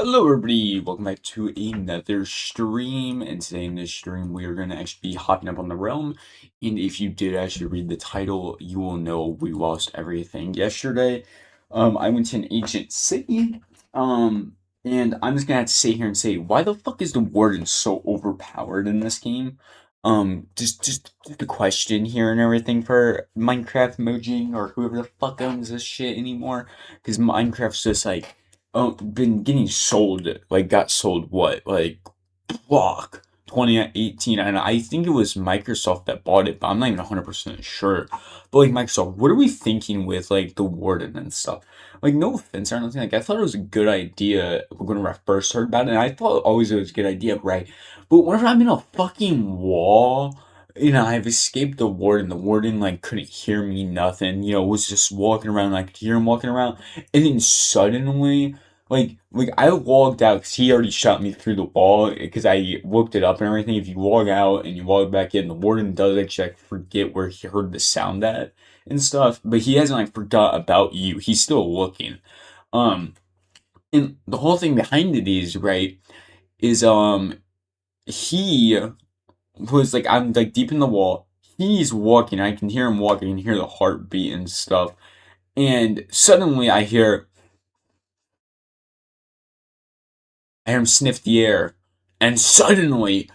Hello everybody, welcome back to another stream, and today in this stream we are going to actually be hopping up on the realm, and if you did actually read the title, you will know we lost everything yesterday. I went to an ancient city, and I'm just going to have to sit here and say, why the fuck is the warden so overpowered in this game? Just the question here and everything for Minecraft Mojang, or whoever the fuck owns this shit anymore, because Minecraft's just like, been getting sold, like got sold what, like block 2018, and I think it was Microsoft that bought it, but I'm not even 100% sure. But like Microsoft, what are we thinking with like the warden and stuff? Like no offense or nothing, like I thought it was a good idea when I first heard about it, and I thought always it was a good idea, right? But whenever I'm in a fucking wall, I've escaped the warden like couldn't hear me, nothing, was just walking around, I could hear him walking around, and then suddenly, like I logged out because he already shot me through the wall because I looked it up and everything. If you log out and you log back in, the warden does actually like, forget where he heard the sound at and stuff, but he hasn't like forgot about you. He's still looking. Um, and the whole thing behind it is right is he was like I'm like deep in the wall. He's walking. I can hear him walking. I can hear the heartbeat and stuff. And suddenly I hear him sniff the air, and suddenly,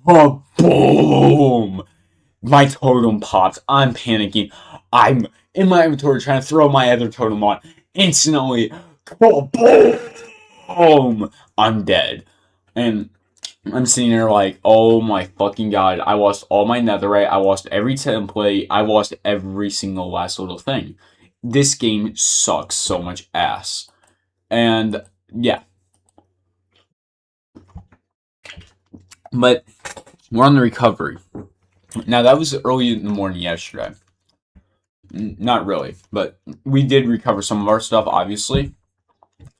boom! My totem pops. I'm panicking. I'm in my inventory trying to throw my other totem on. Instantly, boom! I'm dead. And I'm sitting there like, oh my fucking god, I lost all my netherite, I lost every template, I lost every single last little thing. This game sucks so much ass. And yeah, but we're on the recovery. Now that was early in the morning yesterday. Not really, but we did recover some of our stuff. Obviously,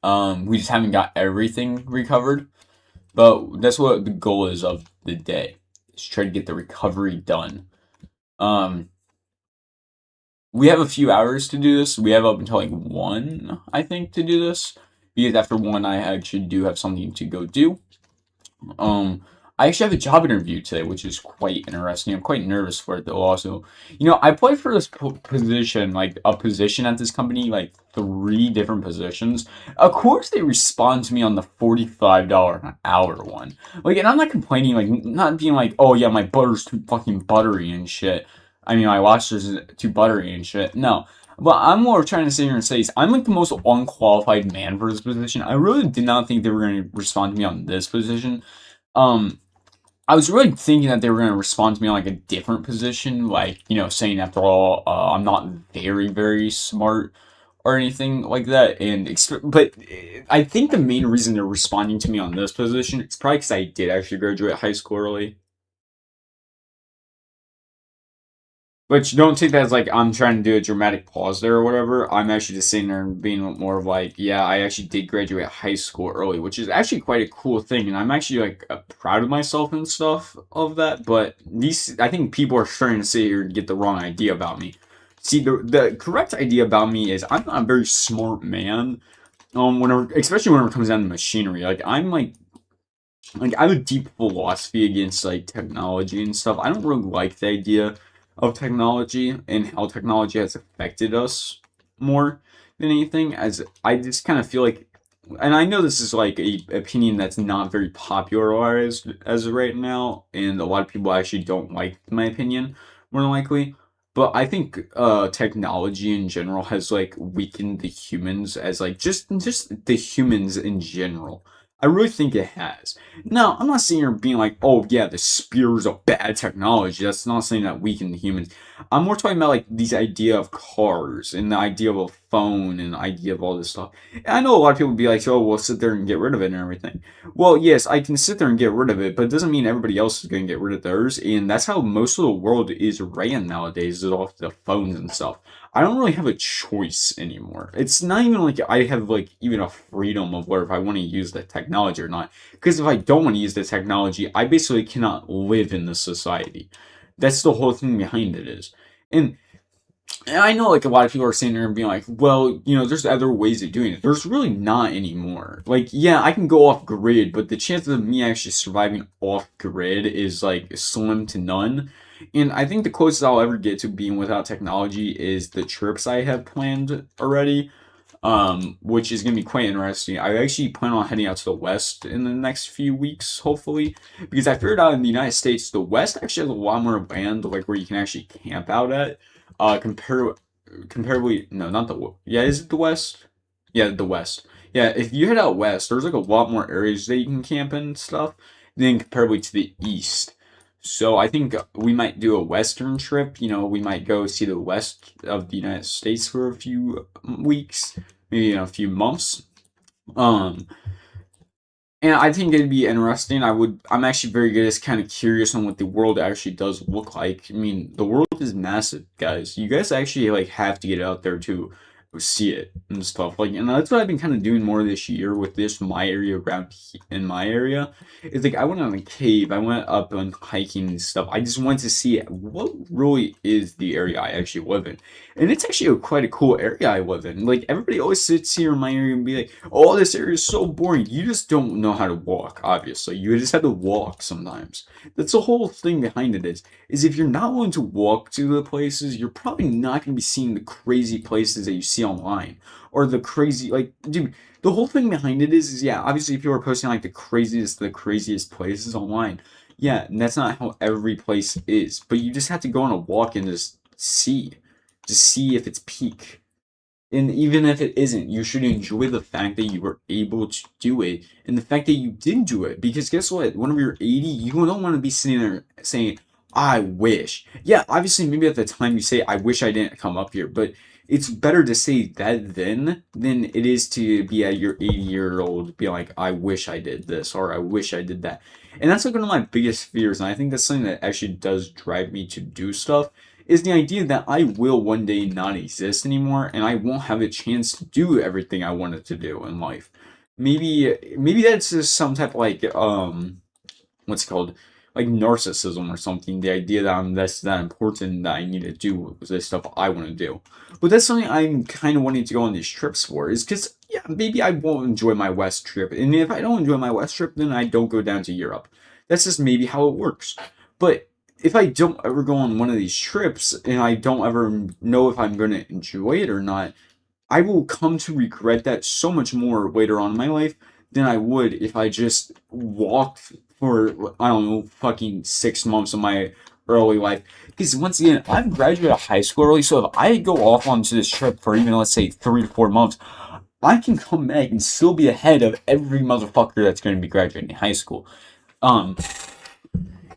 we just haven't got everything recovered. But that's what the goal is of the day: is try to get the recovery done. Um, we have a few hours to do this. We have up until like 1, I think, to do this. Because after 1, I actually do have something to go do. Um, I actually have a job interview today, which is quite interesting. I'm quite nervous for it though. Also, I applied for this position, like a position at this company, like 3 different positions. Of course, they respond to me on the $45 an hour one. Like, and I'm not complaining, like, not being like, oh yeah, my butter's too fucking buttery and shit. I mean, my lobster's too buttery and shit. No. But I'm more trying to sit here and say I'm like the most unqualified man for this position. I really did not think they were going to respond to me on this position. um, I was really thinking that they were going to respond to me on like a different position, like, saying after all, I'm not very, very smart or anything like that. But I think the main reason they're responding to me on this position is probably because I did actually graduate high school early. But you don't take that as like I'm trying to do a dramatic pause there or whatever. I'm actually just sitting there and being more of like, yeah, I actually did graduate high school early, which is actually quite a cool thing, and I'm actually like proud of myself and stuff of that. But I think people are starting to sit here and get the wrong idea about me. See, the correct idea about me is I'm not a very smart man. Especially when it comes down to machinery, like I have a deep philosophy against like technology and stuff. I don't really like the idea of technology and how technology has affected us more than anything. As I just kind of feel like, and I know this is like a opinion that's not very popularized as of right now, and a lot of people actually don't like my opinion, more than likely. But I think technology in general has like weakened the humans as like just the humans in general. I really think it has. Now, I'm not sitting here being like, oh yeah, the spear is a bad technology. That's not saying that weakened humans. I'm more talking about like these idea of cars and the idea of a phone and the idea of all this stuff. And I know a lot of people be like, oh, we'll sit there and get rid of it and everything. Well, yes, I can sit there and get rid of it, but it doesn't mean everybody else is going to get rid of theirs. And that's how most of the world is ran nowadays, is off the phones and stuff. I don't really have a choice anymore. It's not even like I have like even a freedom of where if I want to use the technology or not. Because if I don't want to use the technology, I basically cannot live in this society. That's the whole thing behind it is. And And I know like a lot of people are sitting there and being like, well, there's other ways of doing it. There's really not anymore. Like, yeah, I can go off grid, but the chances of me actually surviving off grid is like slim to none. And I think the closest I'll ever get to being without technology is the trips I have planned already, which is going to be quite interesting. I actually plan on heading out to the West in the next few weeks, hopefully, because I figured out in the United States, the West actually has a lot more land, like where you can actually camp out at, comparably, no, not the, yeah, is it the West? Yeah, the West. Yeah, if you head out west, there's like a lot more areas that you can camp in and stuff than comparably to the east. So I think we might do a Western trip. We might go see the west of the United States for a few weeks, maybe in a few months. Um, and I think it'd be interesting. I'm actually very good at kind of curious on what the world actually does look like. I mean, the world is massive, guys. You guys actually like have to get out there to see it and stuff. Like, and that's what I've been kind of doing more this year with this my area around in my area. It's like I went on a cave, I went up on hiking and stuff. I just wanted to see what really is the area I actually live in. And it's actually quite a cool area I live in. Like everybody always sits here in my area and be like, "Oh, this area is so boring." You just don't know how to walk. Obviously, you just have to walk sometimes. That's the whole thing behind it is if you're not willing to walk to the places, you're probably not going to be seeing the crazy places that you see online or the crazy like, dude. The whole thing behind it is yeah, obviously people are posting like the craziest places online. Yeah, and that's not how every place is. But you just have to go on a walk and just see if it's peak. And even if it isn't, you should enjoy the fact that you were able to do it and the fact that you did do it. Because guess what? Whenever you're 80, you don't want to be sitting there saying, I wish. Yeah, obviously, maybe at the time you say, I wish I didn't come up here. But it's better to say that then than it is to be at your 80-year-old, be like, I wish I did this or I wish I did that. And that's like one of my biggest fears. And I think that's something that actually does drive me to do stuff is the idea that I will one day not exist anymore and I won't have a chance to do everything I wanted to do in life. Maybe that's just some type of like what's it called? Like narcissism or something. The idea that I'm that's that important that I need to do the stuff I want to do. But that's something I'm kind of wanting to go on these trips for is because yeah, maybe I won't enjoy my West trip. And if I don't enjoy my West trip, then I don't go down to Europe. That's just maybe how it works. But if I don't ever go on one of these trips and I don't ever know if I'm going to enjoy it or not, I will come to regret that so much more later on in my life than I would if I just walked for, I don't know, fucking 6 months of my early life. Because once again, I'm graduated high school early, so if I go off onto this trip for even, let's say, 3 to 4 months, I can come back and still be ahead of every motherfucker that's going to be graduating high school. Um,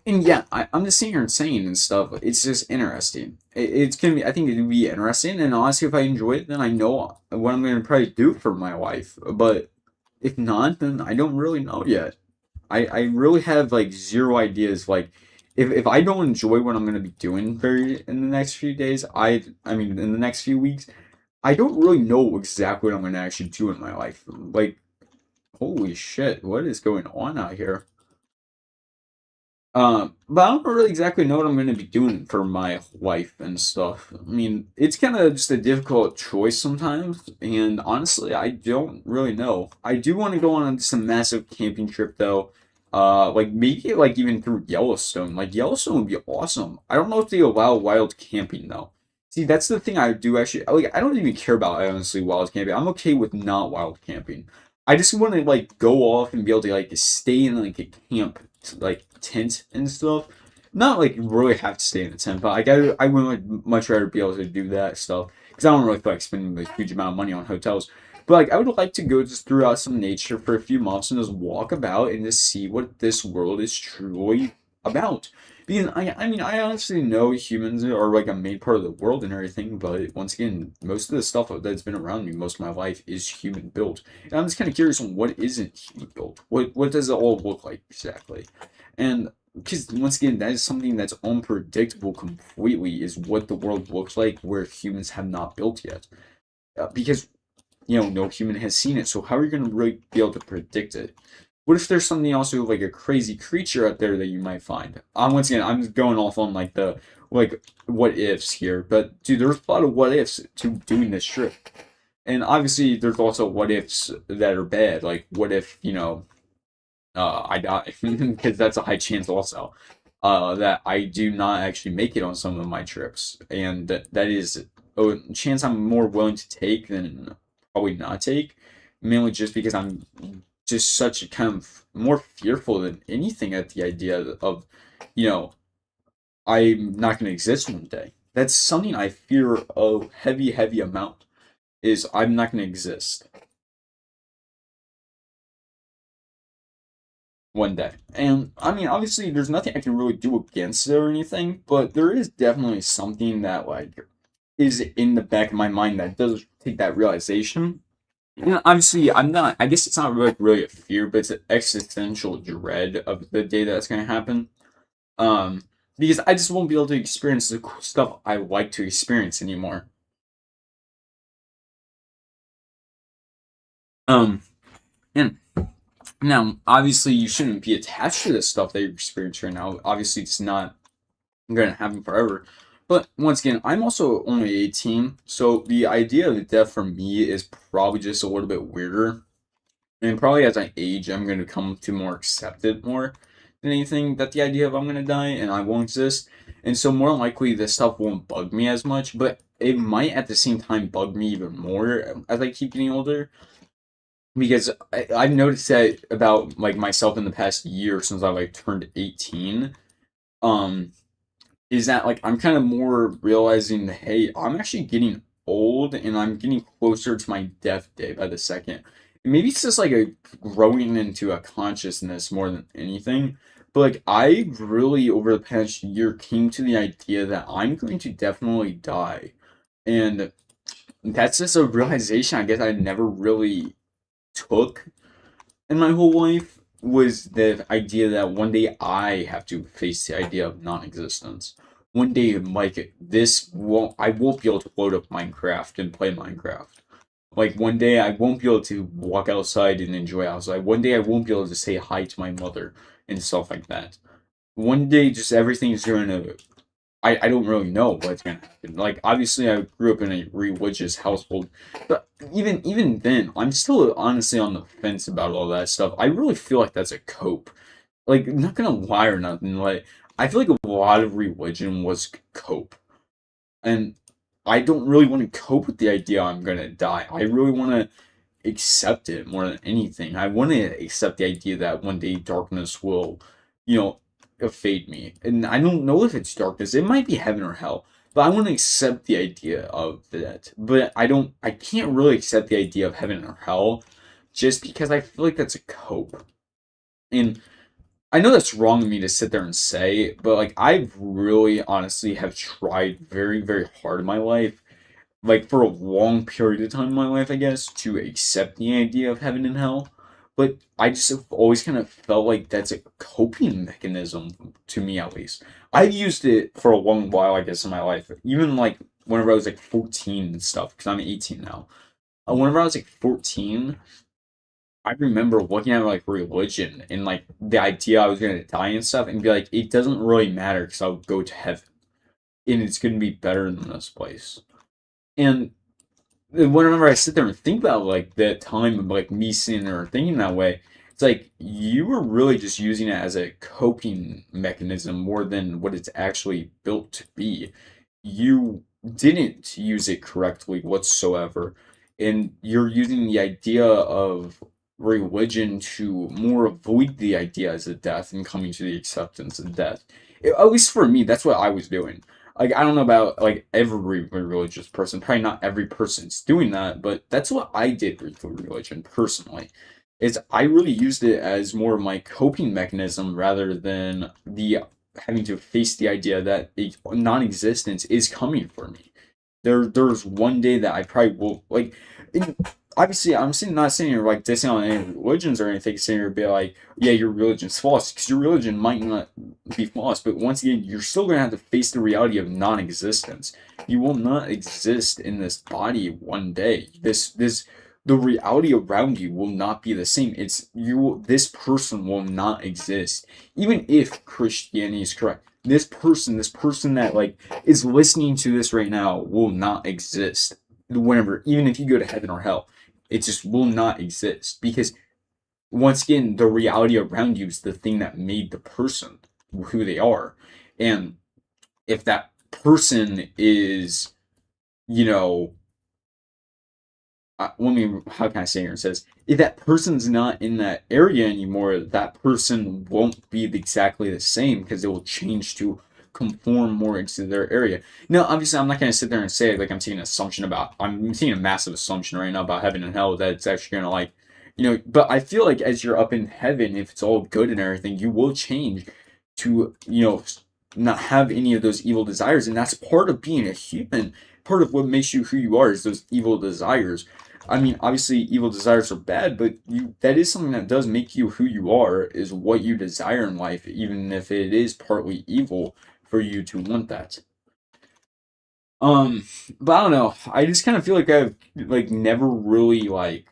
and yeah, I'm just sitting here and saying and stuff. It's just interesting. It's gonna be. I think it'd be interesting. And honestly, if I enjoy it, then I know what I'm gonna probably do for my life. But if not, then I don't really know yet. I really have like zero ideas. Like, if I don't enjoy what I'm gonna be doing very in the next few days, I mean in the next few weeks, I don't really know exactly what I'm gonna actually do in my life. Like, holy shit, what is going on out here? But I don't really exactly know what I'm going to be doing for my life and stuff. I mean, it's kind of just a difficult choice sometimes, and honestly, I don't really know. I do want to go on some massive camping trip though. Like maybe like even through Yellowstone. Like Yellowstone would be awesome. I don't know if they allow wild camping though. See, that's the thing I do actually like. I don't even care about honestly wild camping. I'm okay with not wild camping. I just want to like go off and be able to like stay in like a camp like tent and stuff. Not like really have to stay in a tent, but I would like, much rather be able to do that stuff because I don't really feel like spending a huge amount of money on hotels. But like I would like to go just throughout some nature for a few months and just walk about and just see what this world is truly about. Because I mean I honestly know humans are like a main part of the world and everything, but once again, most of the stuff that's been around me most of my life is human built. And I'm just kind of curious on what isn't human built. What does it all look like exactly? And because once again, that is something that's unpredictable completely. Is what the world looks like where humans have not built yet. Because no human has seen it. So how are you going to really be able to predict it? What if there's something also like a crazy creature out there that you might find? Once again, I'm going off on like the like what ifs here, but dude, there's a lot of what ifs to doing this trip. And obviously, there's also what ifs that are bad. Like, what if, I die? Because that's a high chance also. That I do not actually make it on some of my trips. And that is a chance I'm more willing to take than probably not take. Mainly just because I'm just such a kind of more fearful than anything at the idea of, you know, I'm not going to exist one day. That's something I fear a heavy, heavy amount is I'm not going to exist one day. And I mean, obviously, there's nothing I can really do against it or anything, but there is definitely something that like is in the back of my mind that does take that realization. And obviously, I'm not. I guess it's not really a fear, but it's an existential dread of the day that's going to happen. Um, because I just won't be able to experience the cool stuff I like to experience anymore. Um, and now, obviously, you shouldn't be attached to this stuff that you're experiencing right now. Obviously, it's not going to happen forever. But once again, I'm also only 18, so the idea of death for me is probably just a little bit weirder. And probably as I age, I'm going to come to more accept it more than anything that the idea of I'm going to die and I won't exist. And so more likely this stuff won't bug me as much, but it might at the same time bug me even more as I keep getting older. Because I've noticed that about like myself in the past year since I like turned 18, um, is that like I'm kind of more realizing, hey, I'm actually getting old and I'm getting closer to my death day by the second. And maybe it's just like a growing into a consciousness more than anything. But like I really over the past year came to the idea that I'm going to definitely die. And that's just a realization I guess I never really took in my whole life was the idea that one day I have to face the idea of non-existence. One day, like I won't be able to load up Minecraft and play Minecraft. Like one day, I won't be able to walk outside and enjoy outside. One day, I won't be able to say hi to my mother and stuff like that. One day, just everything's gonna I don't really know what's gonna happen. Like obviously I grew up in a religious household, but even then, I'm still honestly on the fence about all that stuff. I really feel like that's a cope. Like not gonna lie or nothing, like I feel like a lot of religion was cope. And I don't really want to cope with the idea I'm gonna die. I really wanna accept it more than anything. I want to accept the idea that one day darkness will, you know, fade me. And I don't know if it's darkness. It might be heaven or hell. But I want to accept the idea of that. But I can't really accept the idea of heaven or hell just because I feel like that's a cope. And I know that's wrong of me to sit there and say, but like I really honestly have tried very, very hard in my life like for a long period of time in my life, I guess, to accept the idea of heaven and hell. But I just have always kind of felt like that's a coping mechanism to me, at least. I've used it for a long while, I guess, in my life. Even like whenever I was like 14 and stuff, because I'm 18 now. Whenever I was like 14, I remember looking at like religion and like the idea I was going to die and stuff and be like, it doesn't really matter because I'll go to heaven and it's going to be better than this place. And whenever I sit there and think about like that time of like me sitting there thinking that way, it's like you were really just using it as a coping mechanism more than what it's actually built to be. You didn't use it correctly whatsoever, and you're using the idea of religion to more avoid the ideas of death and coming to the acceptance of death. At least for me, that's what I was doing. Like I don't know about like every religious person. Probably not every person's doing that, but that's what I did with religion personally. Is I really used it as more of my coping mechanism rather than the having to face the idea that a non-existence is coming for me. There's one day that I probably will like. Obviously, I'm not sitting here like dissing on any religions or anything. Sitting here be like, yeah, your religion's false because your religion might not be false. But once again, you're still gonna have to face the reality of non-existence. You will not exist in this body one day. The reality around you will not be the same. It's you. This person will not exist, even if Christianity is correct. this person that like is listening to this right now will not exist whenever, even if you go to heaven or hell, it just will not exist because once again, the reality around you is the thing that made the person who they are. And if that person is, you know, let me, how can I say here? It says, if that person's not in that area anymore, that person won't be exactly the same because it will change to conform more into their area. Now, obviously, I'm not going to sit there and say, like, I'm taking a massive assumption right now about heaven and hell that it's actually going to, like, but I feel like as you're up in heaven, if it's all good and everything, you will change to, not have any of those evil desires. And that's part of being a human. Part of what makes you who you are is those evil desires. I mean, obviously, evil desires are bad, but that is something that does make you who you are, is what you desire in life, even if it is partly evil for you to want that. Um, but I don't know. I just kind of feel like I've like never really like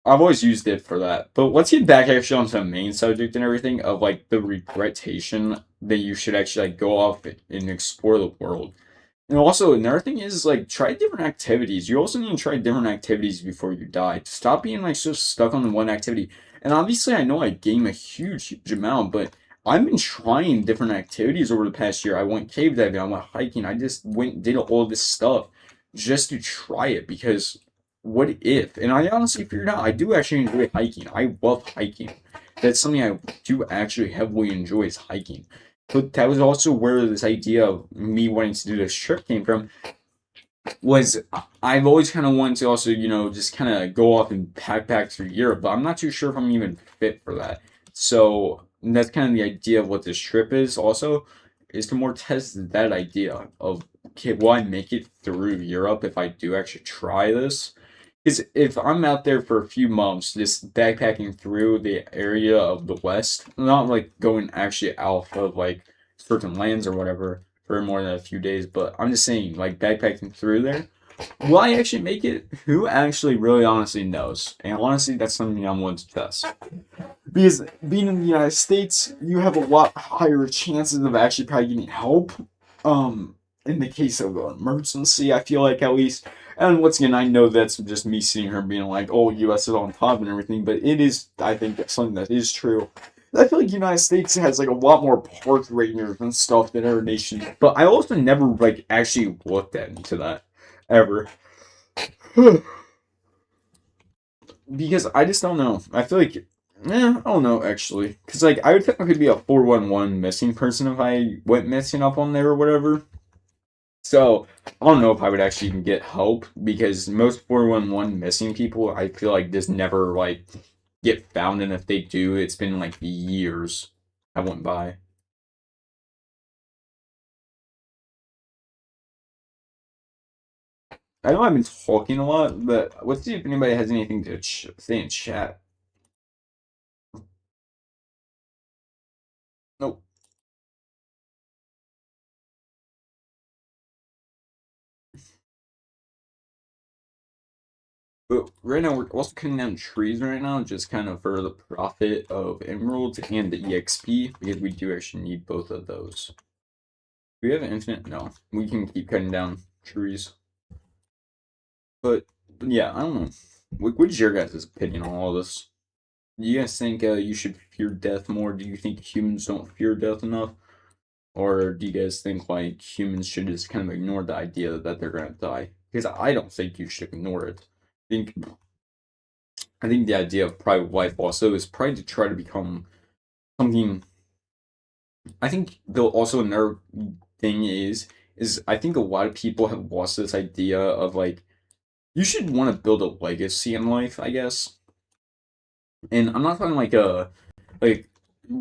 I've always used it for that. But let's get back actually onto the main subject and everything of like the regretation that you should actually like go off and explore the world. And also another thing is like try different activities. You also need to try different activities before you die. Stop being like so stuck on the one activity. And obviously I know I game a huge amount, but I've been trying different activities over the past year. I went cave diving, I went hiking, I just went and did all this stuff just to try it because what if? And I honestly figured out I do actually enjoy hiking. I love hiking. That's something I do actually heavily enjoy is hiking. But that was also where this idea of me wanting to do this trip came from. Was I've always kind of wanted to also, just kind of go off and backpack through Europe, but I'm not too sure if I'm even fit for that. So that's kind of the idea of what this trip is. Also, is to more test that idea of okay, will I make it through Europe if I do actually try this? Because if I'm out there for a few months, just backpacking through the area of the West, not like going actually out of like certain lands or whatever for more than a few days, but I'm just saying, like backpacking through there, will I actually make it? Who actually really honestly knows? And honestly, that's something I'm willing to test. Because being in the United States, you have a lot higher chances of actually probably getting help. In the case of an emergency, I feel like at least. And once again, I know that's just me sitting here being like, "Oh, U.S. is on top and everything," but it is, I think, that's something that is true. I feel like the United States has like a lot more park rangers and stuff than other nations, but I also never like actually looked at into that ever. Because I just don't know. I feel like, I don't know actually. Because like I would technically be a 411 missing person if I went missing up on there or whatever. So I don't know if I would actually even get help because most 411 missing people I feel like just never like get found, and if they do, it's been like years I went by. I know I've been talking a lot, but let's see if anybody has anything to say in chat. Nope. But right now, we're also cutting down trees right now, just kind of for the profit of emeralds and the EXP, because we do actually need both of those. Do we have an infinite? No. We can keep cutting down trees. But yeah, I don't know. What is your guys' opinion on all this? Do you guys think you should fear death more? Do you think humans don't fear death enough? Or do you guys think like humans should just kind of ignore the idea that they're gonna die? Because I don't think you should ignore it. think I think the idea of private life also is probably to try to become something. I think though also another thing is I think a lot of people have lost this idea of like you should want to build a legacy in life, I guess. And I'm not talking like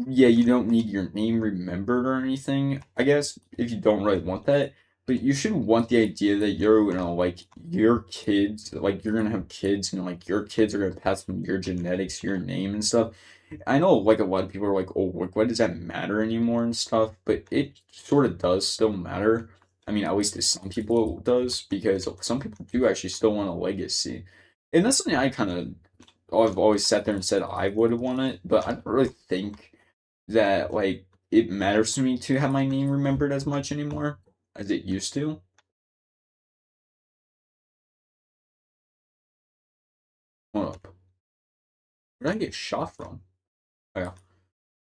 yeah, you don't need your name remembered or anything, I guess, if you don't really want that. But you should want the idea that you're gonna like your kids, like you're gonna have kids and like your kids are gonna pass on your genetics, your name and stuff. I know like a lot of people are like, oh, like what does that matter anymore and stuff, but it sort of does still matter. I mean, at least to some people it does, because some people do actually still want a legacy. And that's something I kind of I've always sat there and said I would want it, but I don't really think that like it matters to me to have my name remembered as much anymore as it used to. Hold up. Where did I get shot from? Oh, yeah.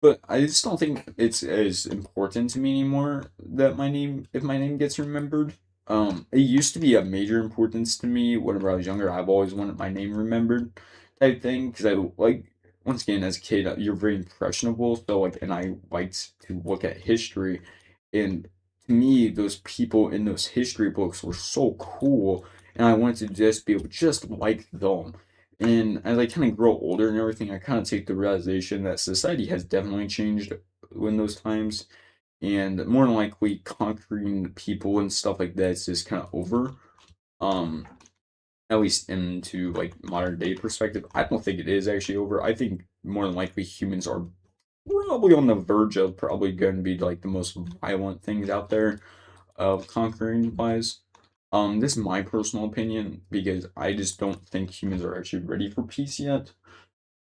But I just don't think it's as important to me anymore that my name, if my name gets remembered. It used to be a major importance to me whenever I was younger. I've always wanted my name remembered, type thing, because I like, once again, as a kid, you're very impressionable. So like, and I liked to look at history, and to me, those people in those history books were so cool, and I wanted to just be able just like them. And as I kind of grow older and everything, I kind of take the realization that society has definitely changed in those times, and more than likely, conquering people and stuff like that is just kind of over. Um, at least into like modern day perspective, I don't think it is actually over. I think more than likely humans are probably on the verge of probably going to be like the most violent things out there of conquering wise. This is my personal opinion because I just don't think humans are actually ready for peace yet.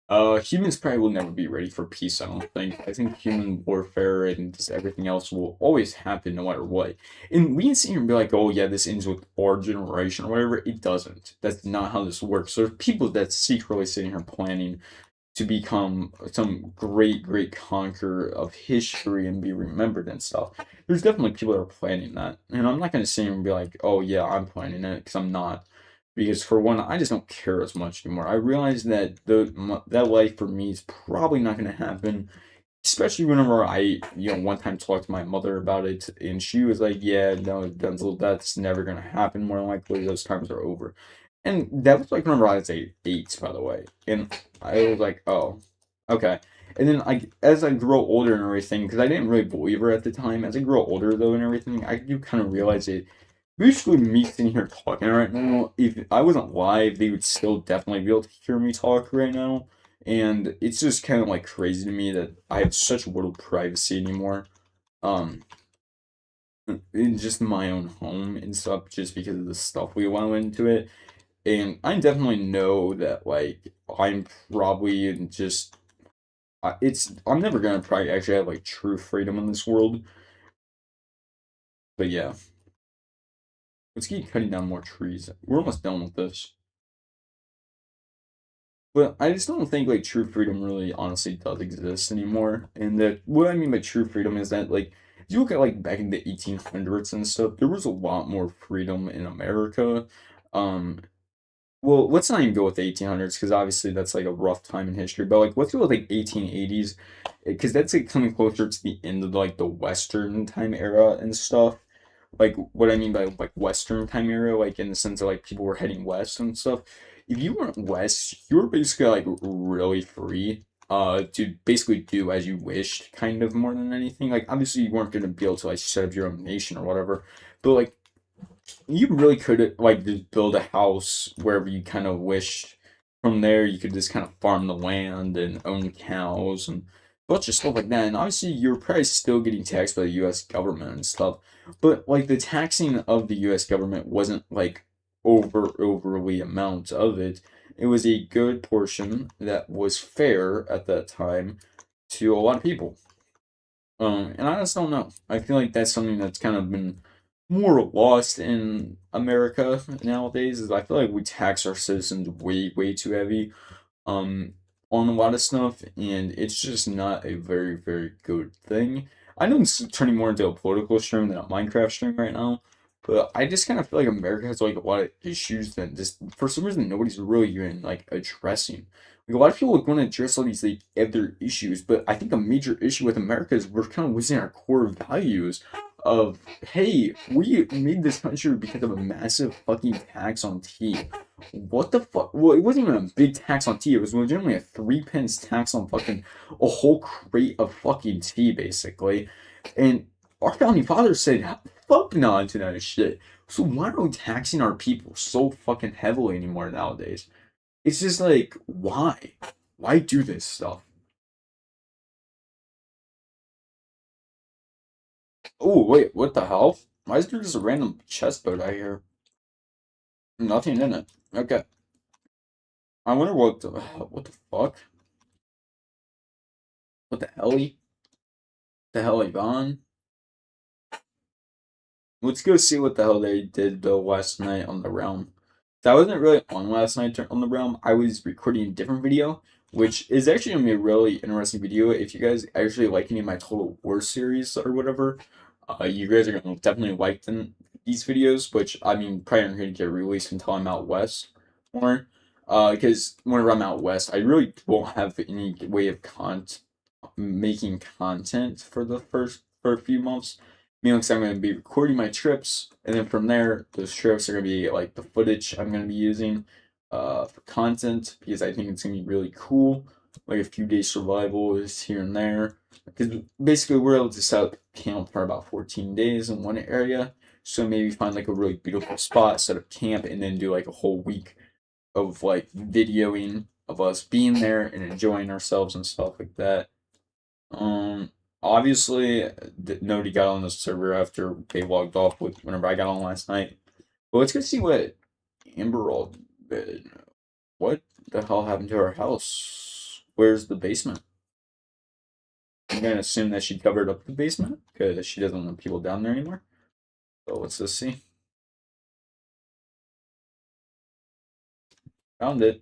Humans probably will never be ready for peace, I don't think. I think human warfare and just everything else will always happen no matter what. And we can sit here and be like, oh yeah, this ends with our generation or whatever. It doesn't. That's not how this works. There's people that secretly sitting here planning to become some great, great conqueror of history and be remembered and stuff. There's definitely people that are planning that. And I'm not going to sit here and be like, oh, yeah, I'm planning it, because I'm not. Because for one, I just don't care as much anymore. I realize that that life for me is probably not going to happen. Especially whenever one time talked to my mother about it, and she was like, "Yeah, no, Denzel, that's never gonna happen. More than likely, those times are over." And that was like whenever I was eight, by the way. And I was like, "Oh, okay." And then as I grow older and everything, because I didn't really believe her at the time. As I grow older though and everything, I do kind of realize it. Basically, me sitting here talking right now, if I wasn't live, they would still definitely be able to hear me talk right now. And it's just kind of like crazy to me that I have such little privacy anymore. Um, in just my own home and stuff, just because of the stuff we allow into it. And I definitely know that like I'm probably in just I'm never gonna probably actually have like true freedom in this world. But yeah, let's keep cutting down more trees. We're almost done with this. But I just don't think like true freedom really honestly does exist anymore. And that what I mean by true freedom is that like if you look at like back in the 1800s and stuff, there was a lot more freedom in America. Um, well, let's not even go with the 1800s because obviously that's like a rough time in history. But like let's go with like 1880s because that's like coming closer to the end of like the Western time era and stuff. Like what I mean by like Western time era, like in the sense of like people were heading west and stuff. If you went west, you were basically like really free to basically do as you wished, kind of more than anything. Like obviously you weren't gonna be able to like set up your own nation or whatever, but like you really could like just build a house wherever you kind of wished. From there, you could just kind of farm the land and own cows and a bunch of stuff like that. And obviously, you're probably still getting taxed by the U.S. government and stuff. But like the taxing of the U.S. government wasn't like overly amount of it. It was a good portion that was fair at that time to a lot of people. And I just don't know. I feel like that's something that's kind of been more lost in America nowadays. Is I feel like we tax our citizens way too heavy, um, on a lot of stuff, and it's just not a very good thing. I know it's turning more into a political stream than a Minecraft stream right now, but I just kind of feel like America has like a lot of issues that just for some reason nobody's really even like addressing. Like a lot of people like, want to address all these like other issues, but I think a major issue with America is we're kind of losing our core values of hey, we made this country because of a massive fucking tax on tea. What the fuck? Well, it wasn't even a big tax on tea. It was legitimately a 3 pence tax on fucking a whole crate of fucking tea, basically. And our founding fathers said, fuck no to that shit. So why are we taxing our people so fucking heavily anymore nowadays? It's just like, why? Why do this stuff? Oh, wait, what the hell? Why is there just a random chest boat out here? Nothing in it. Okay. I wonder what the fuck? What the hell? The hell are you on? Let's go see what the hell they did last night on the Realm. So I wasn't really on last night on the Realm. I was recording a different video, which is actually gonna be a really interesting video. If you guys actually like any of my Total War series or whatever, you guys are gonna definitely like these videos, which I mean probably aren't gonna get released until I'm out west more. Because whenever I'm out west, I really won't have any way of making content for for a few months. Meaning I'm going to be recording my trips, and then from there, those trips are going to be like the footage I'm going to be using for content because I think it's going to be really cool. Like a few days survival is here and there. Because basically, we're able to set up camp for about 14 days in one area. So maybe find like a really beautiful spot, set up camp, and then do like a whole week of like videoing of us being there and enjoying ourselves and stuff like that. Obviously, nobody got on the server after they logged off with whenever I got on last night. But let's go see what Amberald did. What the hell happened to her house? Where's the basement? I'm gonna assume that she covered up the basement because she doesn't want people down there anymore. So let's just see. Found it.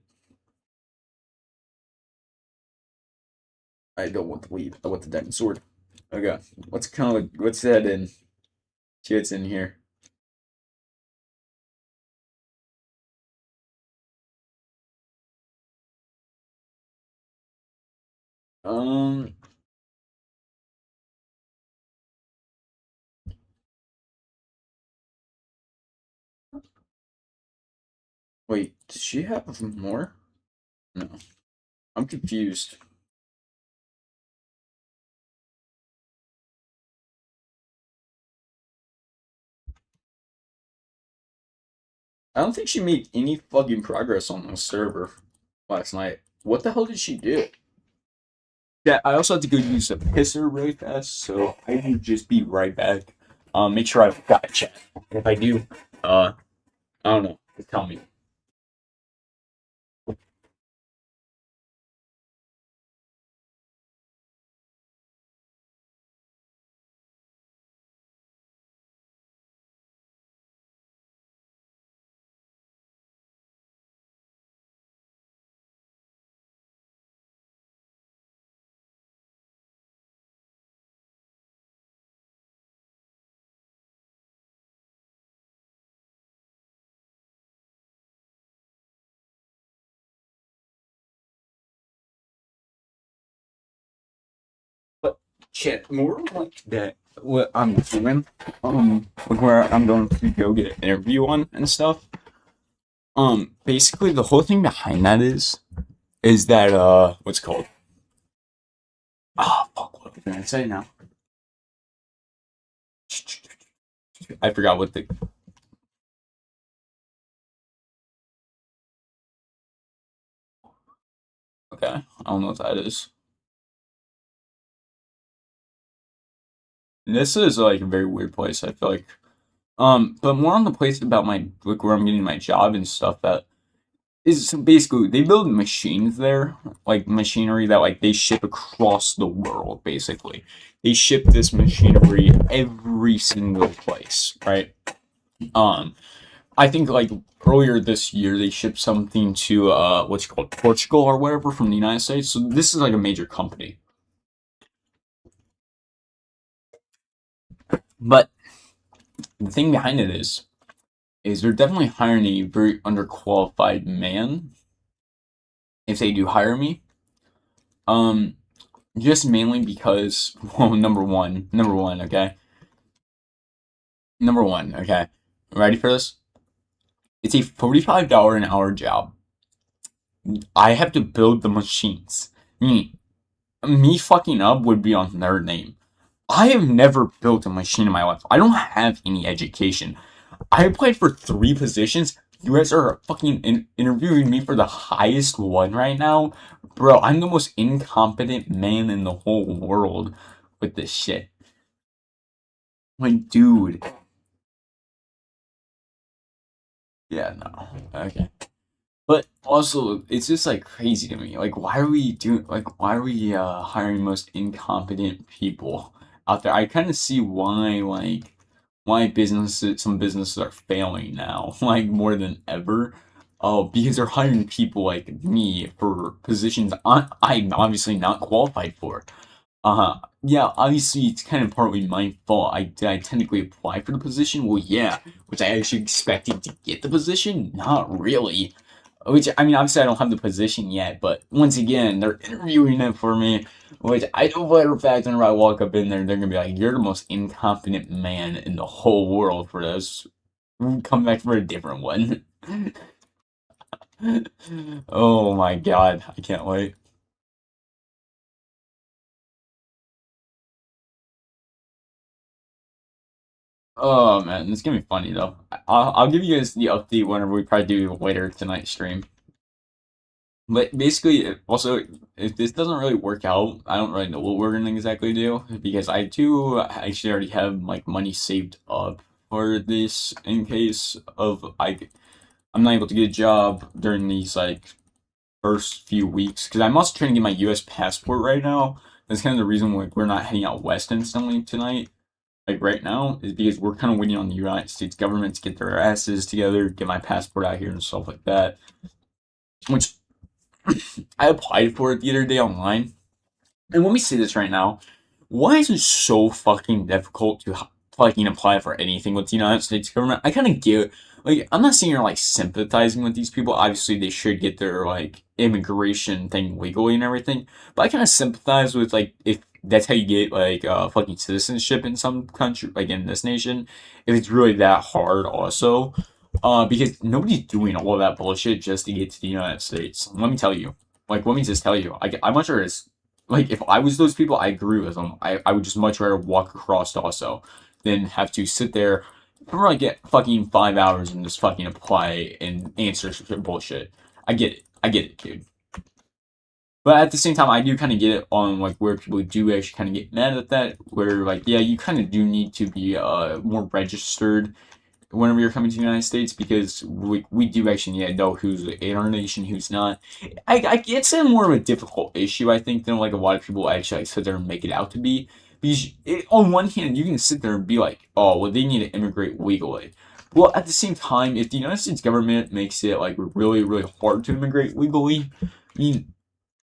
I don't want to leave. I want the diamond sword. Okay. Let's head in. See what's in here. Um Wait, does she have more? No. I'm confused. I don't think she made any fucking progress on the server last night. What the hell did she do? Yeah, I also have to go use a pisser really fast, so I will just be right back. Make sure I've got a chat. If I do, I don't know. Just tell me. But chat, more like that. What I'm doing, like where I'm going to go get an interview on and stuff. Basically, the whole thing behind that is that what's it called? Ah, fuck. What can I say now? I forgot what the. Okay, I don't know what that is. This is like a very weird place. I feel like. But more on the place about my like where I'm getting my job and stuff. That is so basically they build machines there, like machinery that like they ship across the world. Basically, they ship this machinery every single place, right? Um, I think like earlier this year they shipped something to what's it called Portugal or whatever from the United States. So this is like a major company. But the thing behind it is they're definitely hiring a very underqualified man if they do hire me. Um, just mainly because well, okay, okay. Ready for this? It's a $45 an hour job. I have to build the machines. Me fucking up would be on their name. I have never built a machine in my life. I don't have any education. I applied for 3 positions. You guys are fucking interviewing me for the highest one right now? Bro, I'm the most incompetent man in the whole world with this shit. Like, dude. Yeah, no. Okay. But also, it's just like crazy to me. Like, why are we hiring most incompetent people? out there. I kind of see why, like, why some businesses are failing now, like more than ever. Oh, because they're hiring people like me for positions I'm obviously not qualified for. Yeah, obviously it's kind of partly my fault. Did I technically apply for the position? Well, yeah. Was I actually expecting to get the position? Not really. Which, I mean, obviously I don't have the position yet, but once again, they're interviewing it for me, which I know for a fact whenever I walk up in there, they're gonna be like, you're the most incompetent man in the whole world for this. Come back for a different one. Oh my god, I can't wait. Oh man, it's gonna be funny though. I'll give you guys the update whenever we probably do later tonight stream. But basically, also, if this doesn't really work out, I don't really know what we're gonna exactly do because I do actually already have like money saved up for this in case of I'm not able to get a job during these like first few weeks because I'm also trying to get my U.S. passport right now. That's kind of the reason like we're not heading out west instantly tonight. Like right now is because we're kind of waiting on the United States government to get their asses together, get my passport out here and stuff like that. Which I applied for it the other day online. And let me say this right now. Why is it so fucking difficult to fucking apply for anything with the United States government? I kind of get, like, I'm not saying you're, like, sympathizing with these people. Obviously, they should get their, like, immigration thing legally and everything. But I kind of sympathize with, like, if that's how you get, like, fucking citizenship in some country, like, in this nation, if it's really that hard also. Because nobody's doing all of that bullshit just to get to the United States. Let me tell you. Like, let me just tell you. I'm much rather, like, if I was those people, I agree with them. I would just much rather walk across also than have to sit there for like get fucking 5 hours and just fucking apply and answer some bullshit. I get it. I get it, dude. But at the same time, I do kind of get it on like where people do actually kind of get mad at that. Where like, yeah, you kind of do need to be more registered whenever you're coming to the United States because we do actually need to know who's in our nation, who's not. It's a more of a difficult issue, I think, than like a lot of people actually like, sit there and make it out to be. Because on one hand, you can sit there and be like, oh, well, they need to immigrate legally. Well, at the same time, if the United States government makes it like really, really hard to immigrate legally, I mean,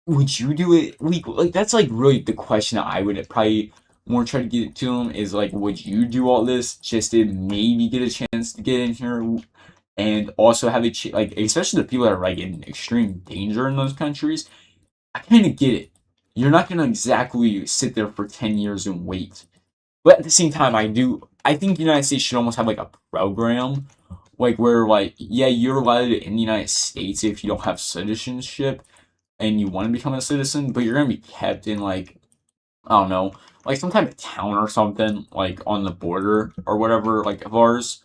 would you do it legal? Like that's like really the question that I would probably more try to get to them is like, would you do all this just to maybe get a chance to get in here and also have like, especially the people that are like in extreme danger in those countries? I kind of get it. You're not gonna exactly sit there for 10 years and wait, but at the same time, I think the United States should almost have like a program, like where like yeah, you're allowed in the United States if you don't have citizenship and you want to become a citizen, but you're gonna be kept in like I don't know, like some type of town or something, like on the border or whatever, like of ours,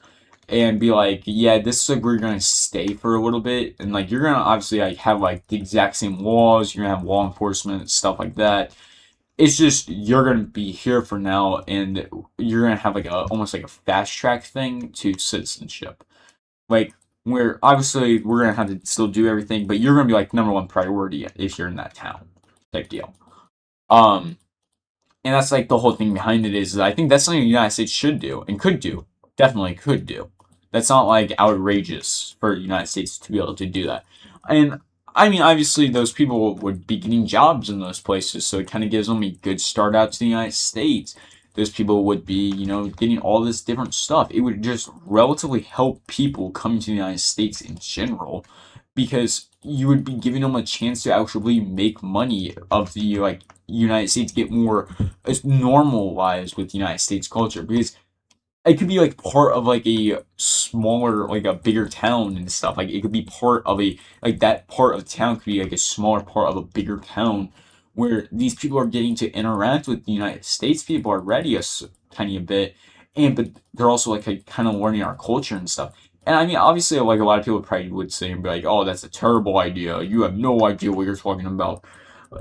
and be like, yeah, this is like where you're gonna stay for a little bit, and like you're gonna obviously like have like the exact same laws, you're gonna have law enforcement stuff like that. It's just you're gonna be here for now, and you're gonna have like a almost like a fast track thing to citizenship, like where obviously we're gonna have to still do everything, but you're gonna be like number one priority if you're in that town, type deal. Um, and that's like the whole thing behind it is I think that's something the United States should do and could do. Definitely could do. That's not like outrageous for the United States to be able to do that. And I mean, obviously, those people would be getting jobs in those places, so it kind of gives them a good start out to the United States. Those people would be, getting all this different stuff. It would just relatively help people coming to the United States in general because you would be giving them a chance to actually make money of the like United States, get more normalized with the United States culture because it could be like part of like a smaller, like a bigger town and stuff. Like it could be part of a like that part of town could be like a smaller part of a bigger town where these people are getting to interact with the United States people already tiny bit, and but they're also like kind of learning our culture and stuff. And I mean, obviously, like a lot of people probably would say and be like, "Oh, that's a terrible idea. You have no idea what you're talking about."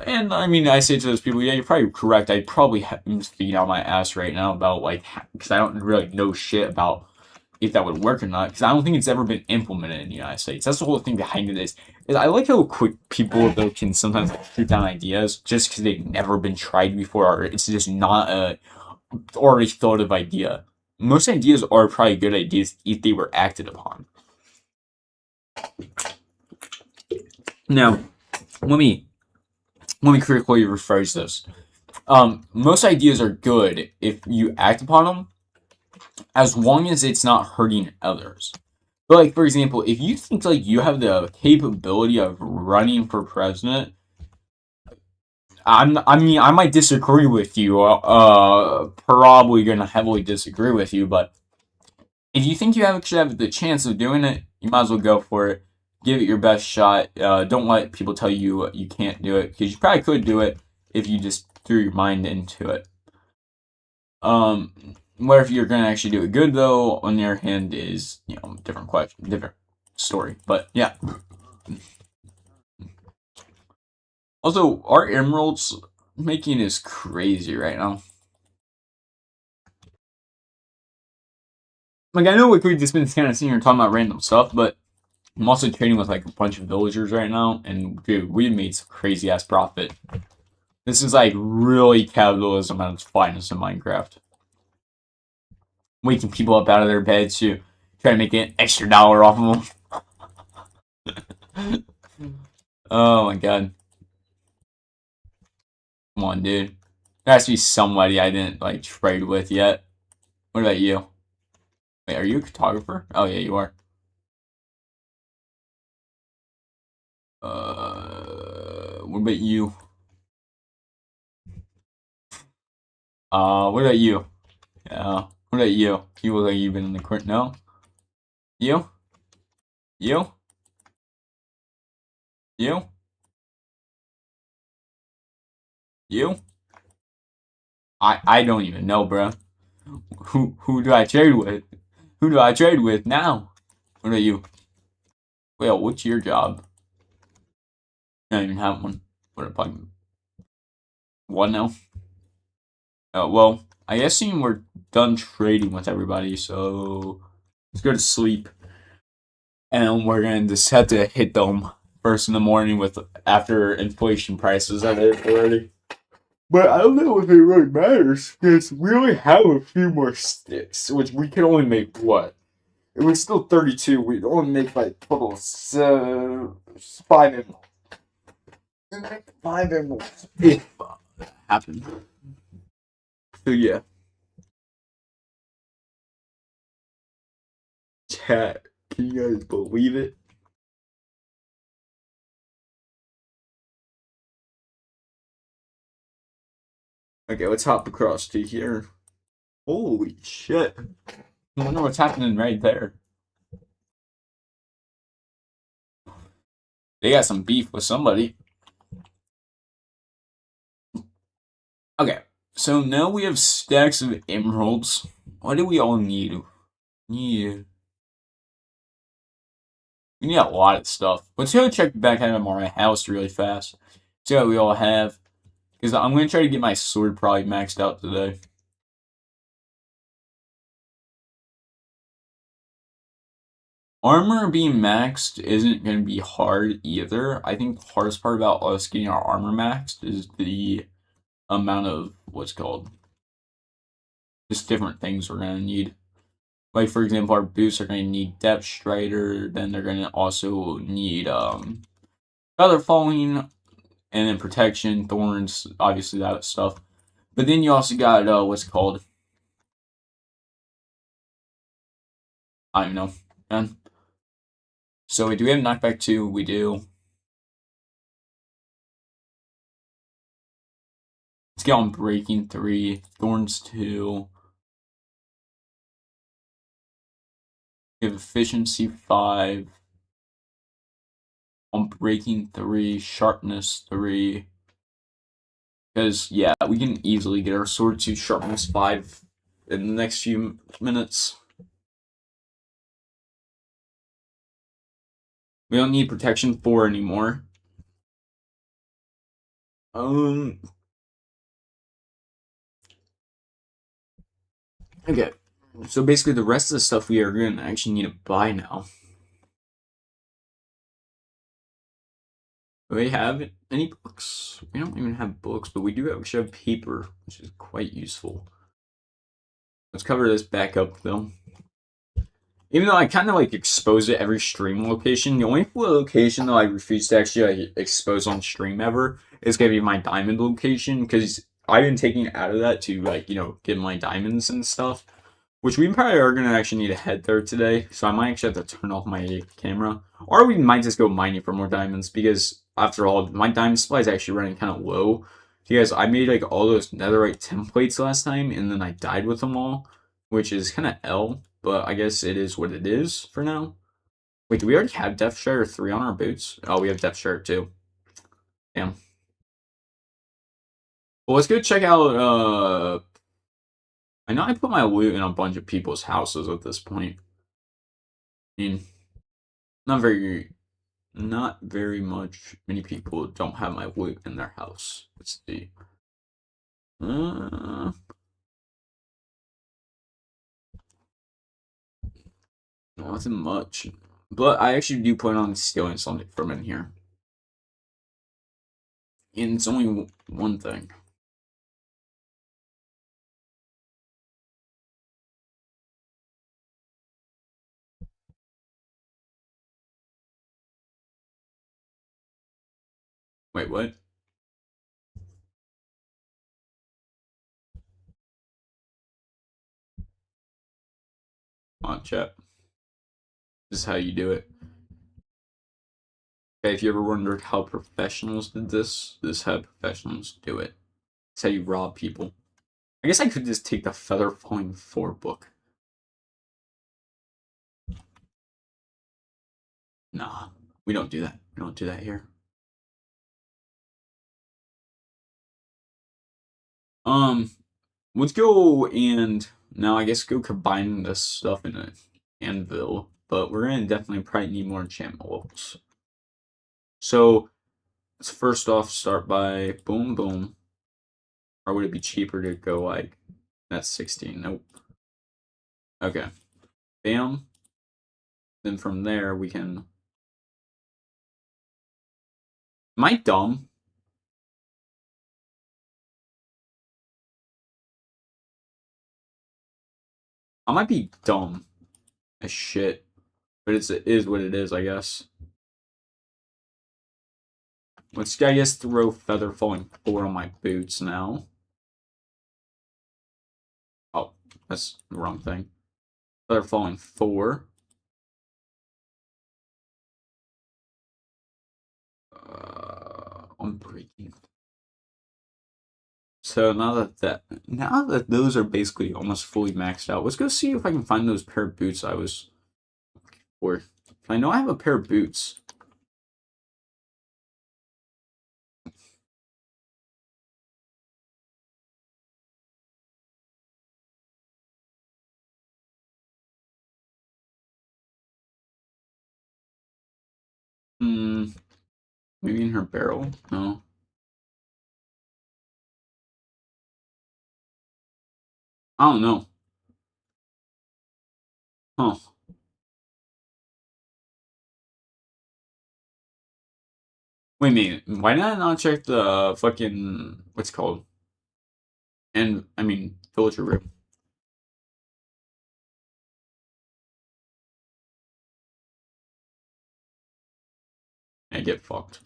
And I mean, I say to those people, yeah, you're probably correct. I'd probably am speaking out my ass right now about like because I don't really know shit about if that would work or not because I don't think it's ever been implemented in the United States. That's the whole thing behind it is I like how quick people though can sometimes like, shoot down ideas just because they've never been tried before or it's just not already thought of idea. Most ideas are probably good ideas if they were acted upon. Now, let me critically rephrase this. Most ideas are good if you act upon them, as long as it's not hurting others. But like, for example, if you think like you have the capability of running for president, I mean, I might disagree with you. Probably gonna heavily disagree with you, but if you think you actually have the chance of doing it, you might as well go for it. Give it your best shot. Don't let people tell you you can't do it, because you probably could do it if you just threw your mind into it. What if you're gonna actually do it good though? On the other hand, is different question, different story. But yeah. Also, our emeralds making is crazy right now. Like, I know we've just been kind of sitting here talking about random stuff, but I'm also trading with like a bunch of villagers right now, and dude, we made some crazy ass profit. This is like really capitalism at its finest in Minecraft. Waking people up out of their beds to try to make an extra dollar off of them. Oh my god. Come on, dude. There has to be somebody I didn't like trade with yet. What about you? Wait, are you a photographer? Oh yeah, you are. What about you? What about you? What about you? You look like you've been in the court. No? You? You? You? You? I don't even know, bro. Who do I trade with? Who do I trade with now? What about you? Well, what's your job? I don't even have one. What a fucking one now? Oh well, I guess we're done trading with everybody, so let's go to sleep. And we're gonna just have to hit them first in the morning with after inflation prices are there already. But I don't know if it really matters because we only have a few more sticks, which we can only make what? It was still 32. We'd only make like total five emeralds. We make 5 emeralds if that happened. So yeah, chat. Can you guys believe it? Okay, let's hop across to here. Holy shit! I wonder what's happening right there. They got some beef with somebody. Okay, so now we have stacks of emeralds. What do we all need? Yeah. We need a lot of stuff. Let's go check back out of my house really fast. See what we all have. Because I'm going to try to get my sword probably maxed out today. Armor being maxed isn't going to be hard either. I think the hardest part about us getting our armor maxed is the amount of, what's called, just different things we're going to need. Like, for example, our boots are going to need Depth Strider, then they're going to also need Feather Falling, and then Protection, Thorns, obviously that stuff. But then you also got, what's it called? I don't know. Man. So, do we have Knockback 2? We do. Let's get on Breaking 3, Thorns 2. We have Efficiency 5. On Breaking 3, Sharpness 3. Because, yeah, we can easily get our sword to Sharpness 5 in the next few minutes. We don't need Protection 4 anymore. Okay. So basically the rest of the stuff we are going to actually need to buy now. Do we have any books? We don't even have books, but we do actually have paper, which is quite useful. Let's cover this back up though. Even though I kind of like expose it every stream location, the only location that I refuse to actually like expose on stream ever is gonna be my diamond location because I've been taking it out of that to like get my diamonds and stuff. Which we probably are gonna actually need to head there today, so I might actually have to turn off my camera, or we might just go mining for more diamonds because after all, my diamond supply is actually running kind of low. Because I made like all those netherite templates last time, and then I died with them all, which is kind of L. But I guess it is what it is for now. Wait, do we already have Depth Shredder 3 on our boots? Oh, we have Depth Shredder 2. Damn. Well, let's go check out, I know I put my loot in a bunch of people's houses at this point. I mean, not very much. Many people don't have my loot in their house. Let's see. Nothing much. But I actually do plan on stealing something from in here. And it's only one thing. Wait, what? Come on, chat. This is how you do it. Okay, if you ever wondered how professionals did this, this is how professionals do it. It's how you rob people. I guess I could just take the Feather Falling 4 book. Nah, we don't do that. We don't do that here. Let's go and now I guess go combine this stuff in an anvil, but we're gonna definitely probably need more enchantment levels. So let's first off start by boom boom. Or would it be cheaper to go like that's 16? Nope. Okay. Bam. Then from there we can. Am I dumb? I might be dumb as shit, but it is what it is, I guess. Let's, I guess, throw Feather Falling 4 on my boots now. Oh, that's the wrong thing. Feather Falling 4. I'm breaking. So now that those are basically almost fully maxed out, let's go see if I can find those pair of boots I was looking for. I know I have a pair of boots. Maybe in her barrel? No. I don't know. Huh. Wait a minute. Why did I not check the fucking what's it called? And I mean villager room. And get fucked.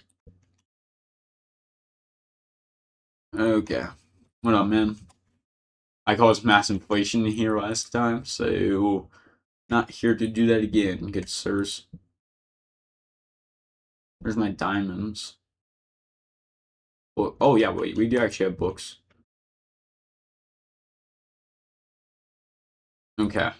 Okay. What up, man? I caused mass inflation here last time, so not here to do that again, good sirs. Where's my diamonds? Oh yeah, wait, we do actually have books. Okay.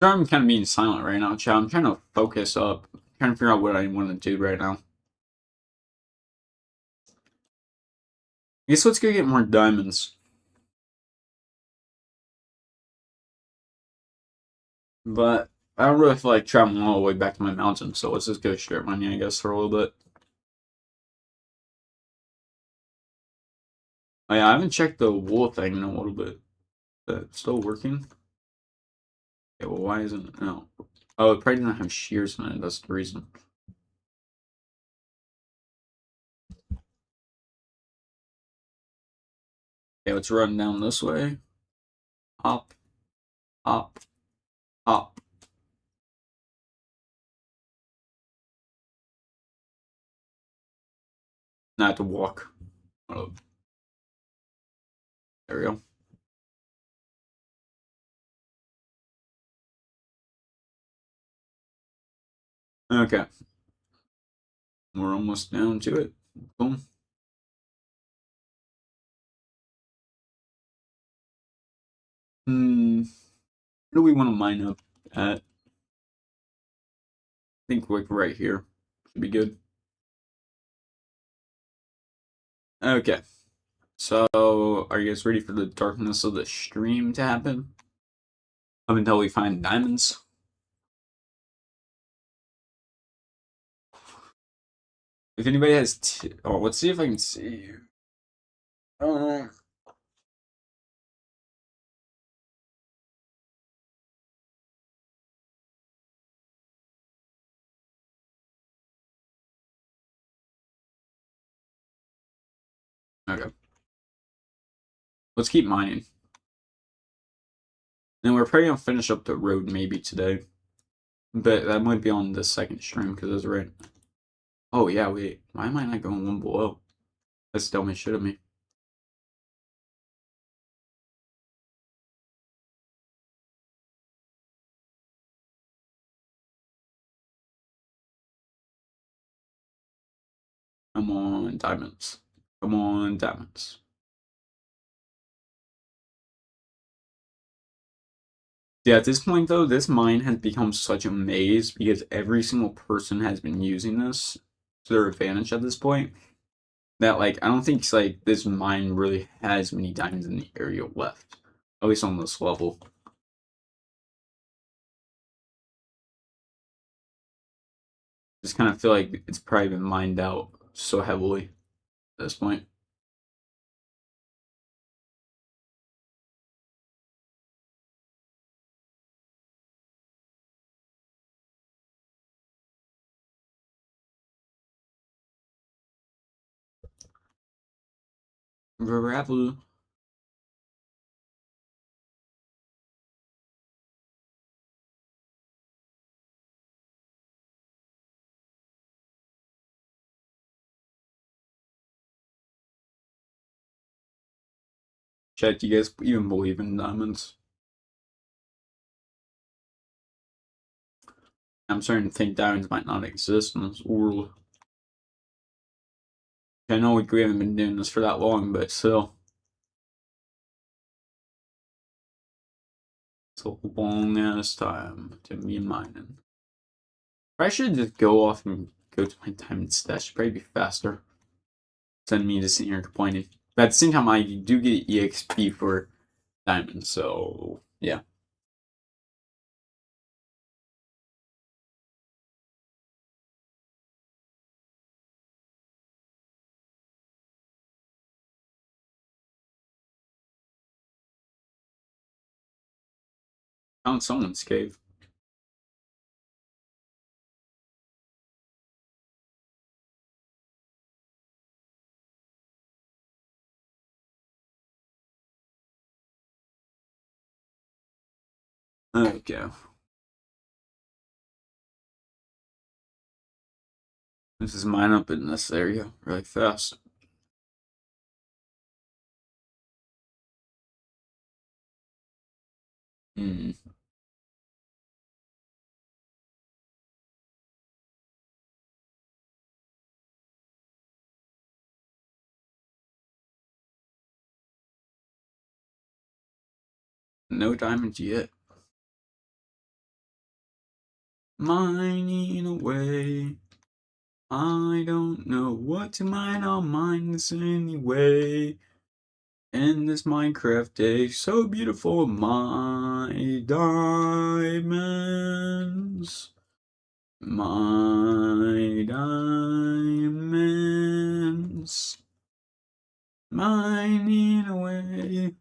I'm kind of being silent right now, chat. I'm trying to focus up. I'm trying to figure out what I want to do right now. I guess let's go get more diamonds. But I don't really feel like traveling all the way back to my mountain, so let's just go straight money, I guess, for a little bit. Oh, yeah, I haven't checked the wool thing in a little bit. Is that still working? Yeah, well, why isn't it? No. Oh, it probably doesn't have shears in it. That's the reason. Okay, let's run down this way. Hop, hop, hop. Now I have to walk. Oh, there we go. Okay. We're almost down to it. Boom. Where do we want to mine up at? I think like right here should be good. Okay. So, are you guys ready for the darkness of the stream to happen? Up until we find diamonds. If anybody has, oh, let's see if I can see. Uh, okay. Let's keep mining. And we're probably gonna finish up the road maybe today. But that might be on the second stream because that's right. Oh yeah, wait. Why am I not going one below? That's dumb as shit of me. Come on, diamonds. Come on, diamonds. Yeah, at this point though, this mine has become such a maze because every single person has been using this to their advantage at this point. That like I don't think it's like this mine really has many diamonds in the area left. At least on this level. Just kind of feel like it's probably been mined out so heavily at this point. Gravel. Chat, do you guys even believe in diamonds? I'm starting to think diamonds might not exist in this world. I know we haven't been doing this for that long, but still. It's a long ass time to be mining. I should just go off and go to my diamond stash. It'd probably be faster than me just sitting here complaining. But at the same time, I do get EXP for diamonds, so yeah. Found someone's cave. Okay. This is mine up in this area really fast. Hmm. No diamonds yet. Mining away. I don't know what to mine. I'll mine this anyway. In this Minecraft day, so beautiful, my diamonds. My diamonds. Mining away.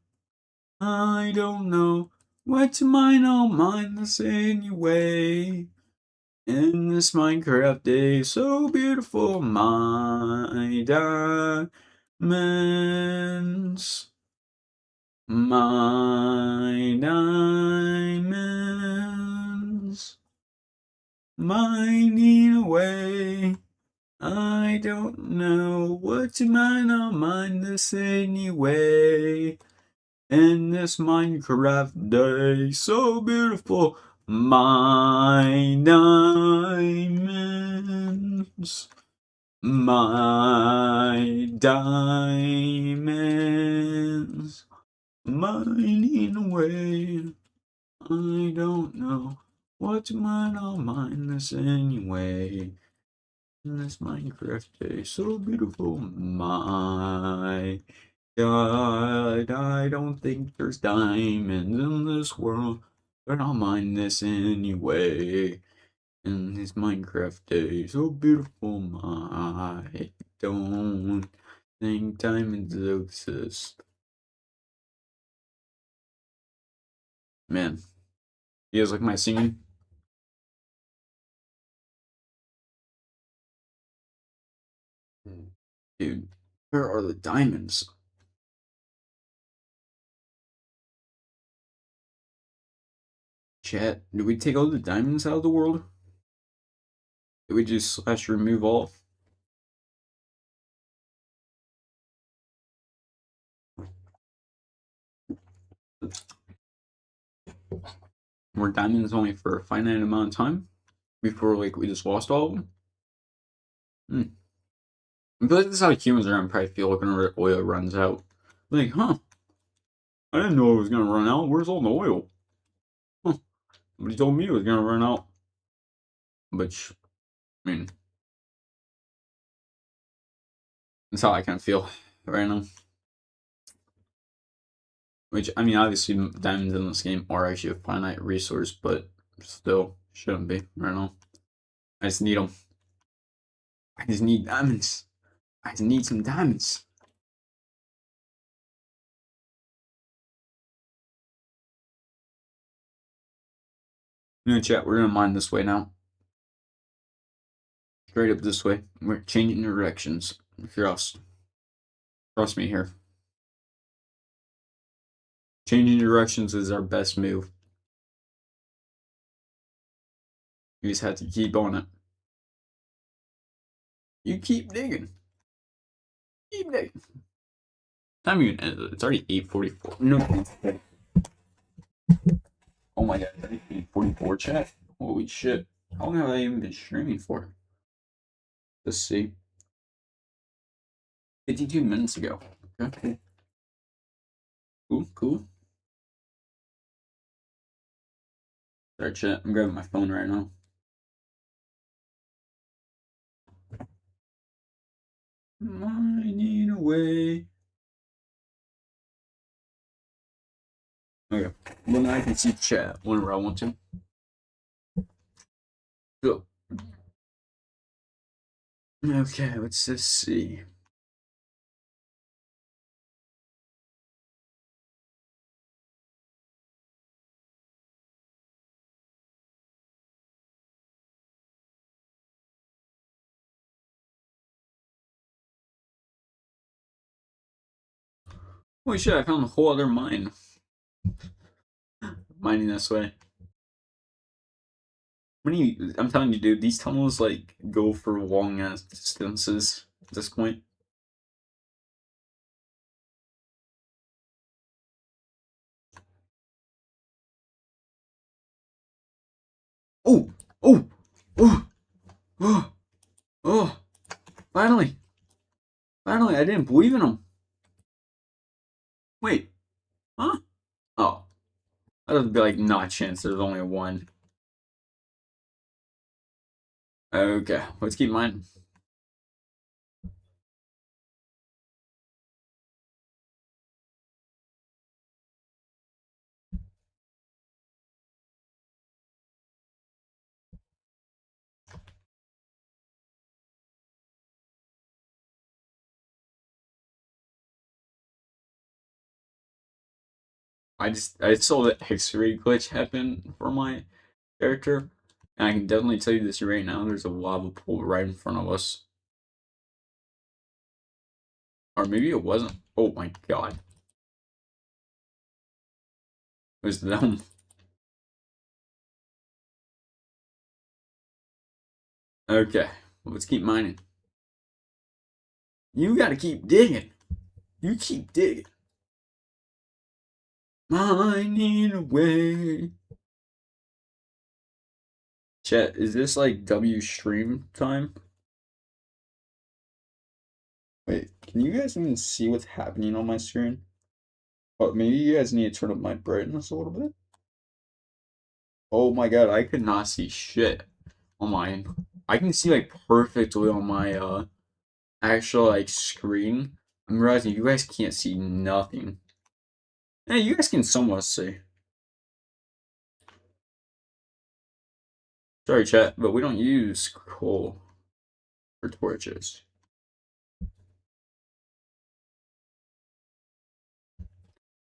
I don't know what to mine, I'll mine this anyway. In this Minecraft day, so beautiful, my diamonds. My diamonds. Mining away. I don't know what to mine, I'll mine this anyway. In this Minecraft day, so beautiful, my diamonds, my diamonds, mining away. I don't know what to mine, I'll mine this anyway. In this Minecraft day, so beautiful, my God, I don't think there's diamonds in this world, but I'll mine this anyway. In this Minecraft day, so beautiful, I don't think diamonds exist. Man, you guys like my singing? Dude, where are the diamonds? Chat, did we take all the diamonds out of the world? Did we just slash remove all? Were diamonds only for a finite amount of time before like we just lost all of them? Hmm. I feel like this is how humans are gonna probably feel like whenever oil runs out. Like, huh? I didn't know it was gonna run out. Where's all the oil? Huh? Somebody told me it was gonna run out. Which, I mean, that's how I kind of feel right now. Which, I mean, obviously, diamonds in this game are actually a finite resource, but still shouldn't be right now. I just need them. I just need diamonds. I just need some diamonds. You know, chat, we're gonna mine this way now. Straight up this way. We're changing directions. Trust. Trust me here. Changing directions is our best move. You just have to keep on it. You keep digging. Keep digging. Time even ended. It's already 8:44. No. Oh my god, it's already 8:44 chat. Holy shit. How long have I even been streaming for? Let's see. 52 minutes ago. Okay. Cool, cool. Sorry, chat. I'm grabbing my phone right now. Mining away. Okay. Well, now I can see chat whenever I want to. Go. Okay, let's just see. Holy shit, I found a whole other mine. Mining this way. I'm telling you, dude, these tunnels like go for long ass distances at this point. Oh, oh, oh, oh, oh! Finally, finally! I didn't believe in them. Wait, huh? Oh, that would be like not a chance. There's only one. Okay, let's keep mining. I saw the X-ray glitch happen for my character, and I can definitely tell you this right now. There's a lava pool right in front of us, or maybe it wasn't. Oh my god, it was them. Okay, let's keep mining. You gotta keep digging. You keep digging. Mining away. Chat, is this like W stream time? Wait, can you guys even see what's happening on my screen? Oh, maybe you guys need to turn up my brightness a little bit. Oh my god, I could not see shit on mine. I can see like perfectly on my actual like screen. I'm realizing you guys can't see nothing. Hey, you guys can somewhat see. Sorry, chat, but we don't use coal for torches.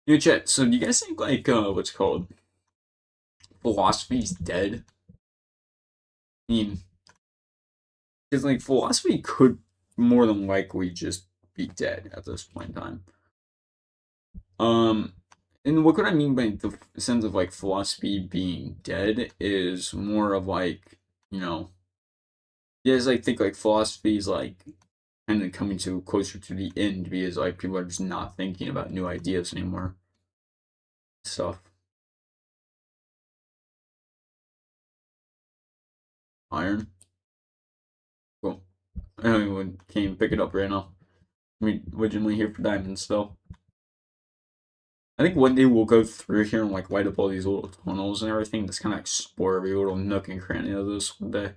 Yo, chat, so do you guys think like what's it called philosophy's dead? I mean, because like philosophy could more than likely just be dead at this point in time. Um, and what could I mean by the sense of like philosophy being dead is more of like, you know, you guys like think like philosophy is like kind of coming to closer to the end because like people are just not thinking about new ideas anymore. Stuff. Iron. Cool. Anyone can pick it up right now. We originally here for diamonds though. I think one day we'll go through here and like light up all these little tunnels and everything. Just kind of explore every little nook and cranny of this one day.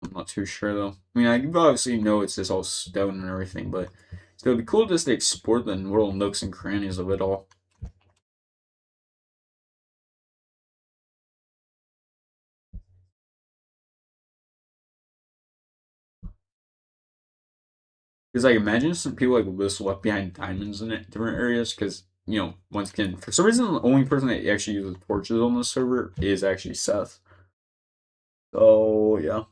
I'm not too sure though. I mean, I obviously know it's just all stone and everything, but so it'd be cool just to explore the little nooks and crannies of it all. Because like imagine some people like this left behind diamonds in it, different areas. Because you know, once again, for some reason, the only person that actually uses torches on this server is actually Seth. So yeah.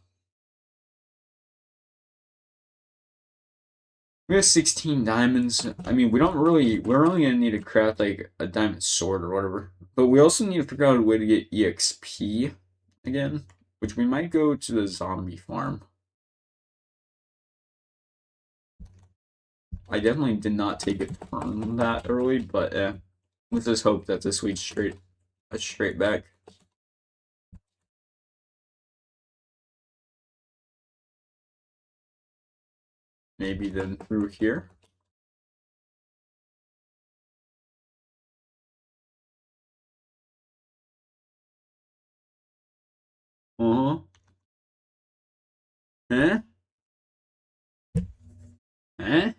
We have 16 diamonds. I mean, we're only gonna need to craft like a diamond sword or whatever. But we also need to figure out a way to get EXP again, which we might go to the zombie farm. I definitely did not take a turn that early, but let's just hope that this leads straight back. Maybe then through here. Uh-huh. Huh? Huh?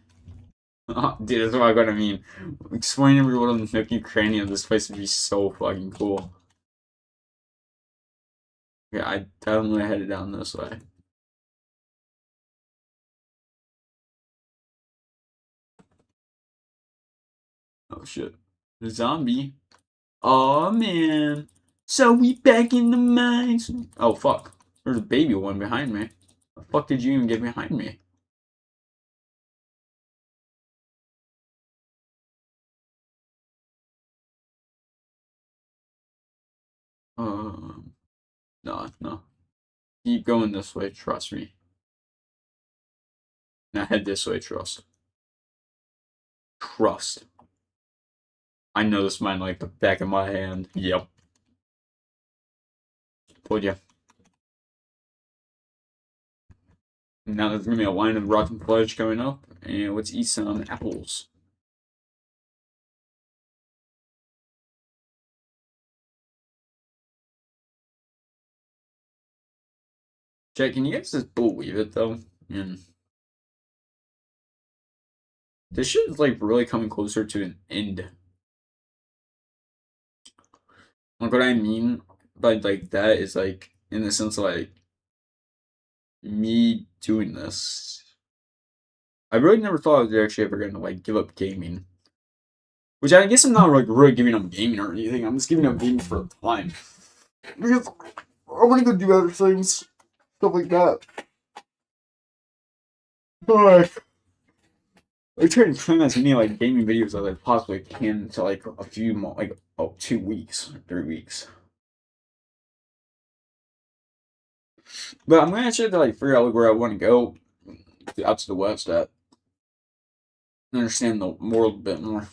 Oh, dude, that's what I gotta mean. Exploring every little nook and cranny of this place would be so fucking cool. Yeah, I definitely headed down this way. Oh shit. The zombie. Oh man. So we back in the mines. Oh fuck. There's a baby one behind me. The fuck did you even get behind me? No, no. Keep going this way, trust me. Now head this way, trust. Trust. I know this mine like the back of my hand. Yep. Told ya. Now there's gonna be a line of rotten flesh coming up, and let's eat some apples. Jack, can you guys just believe it though? And this shit is like really coming closer to an end. Like what I mean by like that is like in the sense of like me doing this. I really never thought I was actually ever gonna like give up gaming. Which I guess I'm not like really giving up gaming or anything. I'm just giving up gaming for a time because I want to go do other things, stuff like that. Alright. I try to trim as many like gaming videos as I possibly can to like a few more, like 2 weeks, 3 weeks. But I'm gonna actually have to like figure out like, where I want to go out to the west at, understand the world a bit more.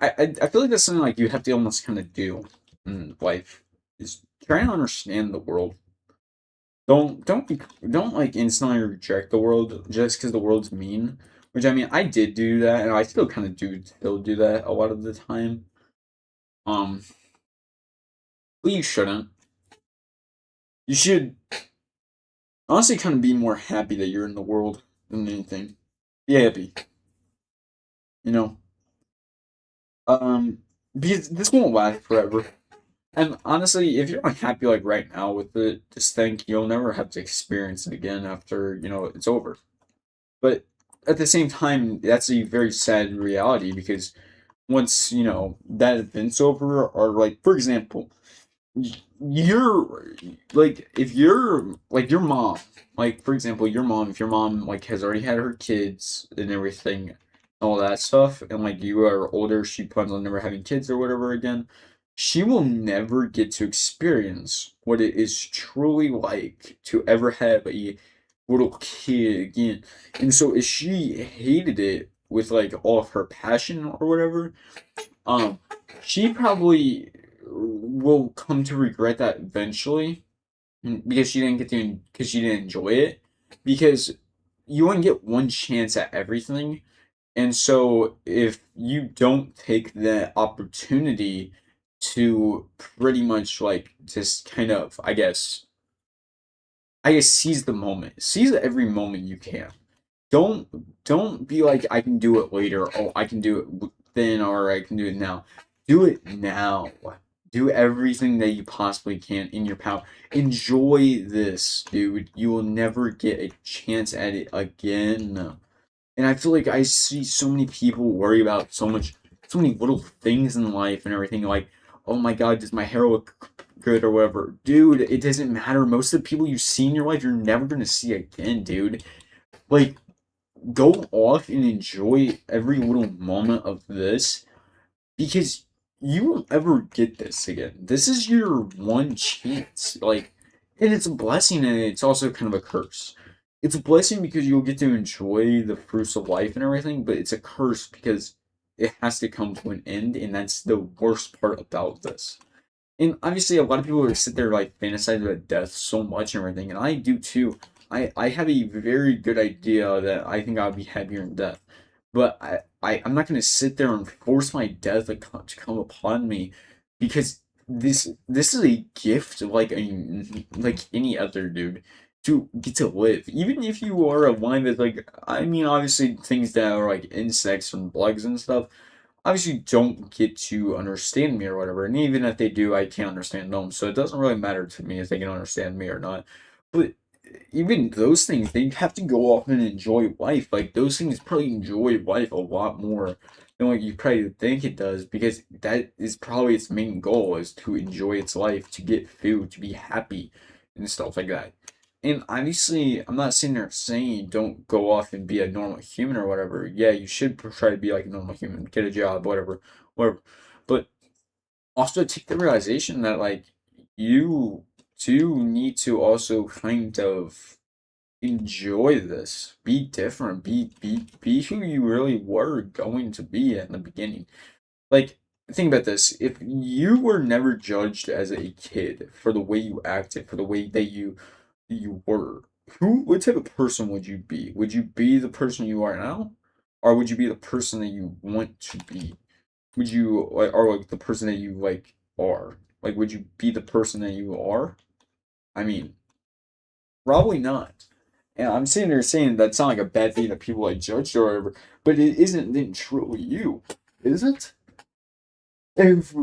I feel like that's something like you have to almost kind of do in life is try to understand the world. Don't like instantly reject the world just because the world's mean. Which I mean, I did do that, and I still kind of still do that a lot of the time. Um, but you shouldn't. You should honestly kind of be more happy that you're in the world than anything. Be happy, you know. Because this won't last forever. And honestly, if you're not happy like right now with it, just think you'll never have to experience it again after, it's over. But at the same time, that's a very sad reality because once, that event's over, or like, for example, you're like, if you're like your mom, like, for example, your mom, if your mom like has already had her kids and everything, all that stuff, and like you are older, she plans on never having kids or whatever again, she will never get to experience what it is truly like to ever have a little kid again. And so if she hated it with like all of her passion or whatever, um, she probably will come to regret that eventually because she didn't enjoy it because you only get one chance at everything. And so if you don't take the opportunity to pretty much like just kind of I guess seize the moment. Seize every moment you can. Don't be like I can do it later. Oh, I can do it then, or I can do it now. Do it now. Do everything that you possibly can in your power. Enjoy this, dude. You will never get a chance at it again. And I feel like I see so many people worry about so many little things in life and everything. Like, oh my god, does my hair look good or whatever? Dude, it doesn't matter. Most of the people you see in your life, you're never gonna see again, dude. Like, go off and enjoy every little moment of this because you won't ever get this again. This is your one chance. Like, and it's a blessing and it's also kind of a curse. It's a blessing because you'll get to enjoy the fruits of life and everything, but it's a curse because it has to come to an end, and that's the worst part about this. And obviously, a lot of people sit there like fantasize about death so much and everything, and I do too. I have a very good idea that I think I'll be happier in death, but I'm not gonna sit there and force my death to come upon me, because this is a gift like any other dude to get to live. Even if you are a one that's like, I mean, obviously things that are like insects and bugs and stuff obviously don't get to understand me or whatever. And even if they do, I can't understand them. So it doesn't really matter to me if they can understand me or not. But even those things, they have to go off and enjoy life. Like those things probably enjoy life a lot more than what you probably think it does, because that is probably its main goal is to enjoy its life, to get food, to be happy and stuff like that. And obviously, I'm not sitting there saying don't go off and be a normal human or whatever. Yeah, you should try to be like a normal human, get a job, whatever, whatever. But also take the realization that like you do need to also kind of enjoy this, be different, be who you really were going to be in the beginning. Like, think about this: if you were never judged as a kid for the way you acted, for the way that you were, what type of person would you be? Would you be the person you are now? Or would you be the person that you want to be? Would you like, or like the person that you like are? Like, would you be the person that you are? I mean, probably not. And I'm sitting there saying that's not like a bad thing that people like judged or whatever, but it isn't then truly you, is it? If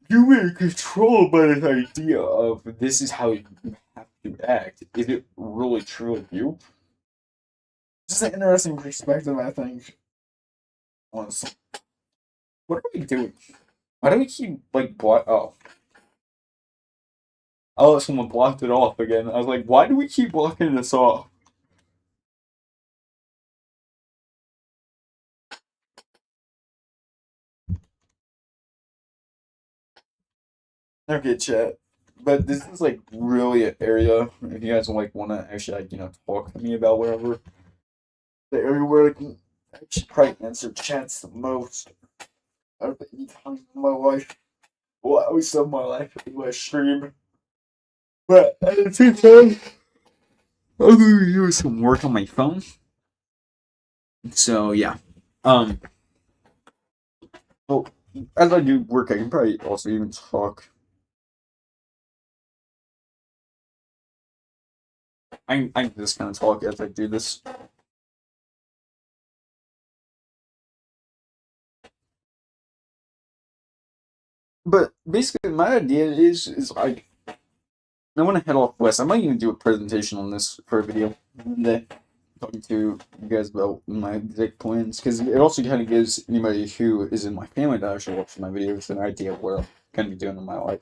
you were controlled by this idea of this is how you have to act, is it really truly you? Just an interesting perspective, I think. Honestly. What are we doing? Why do we keep like block? Oh, someone blocked it off again. I was like, why do we keep blocking this off? Okay, chat. But this is like really an area if you guys like want to actually like talk to me about whatever. The area where I can actually probably answer chats the most out of any time in my life. Well, I always said my life in my stream. But at the same time, I'm gonna be doing some work on my phone. So yeah. Um. Well, as I do work, I can probably also even talk. I can just kind of talk as I do this. But basically, my idea is like I want to head off west. I might even do a presentation on this for a video one day, talking to you guys about my exact plans because it also kind of gives anybody who is in my family that actually watches my videos an idea of what I'm going to be doing in my life.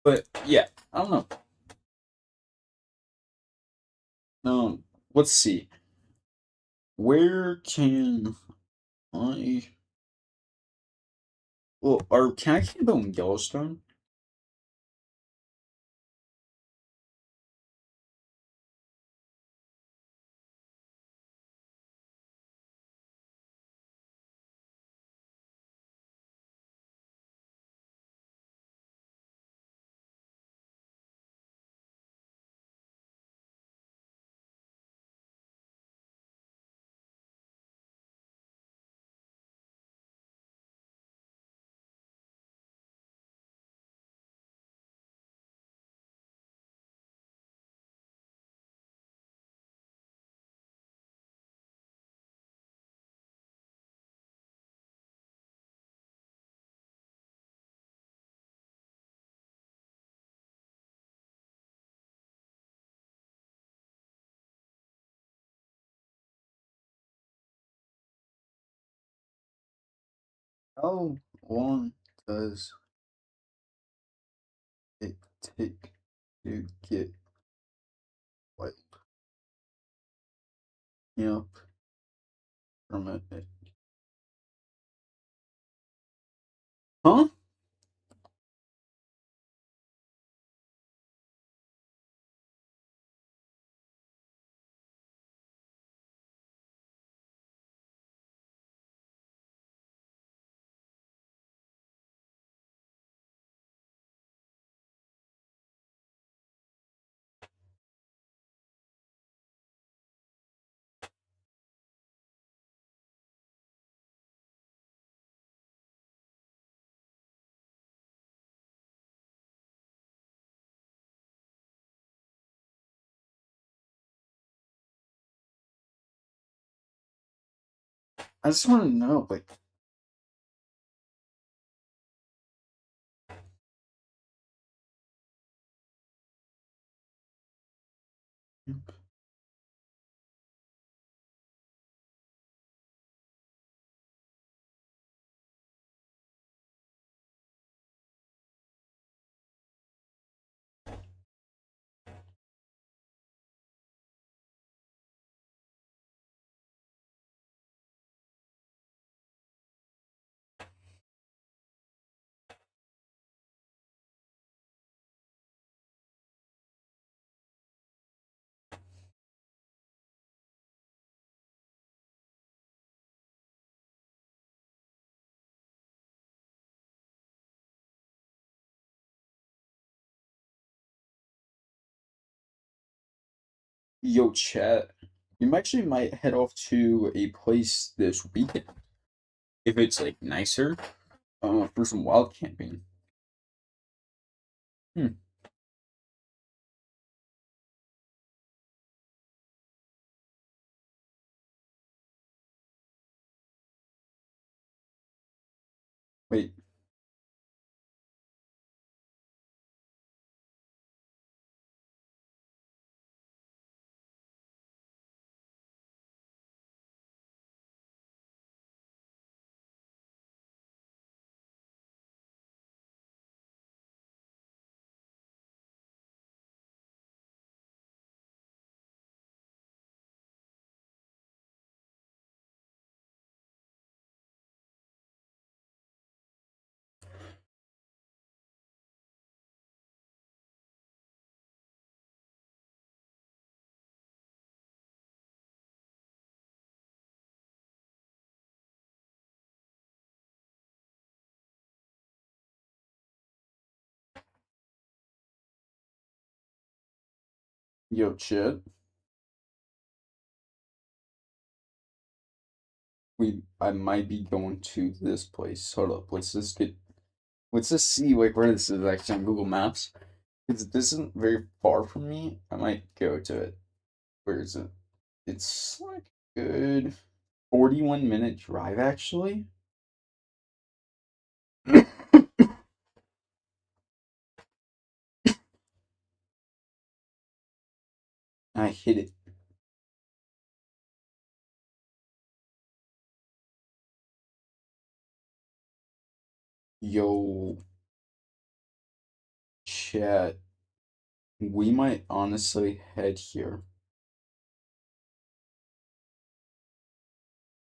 But yeah, I don't know. Let's see. Where can I? Well, can I camp out in Yellowstone? How long does it take to get like from it? Huh? I just want to know, like, Yo, chat. You actually might head off to a place this weekend if it's like nicer, for some wild camping. Hmm. Wait. Yo, chat. I might be going to this place. Hold up. Let's just see like where this is actually on Google Maps. Because this isn't very far from me. I might go to it. Where is it? It's like good 41-minute drive actually. I hit it. Yo, chat. We might honestly head here.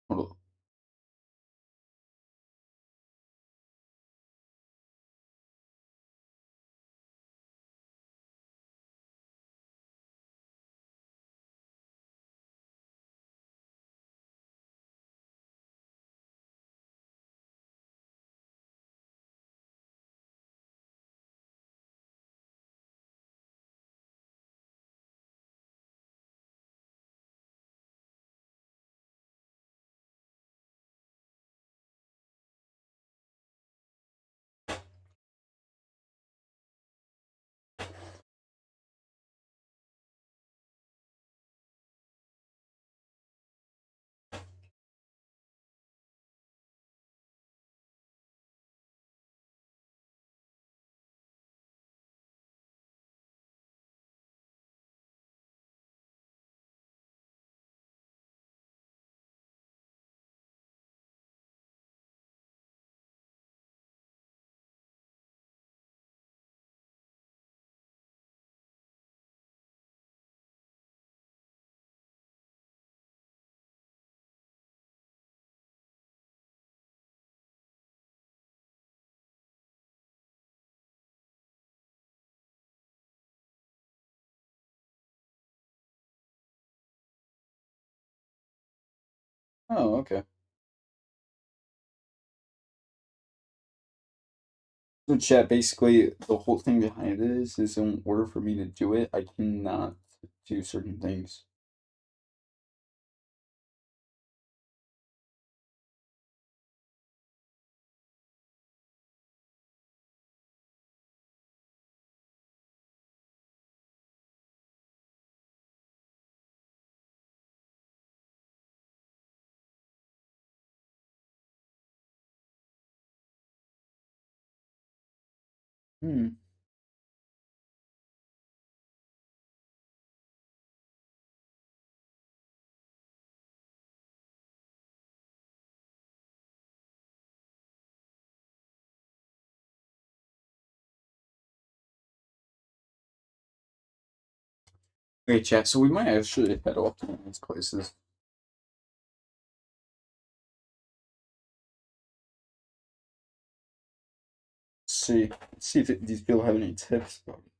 Hold Oh, okay. So chat, basically the whole thing behind this is in order for me to do it, I cannot do certain things. Hmm. Okay, chat, so we might actually head off to one of these places. See if these people have any tips about it.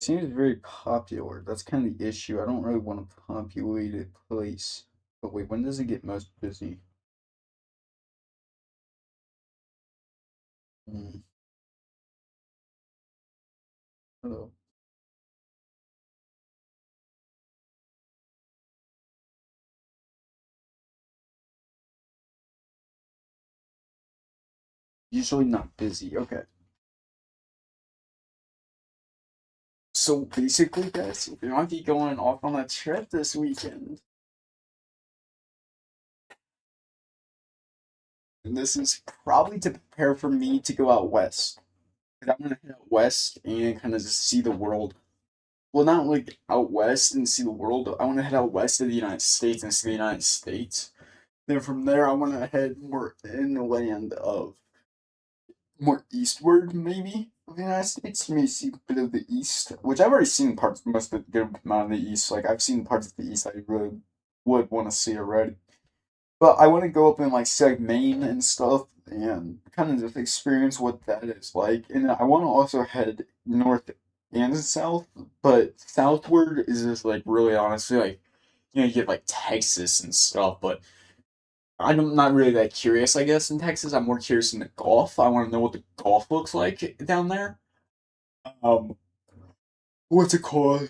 Seems very popular. That's kind of the issue. I don't really want a populated place. But wait, when does it get most busy? Hmm. Oh. Usually not busy. Okay. So basically, guys, we might be going off on a trip this weekend. And this is probably to prepare for me to go out west. 'Cause I'm gonna head out west and kind of just see the world. Well, not like out west and see the world. I want to head out west of the United States and see the United States. Then from there, I want to head more inland of more eastward, maybe of the United States. Maybe see a bit of the east, which I've already seen parts, most of the good amount of the east. Like I've seen parts of the east I really would want to see already. But I want to go up in like say like Maine and stuff and kind of just experience what that is like. And I want to also head north and south, but southward is just like really honestly like you get like Texas and stuff, but I'm not really that curious, I guess, in Texas. I'm more curious in the Gulf. I want to know what the Gulf looks like down there. Um, what's it called?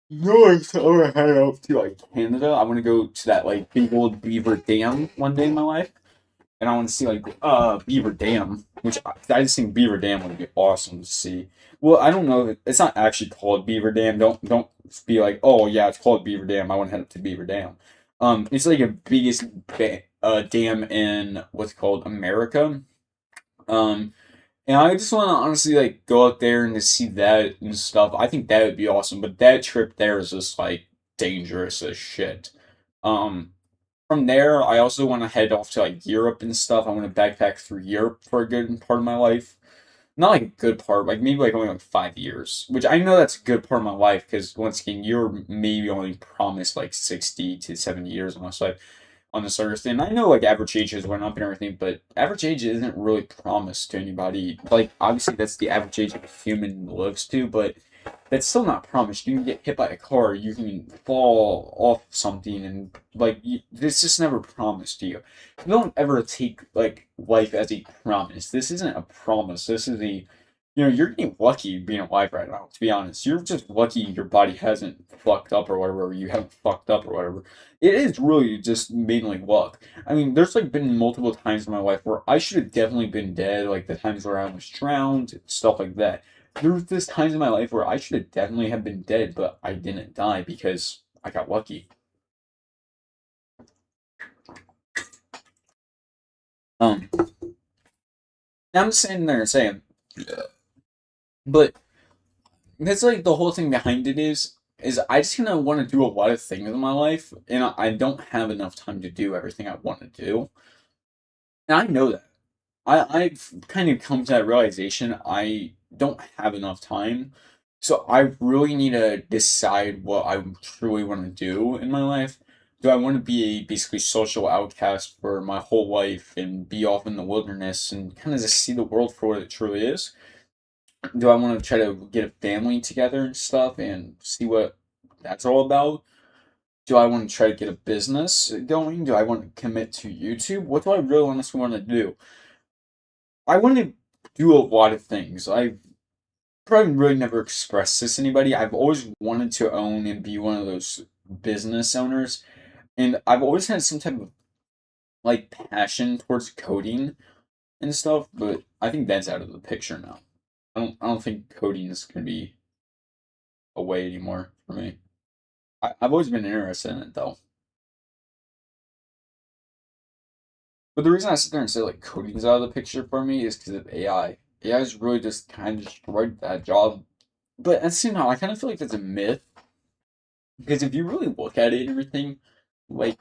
North. I want to head up to like Canada. I want to go to that like big old Beaver Dam one day in my life, and I want to see like Beaver Dam, which I just think Beaver Dam would be awesome to see. Well, I don't know. It's not actually called Beaver Dam. Don't be like, oh yeah, it's called Beaver Dam. I want to head up to Beaver Dam. It's like a biggest dam in what's called America. Um, and I just want to honestly like go out there and to see that and stuff. I think that would be awesome. But that trip there is just like dangerous as shit. Um, from there, I also want to head off to like Europe and stuff. I want to backpack through Europe for a good part of my life. Not like a good part, like maybe like only like 5 years, which I know that's a good part of my life because once again, you're maybe only promised like 60 to 70 years unless like on this earth. And I know like average age has went up and everything, but average age isn't really promised to anybody. Like obviously that's the average age a human lives to, but that's still not promised. You can get hit by a car, you can fall off something, and like this just never promised to you. Don't ever take like life as a promise. This isn't a promise. This is a you're getting lucky being alive right now, to be honest. You're just lucky your body hasn't fucked up or whatever, or you haven't fucked up or whatever. It is really just mainly luck. I mean, there's like been multiple times in my life where I should have definitely been dead, like the times where I was drowned, stuff like that. There was this times in my life where I should have definitely have been dead, but I didn't die because I got lucky. Um, I'm sitting there saying, but that's like the whole thing behind it is I just kind of want to do a lot of things in my life, and I don't have enough time to do everything I want to do. And I know that. I've kind of come to that realization I don't have enough time. So I really need to decide what I truly want to do in my life. Do I want to be a basically social outcast for my whole life and be off in the wilderness and kind of just see the world for what it truly is? Do I want to try to get a family together and stuff and see what that's all about? Do I want to try to get a business going? Do I want to commit to YouTube? What do I really honestly want to do? I want to do a lot of things. I've probably really never expressed this to anybody. I've always wanted to own and be one of those business owners, and I've always had some type of like passion towards coding and stuff. But I think that's out of the picture now. I don't think coding is gonna be a way anymore for me. I've always been interested in it though. But the reason I sit there and say like coding's out of the picture for me is because of AI. AI's really just kind of destroyed that job. But at the same time, I kind of feel like that's a myth because if you really look at it and everything, like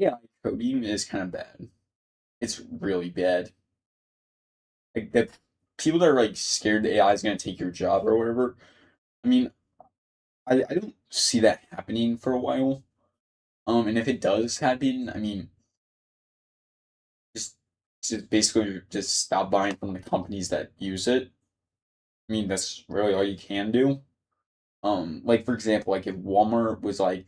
AI coding is kind of bad. It's really bad. Like the people that are like scared the AI is gonna take your job or whatever. I mean, I don't see that happening for a while. And if it does happen, I mean, just just basically just stop buying from the companies that use it. I mean, that's really all you can do. Like for example, like if Walmart was like,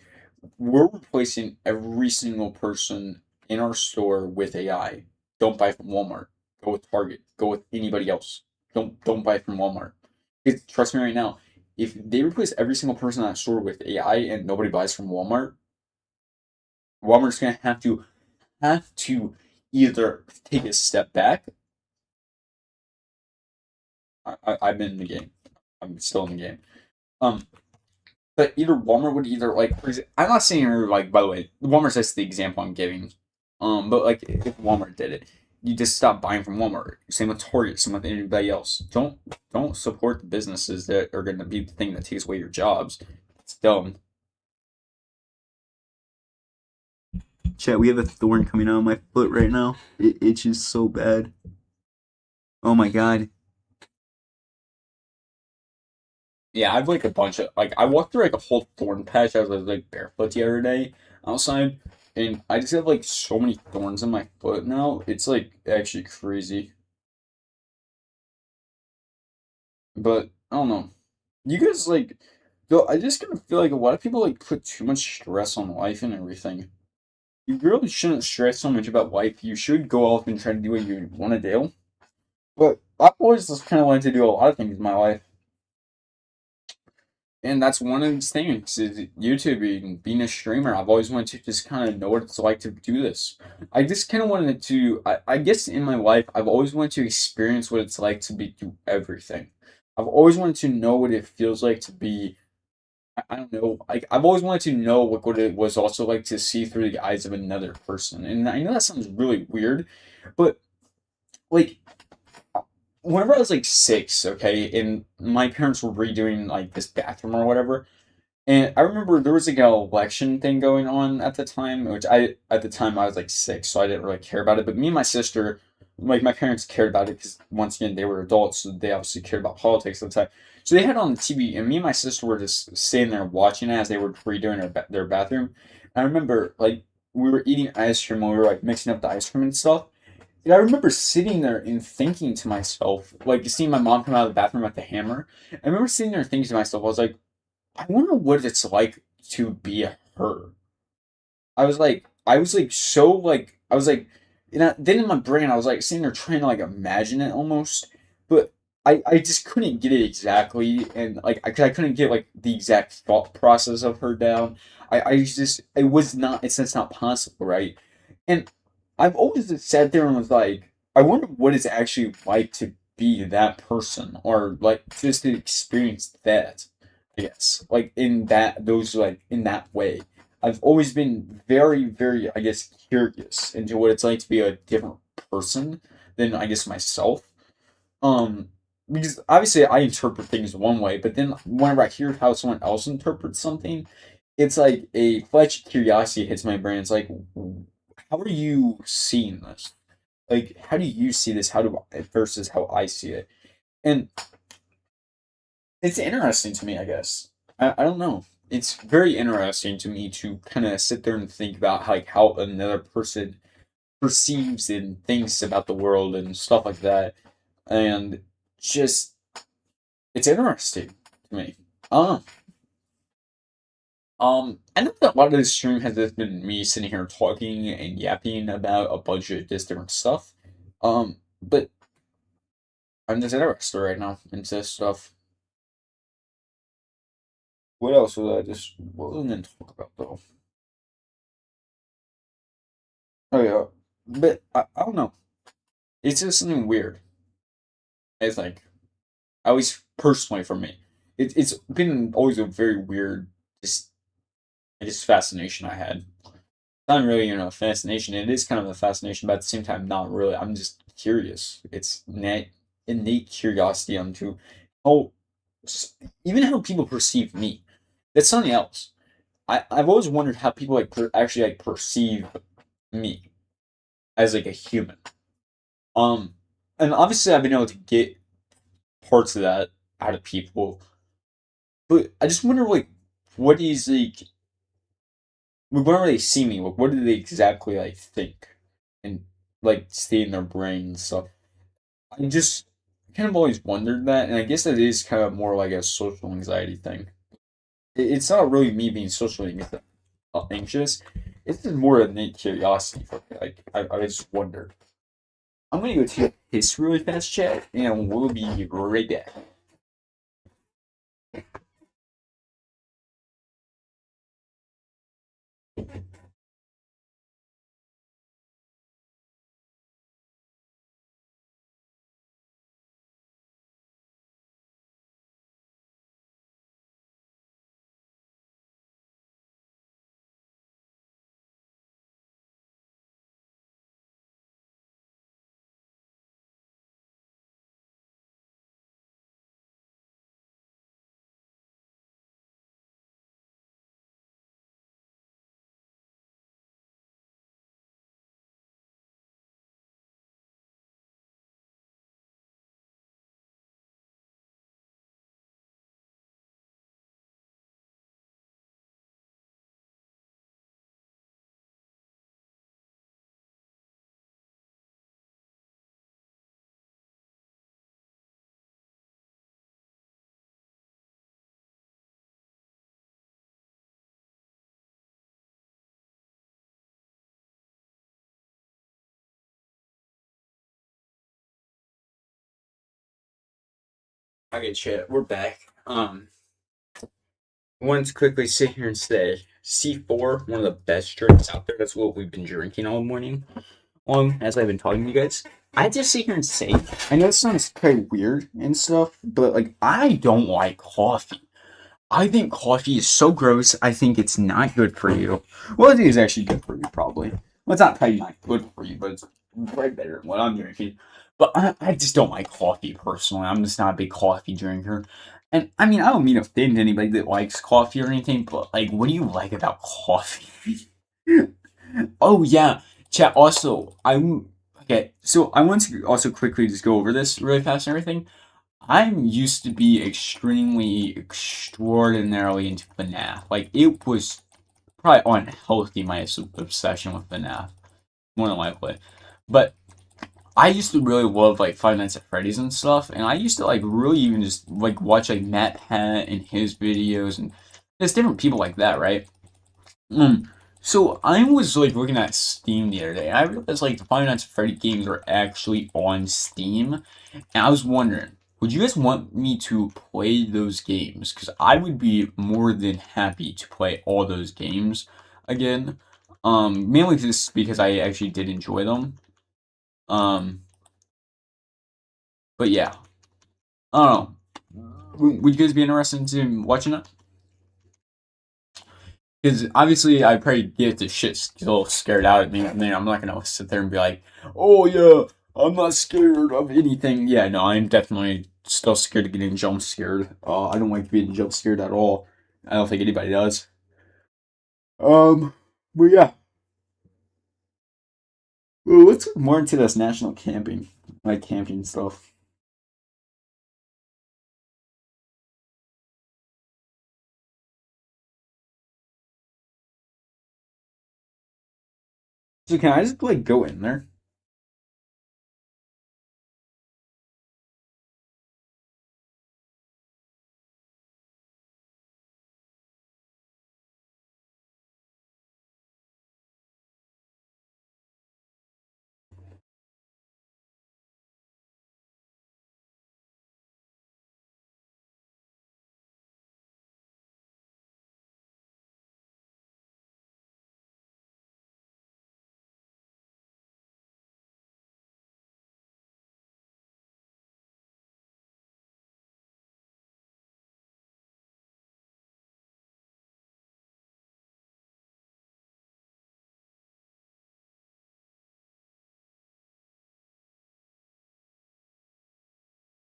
we're replacing every single person in our store with AI. Don't buy from Walmart. Go with Target. Go with anybody else. Don't buy from Walmart. Trust me right now. If they replace every single person in that store with AI and nobody buys from Walmart, Walmart's gonna have to either take a step back. I've been in the game. I'm still in the game. Um, but either Walmart would either like, I'm not saying like, by the way, Walmart's just the example I'm giving. But like if Walmart did it, you just stop buying from Walmart. Same with Target, same with anybody else. Don't support the businesses that are gonna be the thing that takes away your jobs. It's dumb. Chat, we have a thorn coming out of my foot right now. It itches so bad. Oh my god. Yeah, I've like a bunch of like I walked through like a whole thorn patch. I was like barefoot the other day outside, and I just have like so many thorns in my foot now. It's like actually crazy. But I don't know. You guys like, though I just kind of feel like a lot of people like put too much stress on life and everything. You really shouldn't stress so much about life. You should go off and try to do what you want to do. But I've always just kind of wanted to do a lot of things in my life. And that's one of these things is YouTube and being a streamer. I've always wanted to just kind of know what it's like to do this. I just kind of wanted to, I guess in my life, I've always wanted to experience what it's like to do everything. I've always wanted to know what it feels like to be, I don't know, like I've always wanted to know what it was also like to see through the eyes of another person. And I know that sounds really weird, but like whenever I was like 6, okay, and my parents were redoing like this bathroom or whatever. And I remember there was like an election thing going on at the time, which at the time I was like 6, so I didn't really care about it. But me and my sister, like my parents cared about it because once again they were adults, so they obviously cared about politics at the time. So they had it on the TV, and me and my sister were just sitting there watching it as they were redoing their bathroom. And I remember like we were eating ice cream while we were like mixing up the ice cream and stuff. And I remember sitting there and thinking to myself, like seeing my mom come out of the bathroom with the hammer. I remember sitting there thinking to myself, I was like, I wonder what it's like to be her. I was like so like I was like, then in my brain I was like sitting there trying to like imagine it almost, but I just couldn't get it exactly, and like I couldn't get like the exact thought process of her down. I just it was not it's not possible, right? And I've always just sat there and was like, I wonder what it's actually like to be that person, or like just to experience that. Yes, like in that those like in that way. I've always been very, very, I guess, curious into what it's like to be a different person than I guess myself. Um, because obviously I interpret things one way, but then whenever I hear how someone else interprets something, it's like a flash of curiosity hits my brain. It's like, how are you seeing this? Like, how do you see this? How do versus how I see it? And it's interesting to me, I guess. I don't know. It's very interesting to me to kind of sit there and think about like how another person perceives and thinks about the world and stuff like that. And just it's interesting to me. Uh, I know that a lot of this stream has just been me sitting here talking and yapping about a bunch of just different stuff. But I'm just interested right now into this stuff. What else was I just what was I going to talk about though? Oh yeah, but I don't know. It's just something weird. I think. At least personally for me, it's been always a very weird, just I guess fascination I had. Not really, fascination. It is kind of a fascination, but at the same time, not really. I'm just curious. It's innate curiosity onto how, even how people perceive me. That's something else. I've always wondered how people like actually like perceive me as like a human. Um, and obviously I've been able to get parts of that out of people, but I just wonder like what is like whenever they see me, like what do they exactly like think and like stay in their brain and stuff. I just kind of always wondered that, and I guess that is kind of more like a social anxiety thing. It's not really me being socially anxious. It's just more innate curiosity for me. Like I just wonder. I'm gonna go take a piss really fast, chat, and we'll be right back. Okay, chat, we're back. I wanted to quickly sit here and say C4, one of the best drinks out there. That's what we've been drinking all morning. As I've been talking to you guys. I just sit here and say, I know it sounds pretty weird and stuff, but like I don't like coffee. I think coffee is so gross. I think it's not good for you. Well, it is actually good for you, probably. Well, it's not probably not good for you, but it's way better than what I'm drinking. But I just don't like coffee personally. I'm just not a big coffee drinker. And I mean, I don't mean to offend anybody that likes coffee or anything, but like, what do you like about coffee? Oh yeah, chat. Also, I'm okay. So I want to also quickly just go over this really fast and everything. I'm used to be extraordinarily into FNAF. Like it was probably unhealthy my obsession with FNAF, more than likely. But I used to really love like Five Nights at Freddy's and stuff, and I used to like really even just like watch like Matt Pat and his videos and there's different people like that, right? Mm. So I was like looking at Steam the other day, and I realized like the Five Nights at Freddy games are actually on Steam, and I was wondering, would you guys want me to play those games? Because I would be more than happy to play all those games again. Mainly just because I actually did enjoy them. Um, but yeah, I don't know. Would you guys be interested in watching it? Because obviously, I probably get the shit still scared out of me. I mean, I'm not gonna sit there and be like, "Oh yeah, I'm not scared of anything." Yeah, no, I'm definitely still scared of getting jump scared. I don't like being jump scared at all. I don't think anybody does. Um, but yeah, well, let's get more into this national camping, like camping stuff. So can I just like go in there?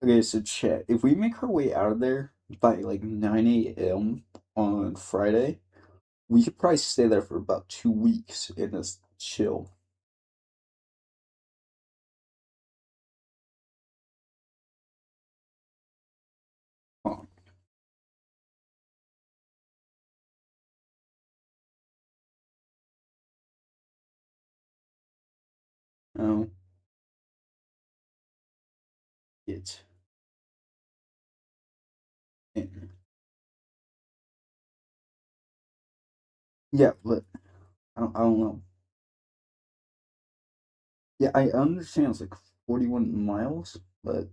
Okay, so chat. If we make our way out of there by like 9 a.m. on Friday, we could probably stay there for about 2 weeks and just chill. Oh, oh, it. Yeah, yeah, but I don't know. Yeah, I understand it's like 41 miles, but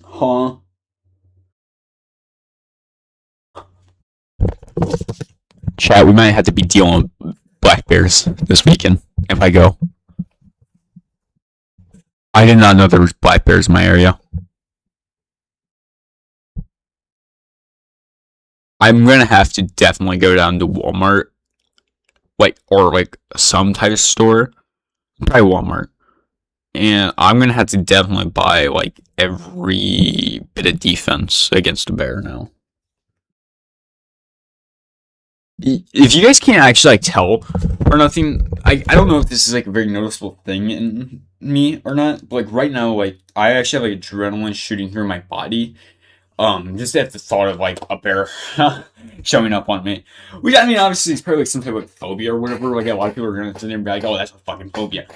huh? Chat, we might have to be dealing with black bears this weekend if I go. I did not know there was black bears in my area. I'm gonna have to definitely go down to Walmart, like or like some type of store, probably Walmart, and I'm gonna have to definitely buy like every bit of defense against a bear now. If you guys can't actually like tell or nothing, I don't know if this is like a very noticeable thing in me or not, but like right now, like I actually have like adrenaline shooting through my body. Just at the thought of like a bear showing up on me. Which I mean obviously it's probably like some type of like, phobia or whatever. Like a lot of people are gonna sit there and be like, oh that's a fucking phobia.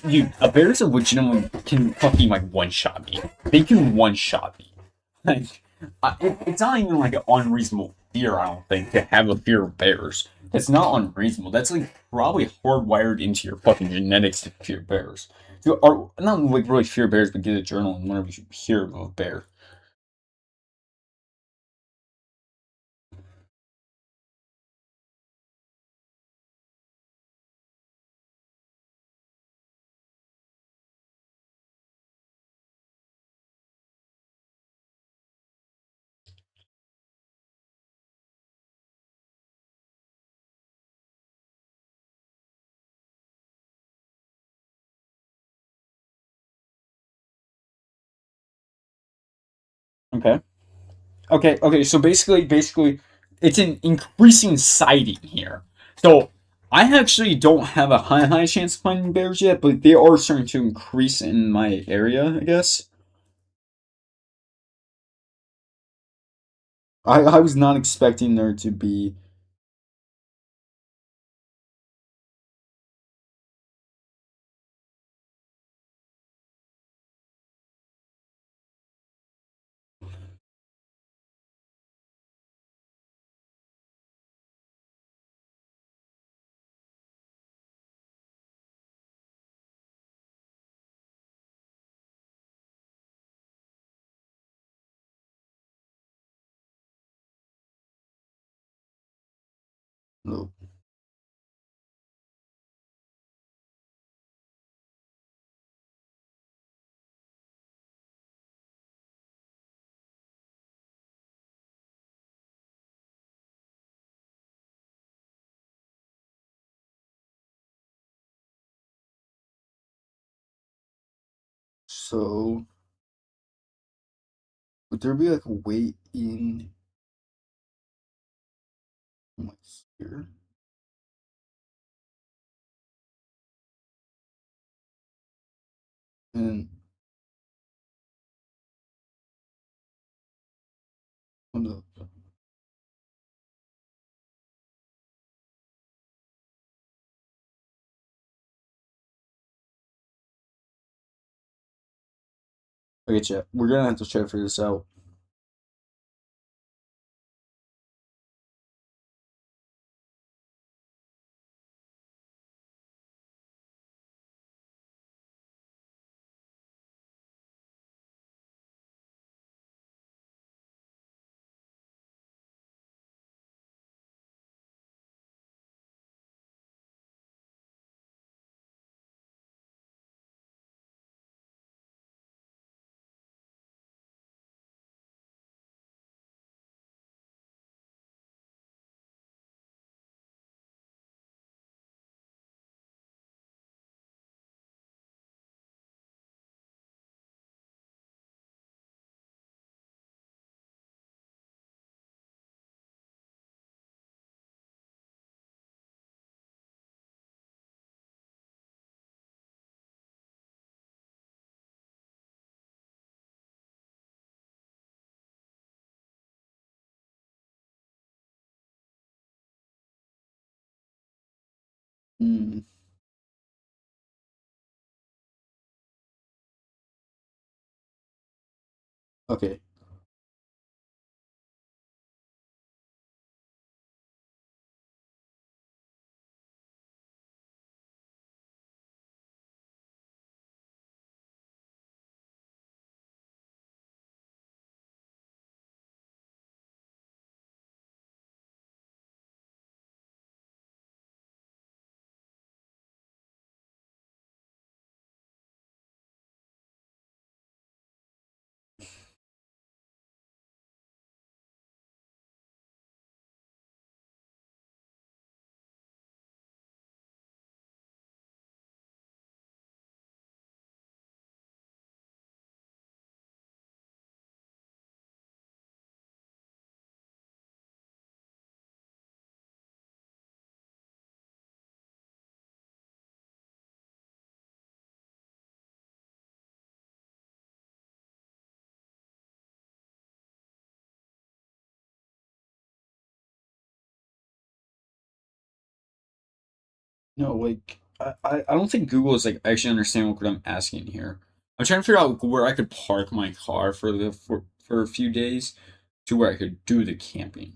Dude, a bear's a legitimately can fucking like one shot me. They can one shot me. Like, it's not even like an unreasonable fear. I don't think to have a fear of bears. That's not unreasonable. That's like probably hardwired into your fucking genetics to fear bears. You are not like really fear bears, but get adrenaline whenever you hear of a bear. Okay. Okay. So basically, it's an increasing sighting here. So I actually don't have a high chance of finding bears yet, but they are starting to increase in my area. I guess I was not expecting there to be. No. So would there be like a way in my sphere? And oh no. Okay, chat. We're gonna have to try to figure this out. Hmm. Okay. No, like I don't think Google is like actually understanding what I'm asking here. I'm trying to figure out where I could park my car for a few days to where I could do the camping.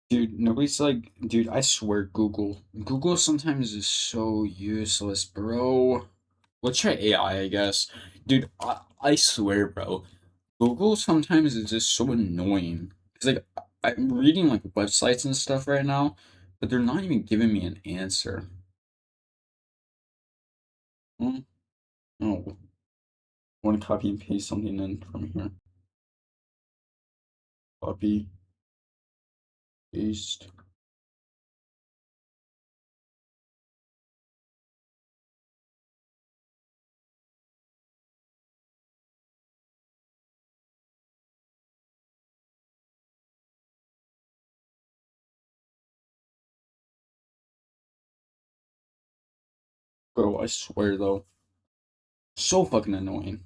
Dude, nobody's like, dude, I swear Google sometimes is so useless, bro. Let's try AI, I guess. Dude, I swear, bro. Google sometimes is just so annoying. It's like I'm reading like websites and stuff right now, but they're not even giving me an answer. Hmm? Oh, want to copy and paste something in from here. Copy, paste. Bro, I swear though. So fucking annoying.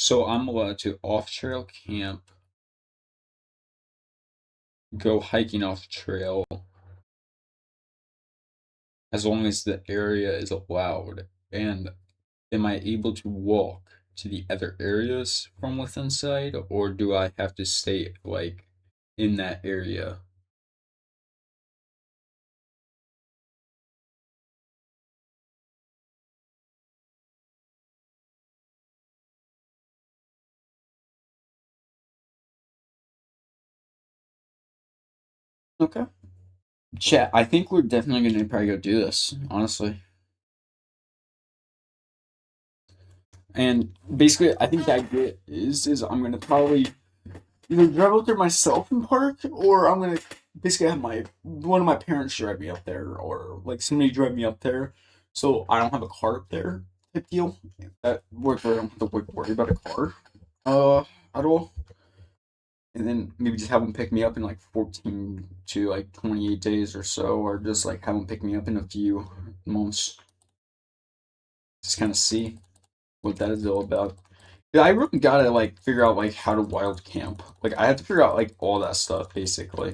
So I'm allowed to off trail camp, go hiking off trail, as long as the area is allowed. And am I able to walk to the other areas from within sight, or do I have to stay like in that area? Okay. Chat, I think we're definitely gonna probably go do this, honestly. And basically, I think the idea is I'm gonna probably either drive up there myself and park, or I'm gonna basically have my one of my parents drive me up there, or like somebody drive me up there, so I don't have a car up there type deal. That works where I don't have to worry about a car, uh, at all. And then maybe just have them pick me up in like 14 to like 28 days or so, or just like have them pick me up in a few months. Just kind of see what that is all about. Yeah, I really gotta like figure out like how to wild camp. Like I have to figure out like all that stuff basically.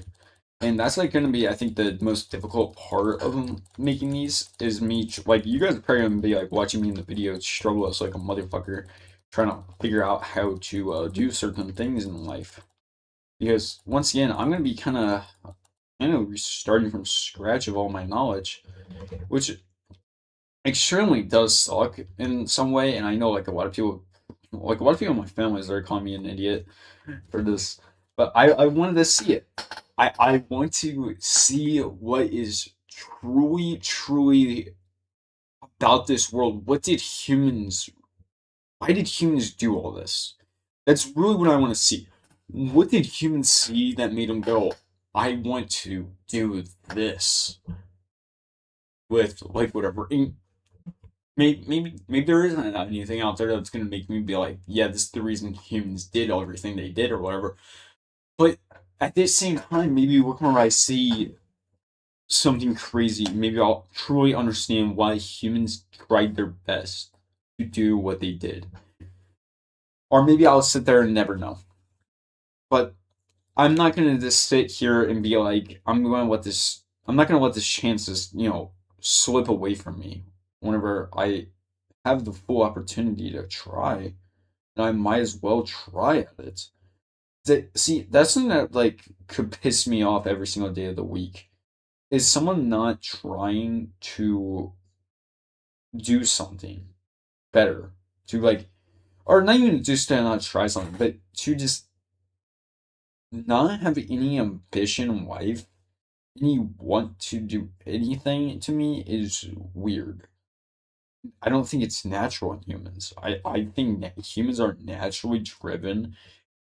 And that's like gonna be I think the most difficult part of making these is me like you guys are probably gonna be like watching me in the video struggle as like a motherfucker trying to figure out how to do certain things in life. Because once again, I'm gonna be kind of starting from scratch of all my knowledge, which extremely does suck in some way. And I know like a lot of people in my family are calling me an idiot for this, but I wanted to see it. I want to see what is truly about this world. Why did humans do all this? That's really what I want to see. What did humans see that made them go, I want to do this with like whatever. And maybe there isn't anything out there that's gonna make me be like, yeah, this is the reason humans did everything they did or whatever. But at the same time, maybe whenever I see something crazy, maybe I'll truly understand why humans tried their best to do what they did. Or maybe I'll sit there and never know. But I'm not gonna just sit here and be like, I'm not gonna let this chance just, slip away from me whenever I have the full opportunity to try, and I might as well try at it. See, that's something that like could piss me off every single day of the week. Is someone not trying to do something better? To like, or not even just to not try something, but to just not have any ambition in life, any want to do anything to me is weird. I don't think it's natural in humans. I think humans are naturally driven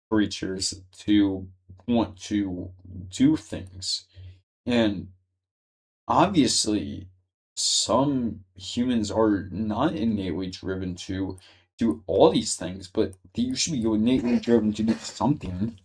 creatures to want to do things. And obviously, some humans are not innately driven to do all these things, but they should be innately driven to do something.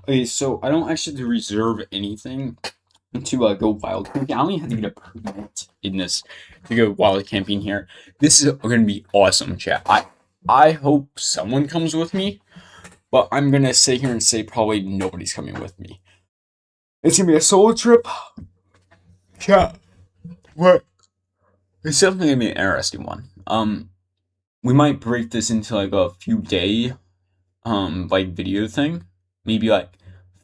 Okay, so I don't actually have to reserve anything to go wild camping. I only have to get a permit in this to go wild camping here. This is going to be awesome, chat. I hope someone comes with me, but I'm gonna sit here and say probably nobody's coming with me. It's gonna be a solo trip. Chat. What? It's definitely gonna be an interesting one. We might break this into like a few day like video thing. Maybe like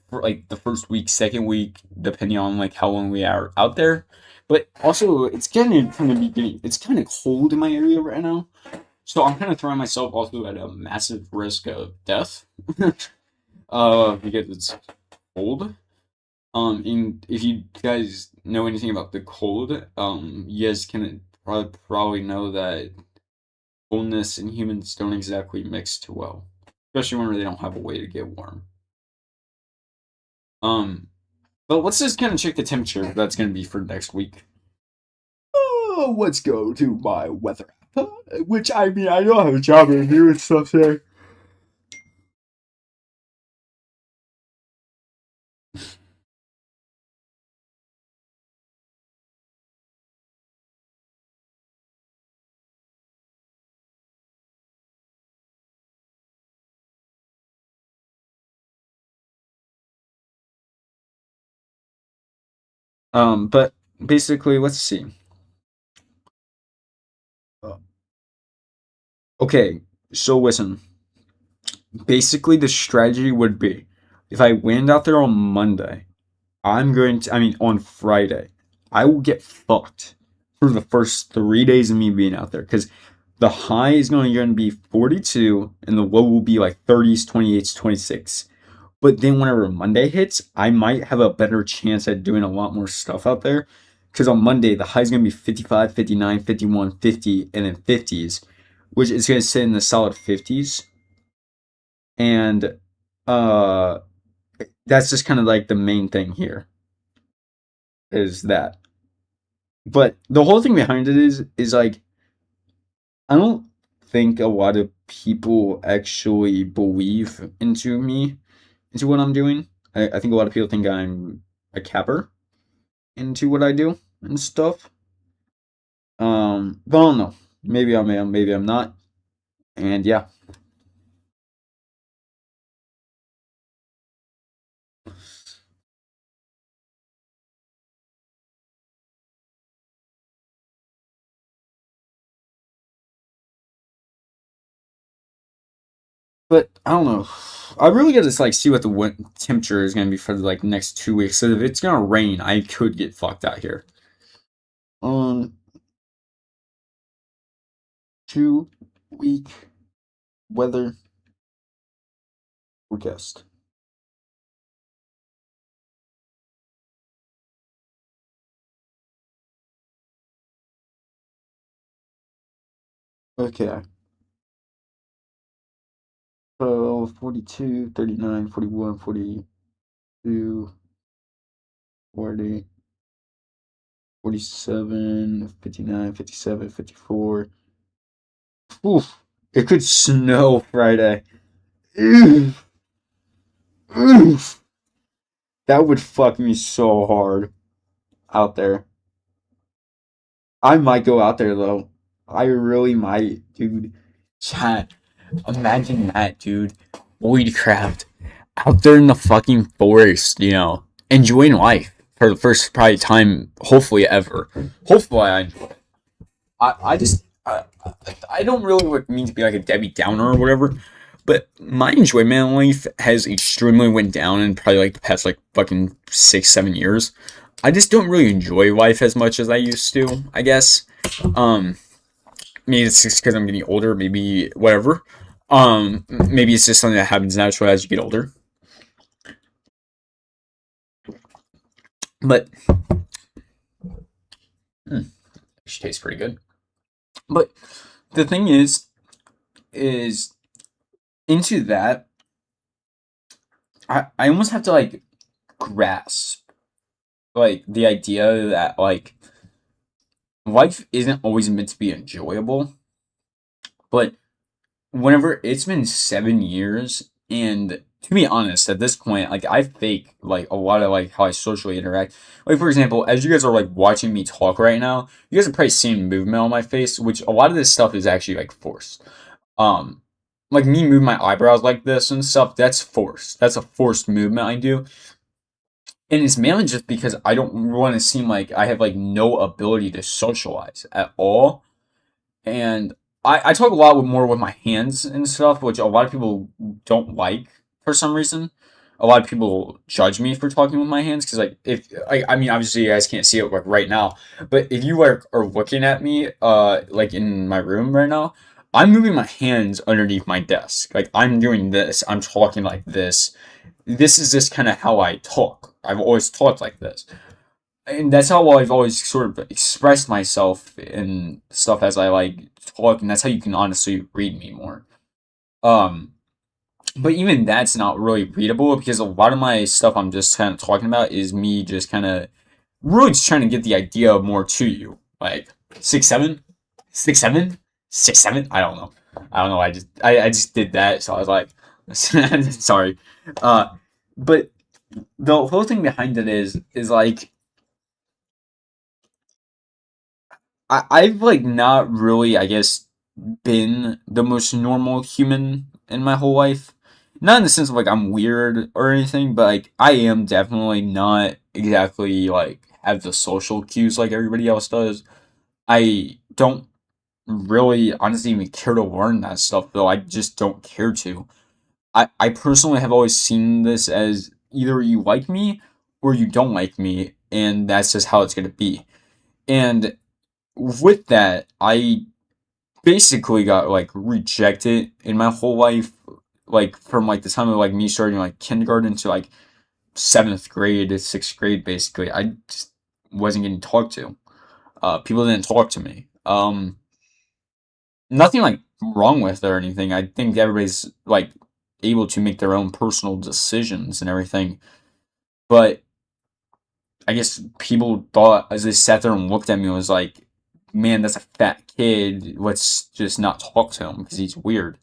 for like the first week, second week, depending on like how long we are out there. But also it's it's kind of cold in my area right now. So I'm kind of throwing myself also at a massive risk of death. Because it's cold. And if you guys know anything about the cold, you guys can probably know that coldness and humans don't exactly mix too well, especially when they don't have a way to get warm. Um, but let's just kind of check the temperature that's going to be for next week. Oh, let's go to my weather app, which I mean, I don't have a job review and stuff there. But basically, let's see. Okay, so listen. Basically, the strategy would be if I land out there on Monday, I mean, on Friday, I will get fucked for the first 3 days of me being out there because the high is going to be 42 and the low will be like 30s, 28s, 26. But then whenever Monday hits, I might have a better chance at doing a lot more stuff out there. Because on Monday, the high is going to be 55, 59, 51, 50, and then 50s, which is going to sit in the solid 50s. And uh, that's just kind of like the main thing here is that. But the whole thing behind it is like I don't think a lot of people actually believe into what I'm doing. I think a lot of people think I'm a capper into what I do and stuff. But I don't know. Maybe I am, maybe I'm not. And yeah. But I don't know. I really gotta just like see what the temperature is gonna be for like the next 2 weeks. So if it's gonna rain, I could get fucked out here. Um, 2 week weather forecast. Okay. So 42, 39, 41, 42, 40, 47, 59, 57, 54. Oof. It could snow Friday. Oof. Oof. That would fuck me so hard out there. I might go out there though. I really might, dude. Chat. Imagine that, dude. Voidcraft out there in the fucking forest, enjoying life for the first probably time, hopefully ever. Hopefully I enjoy it. I just I don't really mean to be like a Debbie Downer or whatever, but my enjoyment in life has extremely went down in probably like the past like fucking 6-7 years. I just don't really enjoy life as much as I used to, I guess. Um, maybe it's just because I'm getting older, maybe whatever. Maybe it's just something that happens naturally as you get older. But she tastes pretty good. But the thing is into that, I almost have to like grasp like the idea that like life isn't always meant to be enjoyable, but whenever it's been 7 years and to be honest, at this point, like I fake like a lot of like how I socially interact. Like for example, as you guys are like watching me talk right now, you guys are probably seeing movement on my face, which a lot of this stuff is actually like forced. Um, like me moving my eyebrows like this and stuff, that's forced. That's a forced movement I do. And it's mainly just because I don't want to seem like I have like no ability to socialize at all. And I talk a lot more with my hands and stuff, which a lot of people don't like for some reason. A lot of people judge me for talking with my hands because, like, if I mean, obviously, you guys can't see it like right now, but if you are looking at me, like in my room right now, I'm moving my hands underneath my desk. Like, I'm doing this, I'm talking like this. This is just kind of how I talk. I've always talked like this, and that's how I've always sort of expressed myself and stuff as I like talk, and that's how you can honestly read me more. Um, but even that's not really readable because a lot of my stuff I'm just kind of talking about is me just kind of really just trying to get the idea more to you. Like 6'7", 6'7", 6'7". I don't know. I don't know. I just did that, so I was like, sorry. Uh, but the whole thing behind it is like I've like not really, I guess, been the most normal human in my whole life. Not in the sense of like I'm weird or anything, but like I am definitely not exactly like have the social cues like everybody else does. I don't really honestly even care to learn that stuff though. I just don't care to. I personally have always seen this as either you like me or you don't like me, and that's just how it's gonna be. And with that, I basically got like rejected in my whole life, like from like the time of like me starting like kindergarten to like seventh grade to sixth grade. Basically, I just wasn't getting talked to. People didn't talk to me. Nothing like wrong with it or anything. I think everybody's like able to make their own personal decisions and everything. But I guess people thought as they sat there and looked at me was like, man, that's a fat kid. Let's just not talk to him because he's weird.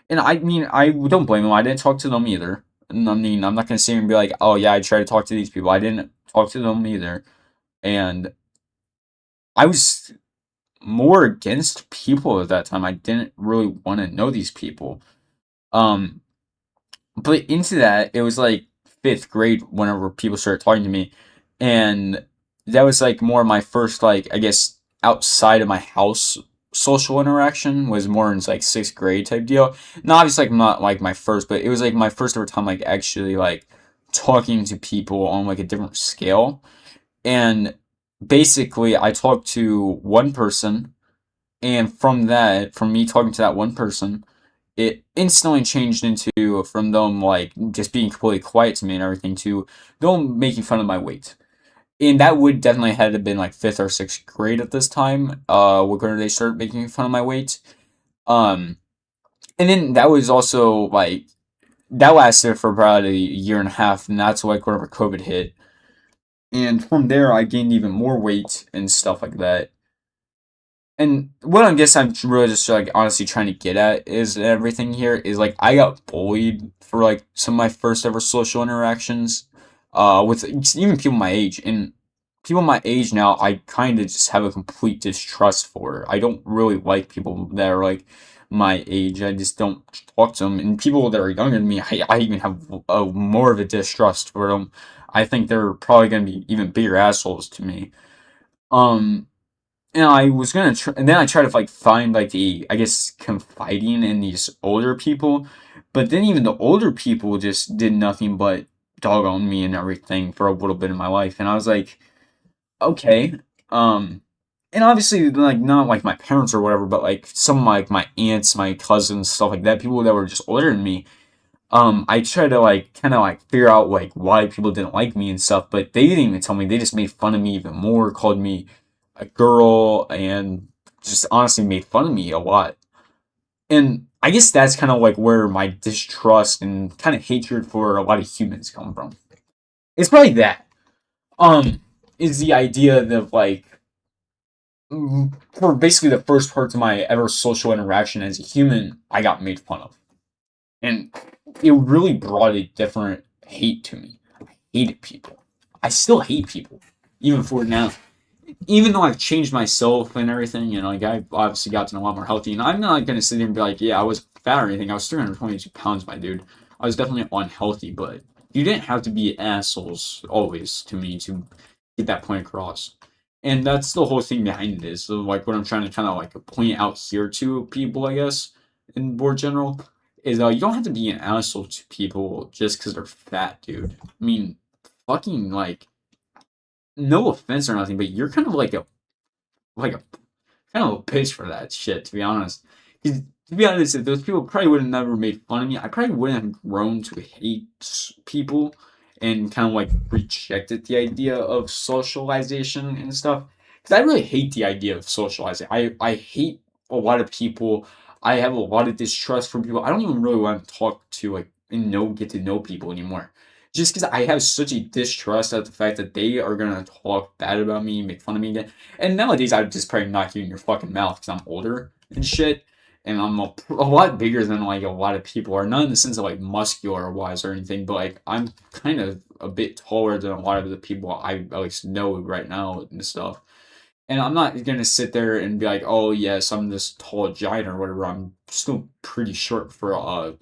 And I mean, I don't blame him. I didn't talk to them either. And I mean, I'm not gonna sit here and be like, oh yeah, I tried to talk to these people. I didn't talk to them either. And I was more against people at that time. I didn't really want to know these people. Um, but into that, it was like fifth grade whenever people started talking to me, and that was like more my first like I guess outside of my house social interaction was more in like sixth grade type deal. Not obviously like not like my first, but it was like my first ever time like actually like talking to people on like a different scale. And basically, I talked to one person, and from that, from me talking to that one person, it instantly changed into from them like just being completely quiet to me and everything to them making fun of my weight. And that would definitely had to been like fifth or sixth grade at this time, where they started making fun of my weight. Um and then that was also like that lasted for probably a year and a half, and that's like whenever COVID hit. And from there I gained even more weight and stuff like that. And what I guess I'm really just like honestly trying to get at is everything here is like I got bullied for like some of my first ever social interactions, with even people my age, and people my age now I kind of just have a complete distrust for. I don't really like people that are like my age. I just don't talk to them, and people that are younger than me, I even have more of a distrust for them. I think they're probably gonna be even bigger assholes to me. Um, and I was gonna and then I tried to like find like the I guess confiding in these older people, but then even the older people just did nothing but dog on me and everything for a little bit in my life, and I was like, okay, um, and obviously like not like my parents or whatever, but like some of my aunts, my cousins, stuff like that, people that were just older than me. I tried to like kind of like figure out like why people didn't like me and stuff, but they didn't even tell me. They just made fun of me even more, called me a girl, and just honestly made fun of me a lot. And I guess that's kind of like where my distrust and kind of hatred for a lot of humans come from. It's probably that. Um, is the idea that like for basically the first parts of my ever social interaction as a human, I got made fun of. and it really brought a different hate to me. I hated people. I still hate people, even for now. Even though I've changed myself and everything, and like I've obviously gotten a lot more healthy, and I'm not gonna sit here and be like, yeah, I was fat or anything. I was 322 pounds, my dude. I was definitely unhealthy, but you didn't have to be assholes always to me to get that point across. And that's the whole thing behind it is so like what I'm trying to kind of like point out here to people, I guess, in more general, is you don't have to be an asshole to people just because they're fat, dude. I mean, fucking like no offense or nothing, but you're kind of like a kind of a bitch for that shit, to be honest. 'Cause, to be honest, if those people probably would have never made fun of me, I probably wouldn't have grown to hate people and kind of like rejected the idea of socialization and stuff. Because I really hate the idea of socializing. I hate a lot of people. I have a lot of distrust from people. I don't even really want to talk to like and get to know people anymore. Just because I have such a distrust at the fact that they are gonna talk bad about me, make fun of me again. And nowadays, I would just probably knock you in your fucking mouth because I'm older and shit, and I'm a lot bigger than like a lot of people are. Not in the sense of like muscular wise or anything, but like I'm kind of a bit taller than a lot of the people I at least know right now and stuff. And I'm not gonna sit there and be like, oh yes, I'm this tall giant or whatever. I'm still pretty short for a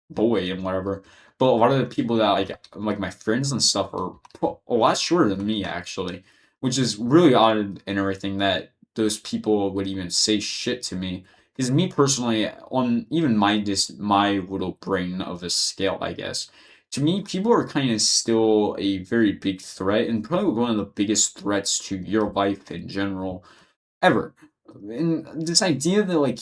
boy and whatever. But a lot of the people that like my friends and stuff are a lot shorter than me actually, which is really odd and everything that those people would even say shit to me. Because me personally, on even my little brain of a scale, I guess, to me, people are kind of still a very big threat and probably one of the biggest threats to your life in general ever. And this idea that like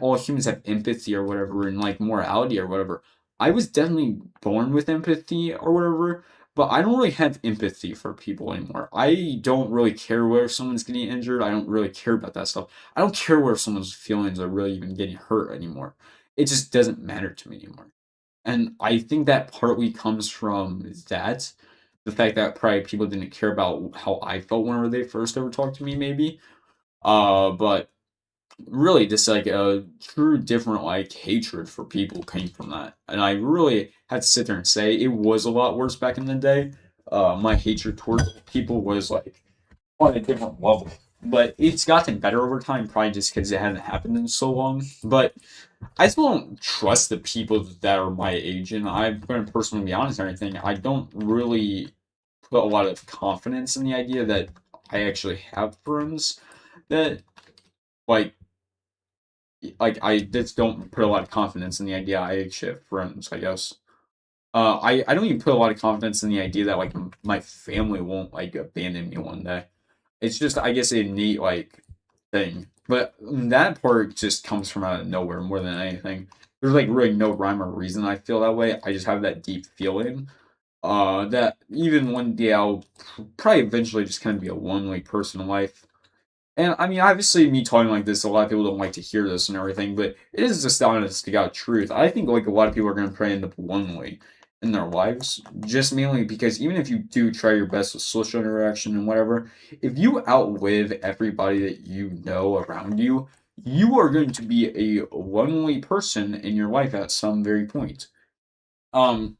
all humans have empathy or whatever, and like morality or whatever. I was definitely born with empathy or whatever, but I don't really have empathy for people anymore. I don't really care where someone's getting injured. I don't really care about that stuff. I don't care where someone's feelings are really even getting hurt anymore. It just doesn't matter to me anymore. And I think that partly comes from that, the fact that probably people didn't care about how I felt whenever they first ever talked to me, maybe. But really, just like a true different like hatred for people came from that, and I really had to sit there and say it was a lot worse back in the day. My hatred towards people was like on a different level, but it's gotten better over time, probably just because it hadn't happened in so long. But I still don't trust the people that are my age, and I'm going to personally be honest and everything. I don't really put a lot of confidence in the idea that I actually have friends that like I just don't put a lot of confidence in the idea I actually have friends, I guess. I don't even put a lot of confidence in the idea that like my family won't like abandon me one day. It's just I guess a neat like thing. But that part just comes from out of nowhere more than anything. There's like really no rhyme or reason I feel that way. I just have that deep feeling. That even one day I'll probably eventually just kind of be a lonely person in life. And I mean, obviously, me talking like this, a lot of people don't like to hear this and everything, but it is just the honest to God truth. I think like a lot of people are going to probably end up lonely in their lives, just mainly because even if you do try your best with social interaction and whatever, if you outlive everybody that you know around you, you are going to be a lonely person in your life at some very point. Um,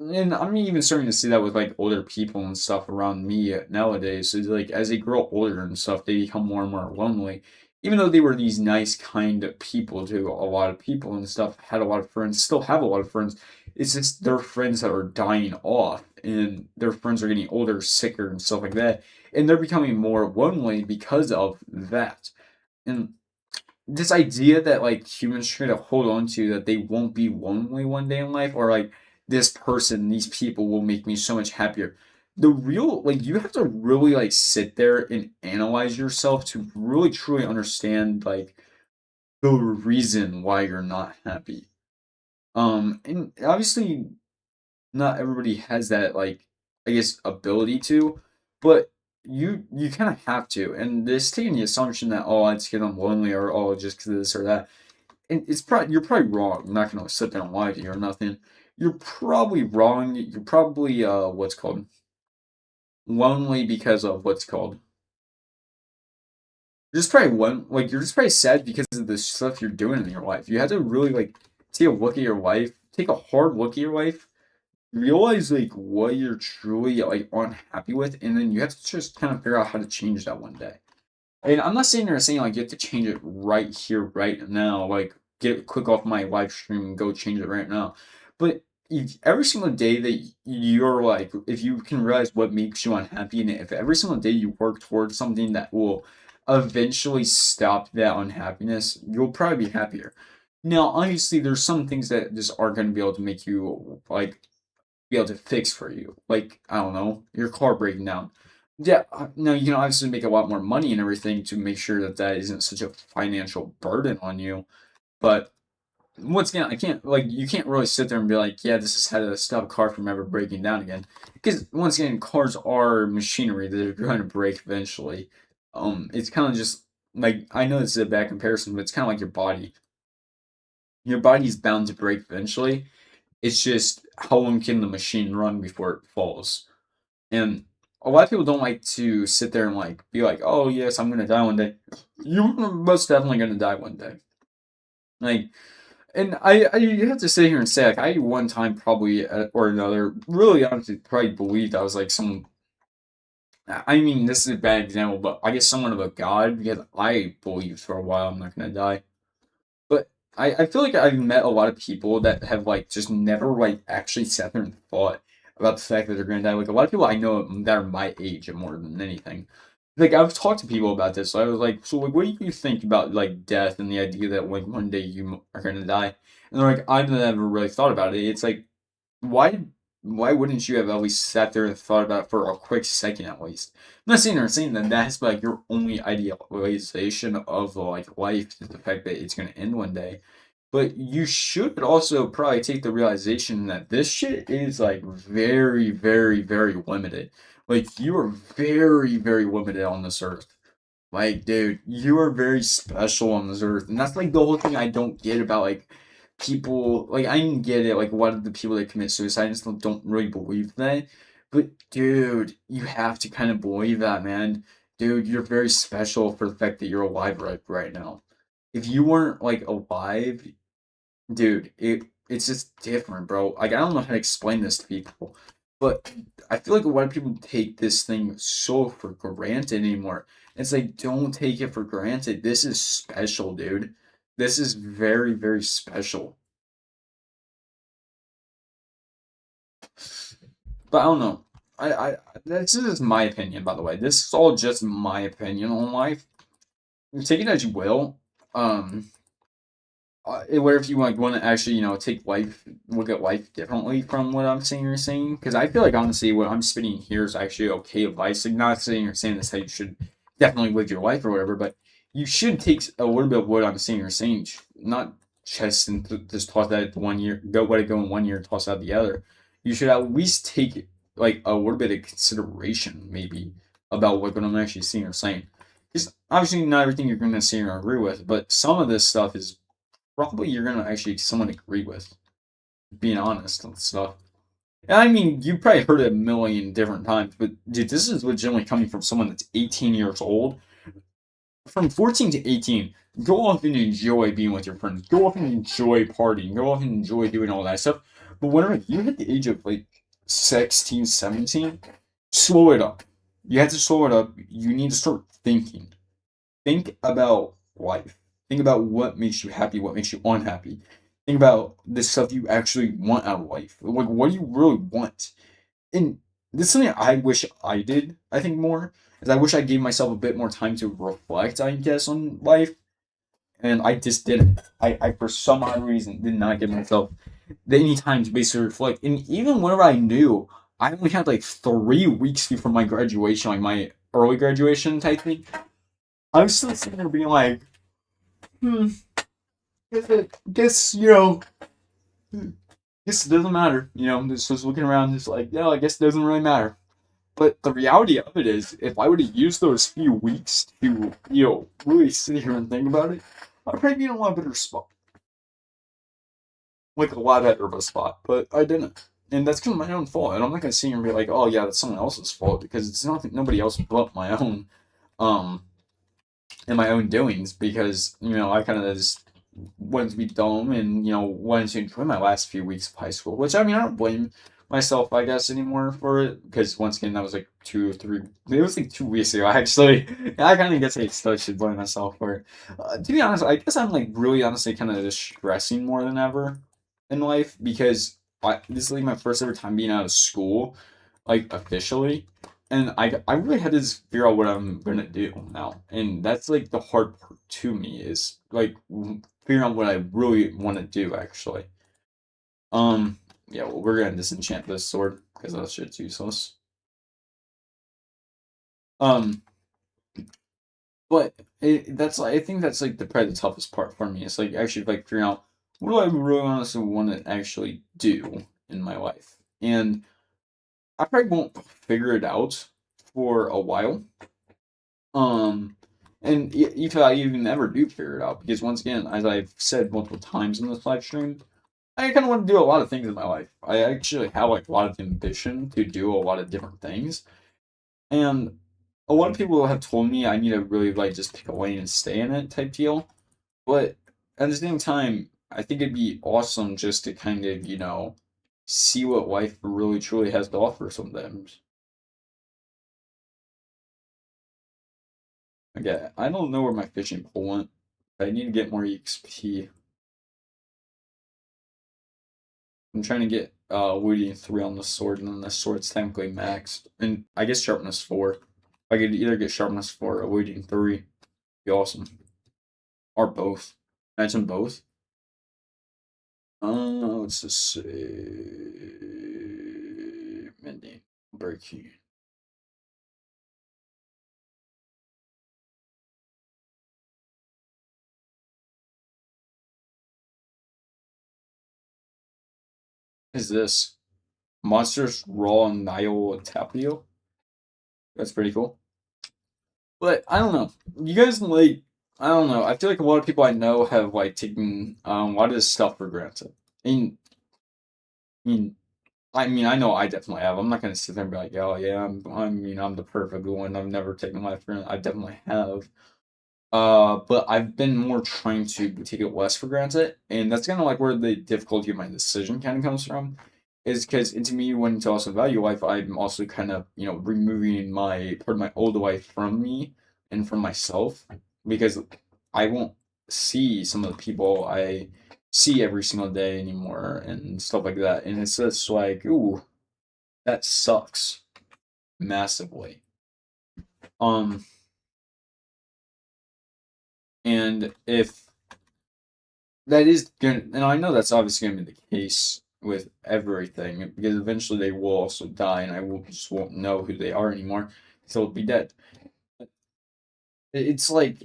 and I'm even starting to see that with like older people and stuff around me nowadays. Is like as they grow older and stuff, they become more and more lonely. Even though they were these nice, kind of people to a lot of people and stuff, had a lot of friends, still have a lot of friends. It's just their friends that are dying off, and their friends are getting older, sicker, and stuff like that, and they're becoming more lonely because of that. And this idea that like humans try to hold on to that they won't be lonely one day in life or like this person these people will make me so much happier, the real like you have to really like sit there and analyze yourself to really truly understand like the reason why you're not happy. And obviously not everybody has that like I guess ability to, but you kind of have to, and this taking the assumption that oh it's because I'm lonely or oh just because of this or that, and it's probably you're probably wrong. I'm not gonna sit there and lie to you or nothing. You're probably wrong. You're probably what's called lonely because of what's called. You're just probably one like you're just probably sad because of the stuff you're doing in your life. You have to really like take a look at your life, take a hard look at your life, realize like what you're truly like unhappy with, and then you have to just kind of figure out how to change that one day. And I'm not sitting there saying like you have to change it right here, right now. Like click off my live stream and go change it right now. But if every single day that you're like, if you can realize what makes you unhappy, and if every single day you work towards something that will eventually stop that unhappiness, you'll probably be happier. Now, obviously, there's some things that just aren't going to be able to make you like be able to fix for you. Like, I don't know, your car breaking down. Yeah, no, you can obviously make a lot more money and everything to make sure that that isn't such a financial burden on you. But once again, I can't like you can't really sit there and be like, yeah, this is how to stop a car from ever breaking down again. Because once again, cars are machinery that are going to break eventually. It's kind of just like I know this is a bad comparison, but it's kind of like your body. Your body's bound to break eventually. It's just how long can the machine run before it falls? And a lot of people don't like to sit there and like be like, "Oh yes, I'm gonna die one day." You're most definitely gonna die one day. Like, and I you have to sit here and say like I one time probably or another really honestly probably believed I was like some. I mean, this is a bad example, but I guess somewhat of a god because I believed for a while I'm not gonna die. But I feel like I've met a lot of people that have like just never like actually sat there and thought about the fact that they're gonna die. Like a lot of people I know that are my age and more than anything. Like I've talked to people about this. So I was like, so like, what do you think about like death and the idea that like one day you are gonna die? And they're like, I've never really thought about it. It's like, why why wouldn't you have at least sat there and thought about it for a quick second at least? I'm not saying or saying that that's like your only idealization of like life is the fact that it's gonna end one day. But you should also probably take the realization that this shit is like very, very, very limited. Like you are very, very limited on this earth. Like, dude, you are very special on this earth. And that's like the whole thing I don't get about like people like I can get it, like a lot of the people that commit suicide and stuff don't really believe that. But dude, you have to kind of believe that, man. Dude, you're very special for the fact that you're alive right now. If you weren't like alive, dude, it's just different, bro. Like I don't know how to explain this to people, but I feel like a lot of people take this thing so for granted anymore. It's like don't take it for granted. This is special, dude. This is very, very special. But I don't know. I this is my opinion, by the way. This is all just my opinion on life. Take it as you will. Um, what if you like want to actually, take life, look at life differently from what I'm saying or saying? Because I feel like honestly, what I'm spitting here is actually okay advice. Like not saying or saying this how you should definitely live your life or whatever, but you should take a little bit of what I'm saying or saying, not just and just toss that at 1 year, go let it go in 1 year, toss out the other. You should at least take like a little bit of consideration, maybe about what I'm actually saying or saying. Because obviously not everything you're going to say or agree with, but some of this stuff is probably you're gonna actually someone agree with, being honest and stuff. And I mean, you probably heard it a million different times, but dude, this is legitimately coming from someone that's 18 years old. From 14 to 18, go off and enjoy being with your friends. Go off and enjoy partying. Go off and enjoy doing all that stuff. But whenever you hit the age of like 16, 17, slow it up. You have to slow it up. You need to start thinking. Think about life. Think about what makes you happy, what makes you unhappy. Think about the stuff you actually want out of life. Like, what do you really want? And this is something I wish I did, I think, more. Is I wish I gave myself a bit more time to reflect, I guess, on life. And I just didn't. I for some odd reason, did not give myself any time to basically reflect. And even whenever I knew, I only had like 3 weeks before my graduation, like my early graduation type thing. I'm still sitting there being like, hmm, guess, guess it doesn't matter. Just looking around, just like, yeah, I guess it doesn't really matter. But the reality of it is, if I would have used those few weeks to, really sit here and think about it, I'd probably be in a lot better spot. Like, a lot better of a spot. But I didn't. And that's kind of my own fault. And I'm not going to sit here and be like, oh, yeah, that's someone else's fault, because it's not nobody else but my own. Um, and my own doings because I kind of just wanted to be dumb and wanted to enjoy my last few weeks of high school. Which I mean, I don't blame myself, I guess, anymore for it because once again, that was like 2 or 3. It was like 2 weeks ago, actually. I kind of guess I still should blame myself for it. To be honest, I guess I'm like really honestly kind of just stressing more than ever in life because this is like my first ever time being out of school, like officially. And I really had to just figure out what I'm gonna do now, and that's like the hard part to me is like figuring out what I really want to do actually. Yeah, well, we're gonna disenchant this sword because that shit's useless. Um, but that's I think that's like probably the toughest part for me. It's like actually like figuring out what do I really honestly want to actually do in my life, and I probably won't figure it out for a while. Um, and if I even ever do figure it out, because once again, as I've said multiple times in this live stream, I kind of want to do a lot of things in my life. I actually have like a lot of ambition to do a lot of different things, and a lot of people have told me I need to really like just pick a lane and stay in it type deal. But at the same time, I think it'd be awesome just to kind of see what life really truly has to offer sometimes. Okay, I don't know where my fishing pole went. I need to get more EXP. I'm trying to get Woody 3 on the sword, and then the sword's technically maxed. And I guess sharpness 4. I could either get sharpness 4 or Woody 3. Be awesome. Or both. Imagine both. Let's just say mending. Breaking. Is this Monsters Raw Nile Tapio? That's pretty cool. But I don't know. You guys like I don't know. I feel like a lot of people I know have like taken a lot of this stuff for granted. And I mean, I know I definitely have. I'm not gonna sit there and be like, oh yeah, I'm the perfect one. I've never taken life for granted. I definitely have. But I've been more trying to take it less for granted, and that's kind of like where the difficulty of my decision kind of comes from. Is because to me, when to also value life, I'm also kind of removing my part of my old life from me and from myself because I won't see some of the people I see every single day anymore and stuff like that, and it's just like, ooh, that sucks massively. Um, and if that is gonna, and I know that's obviously gonna be the case with everything because eventually they will also die, and I will just won't know who they are anymore, so they'll be dead. It's like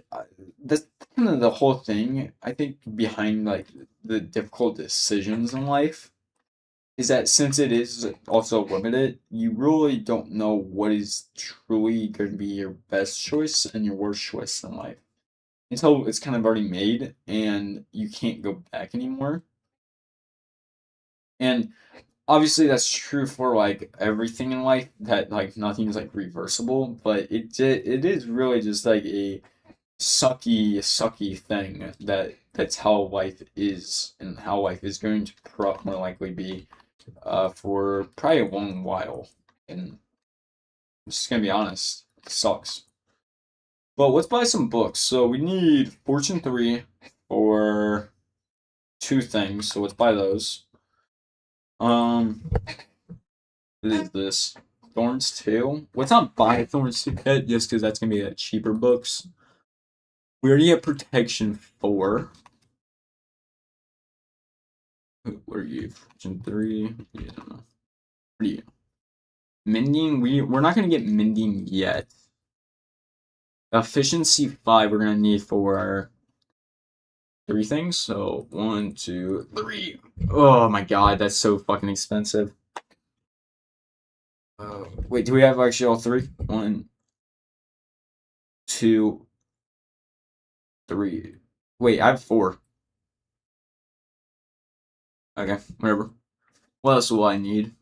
that's kind of the whole thing. I think behind like the difficult decisions in life is that since it is also limited, you really don't know what is truly going to be your best choice and your worst choice in life until it's kind of already made and you can't go back anymore. And obviously that's true for like everything in life that like nothing is like reversible, but it is really just like a sucky thing that's how life is and how life is going to more likely be for probably a long while. And I'm just gonna be honest, it sucks. But let's buy some books. So we need Fortune 3 for 2 things, so let's buy those. Um, what is this? Thorns 2? Let's not buy Thorns 2 yet, just because that's gonna be cheaper books. We already have Protection 4. What are you? Fortune 3? Yeah, I don't know. What are you? Mending? We're not gonna get Mending yet. Efficiency 5 we're gonna need for 3 things. So 1, 2, 3. Oh my god, that's so fucking expensive. Wait, do we have actually all 3? 1, 2, 3. Wait, I have 4. Okay, whatever. What else will I need?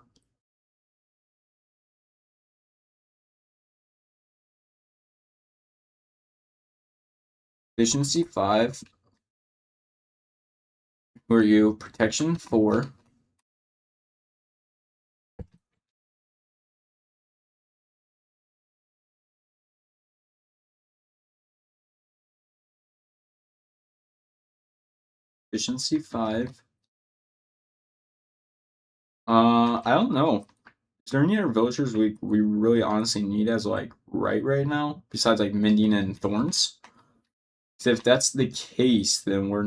Efficiency 5. Who are you? Protection 4. Efficiency 5. I don't know. Is there any other villagers we really honestly need as like right now besides like Mindine and Thorns? So if that's the case, then where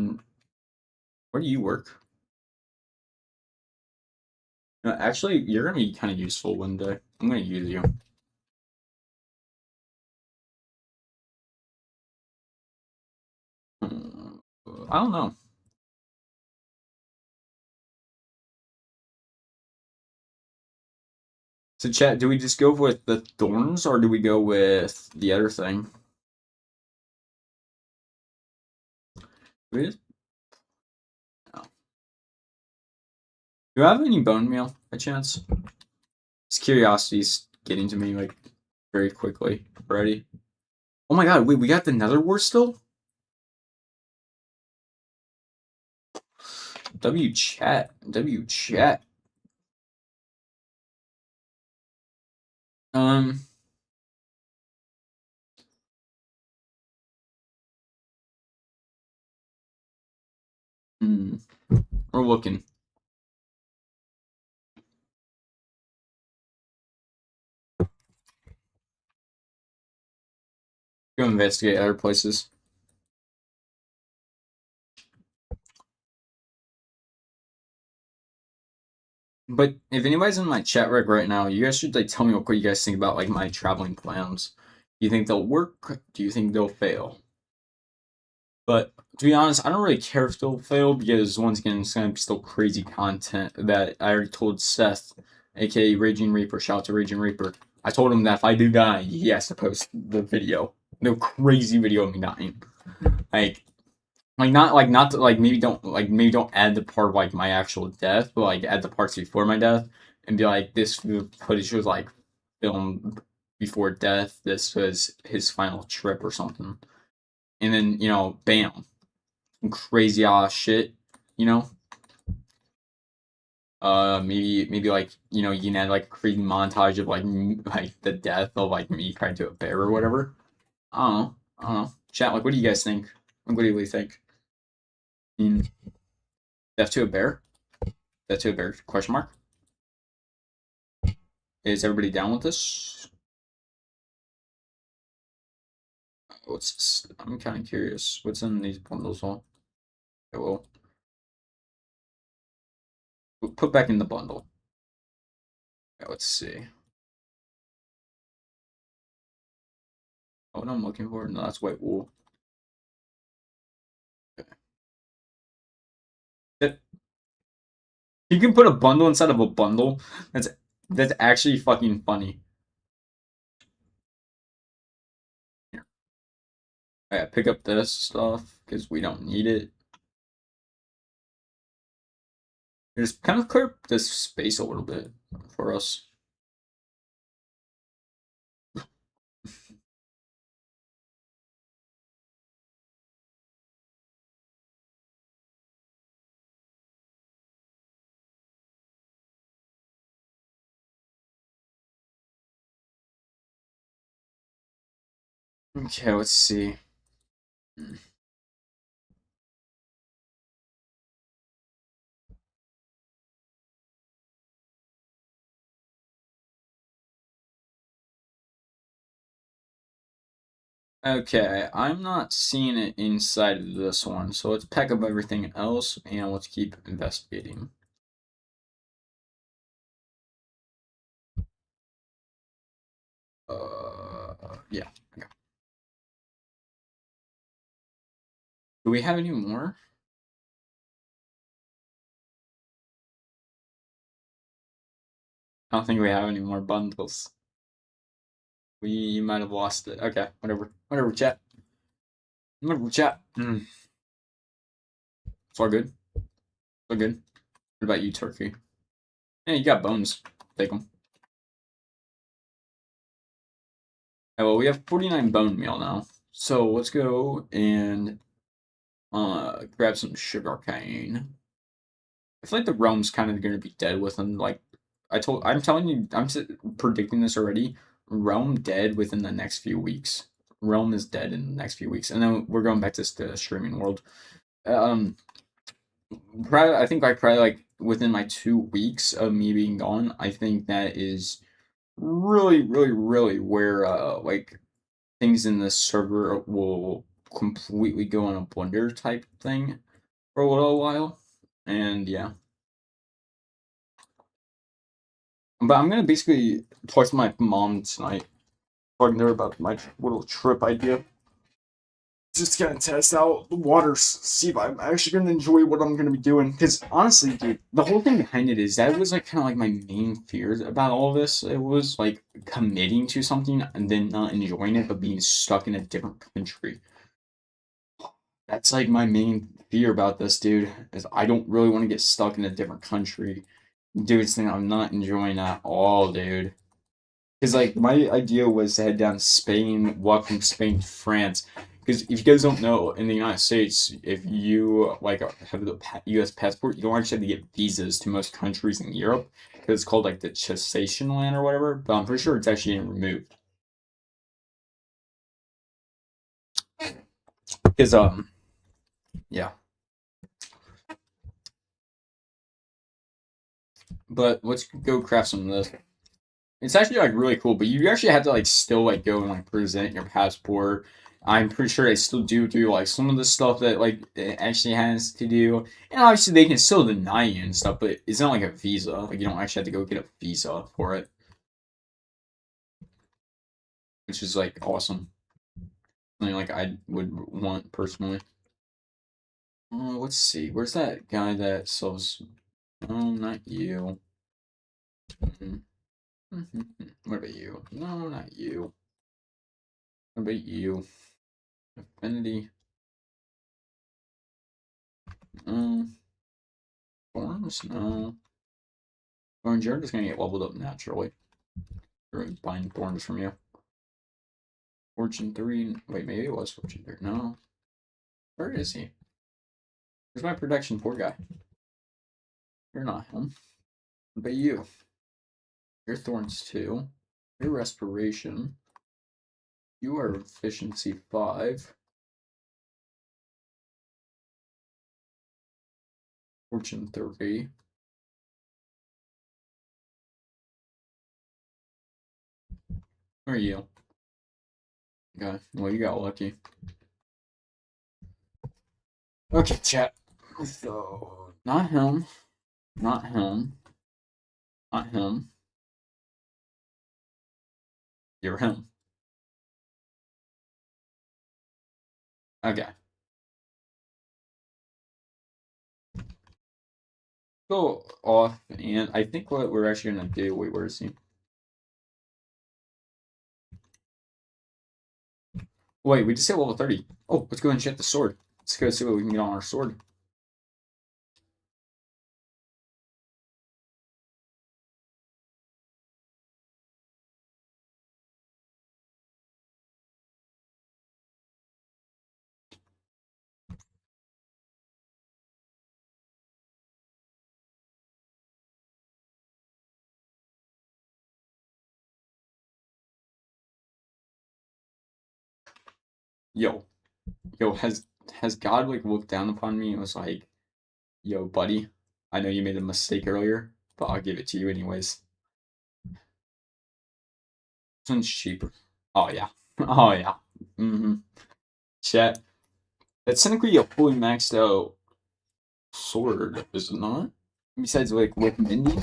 do you work? No, actually, you're gonna be kind of useful one day. I'm gonna use you. I don't know. So chat, do we just go with the Thorns or do we go with the other thing? We just, no. Do I have any bone meal by chance? This curiosity's getting to me like very quickly already. Oh my god, wait, we got the Nether War still? W chat. W chat. Um hmm, we're looking. Go investigate other places. But if anybody's in my chat right now, you guys should like tell me what you guys think about like my traveling plans. Do you think they'll work? Do you think they'll fail? But to be honest, I don't really care if they'll fail because once again, it's gonna be still crazy content that I already told Seth, aka Raging Reaper. Shout out to Raging Reaper. I told him that if I do die, he has to post the video, the crazy video of me dying. Like, not to, like maybe don't add the part of like my actual death, but like add the parts before my death and be like this footage was like filmed before death. This was his final trip or something, and then bam, some crazy ass shit, you know. Maybe like you can add like a crazy montage of like like the death of like me trying to a bear or whatever. I don't know. I don't know. Chat, like, what do you guys think? What do you really think? Mm, death to a bear? Death to a bear? Question mark. Is everybody down with this? What's this? I'm kind of curious. What's in these bundles? All? Okay, well, we'll put back in the bundle. Okay, let's see. Oh, what I'm looking for? No, that's white wool. Okay. You can put a bundle inside of a bundle. That's actually fucking funny. Here. Yeah, pick up this stuff because we don't need it. Just kind of clear up this space a little bit for us. Okay, let's see. Okay, I'm not seeing it inside of this one, so let's pack up everything else and let's keep investigating. Yeah. Okay. Do we have any more? I don't think we have any more bundles. We might have lost it. Okay, whatever. Whatever, chat. Whatever, chat. It's all good. It's all good. What about you, Turkey? Yeah, you got bones. Take them. Oh, well, we have 49 bone meal now. So let's go and grab some sugar cane. I feel like the realm's kind of going to be dead within like I'm telling you, predicting this already. Realm dead within the next few weeks. Realm is dead in the next few weeks, and then we're going back to the streaming world. Um, probably I think like probably like within my 2 weeks of me being gone, I think that is really, really, really where like things in the server will completely go on a blender type thing for a little while. And yeah. But I'm gonna basically talk to my mom tonight, talking to her about my little trip idea. Just gonna test out the waters, see if I'm actually gonna enjoy what I'm gonna be doing. Because honestly, dude, the whole thing behind it is that was like kind of like my main fears about all this. It was like committing to something and then not enjoying it, but being stuck in a different country. That's like my main fear about this, dude. Is I don't really want to get stuck in a different country. Dude, it's thing I'm not enjoying at all, dude. Because like my idea was to head down to Spain, walk from Spain to France. Because if you guys don't know, in the United States, if you like have the U.S. passport, you don't actually have to get visas to most countries in Europe because it's called like the cessation land or whatever. But I'm pretty sure it's actually getting removed. Because yeah. But let's go craft some of this. It's actually like really cool, but you actually have to like still like go and like present your passport. I'm pretty sure they still do like some of the stuff that like it actually has to do, and obviously they can still deny you and stuff, but it's not like a visa. Like you don't actually have to go get a visa for it, which is like awesome. Something like I would want personally. Let's see, where's that guy that sells? No, not you. Mhm. What about you? No, not you. What about you? Affinity. Um, Forms? No. Orange, you're just gonna get leveled up naturally. You're buying thorns from you. Fortune 3. Wait, maybe it was Fortune 3. No. Where is he? Where's my protection 4 guy? You're not him. But you. You're thorns 2. Your respiration. You are efficiency 5. Fortune 3. Where are you? Okay. Well, you got lucky. Okay, chat. So, not him. Not him. Not him. You're him. Okay. Go off, and I think what we're actually gonna do. Wait, where is he? Wait, we just hit level 30. Oh, let's go and check the sword. Let's go see what we can get on our sword. Yo, yo, has God like looked down upon me and was like, yo, buddy, I know you made a mistake earlier, but I'll give it to you anyways. This one's cheaper. Oh yeah. Oh yeah. Mm-hmm. Chat. That's technically a fully maxed out sword, is it not? Besides like with Mindy.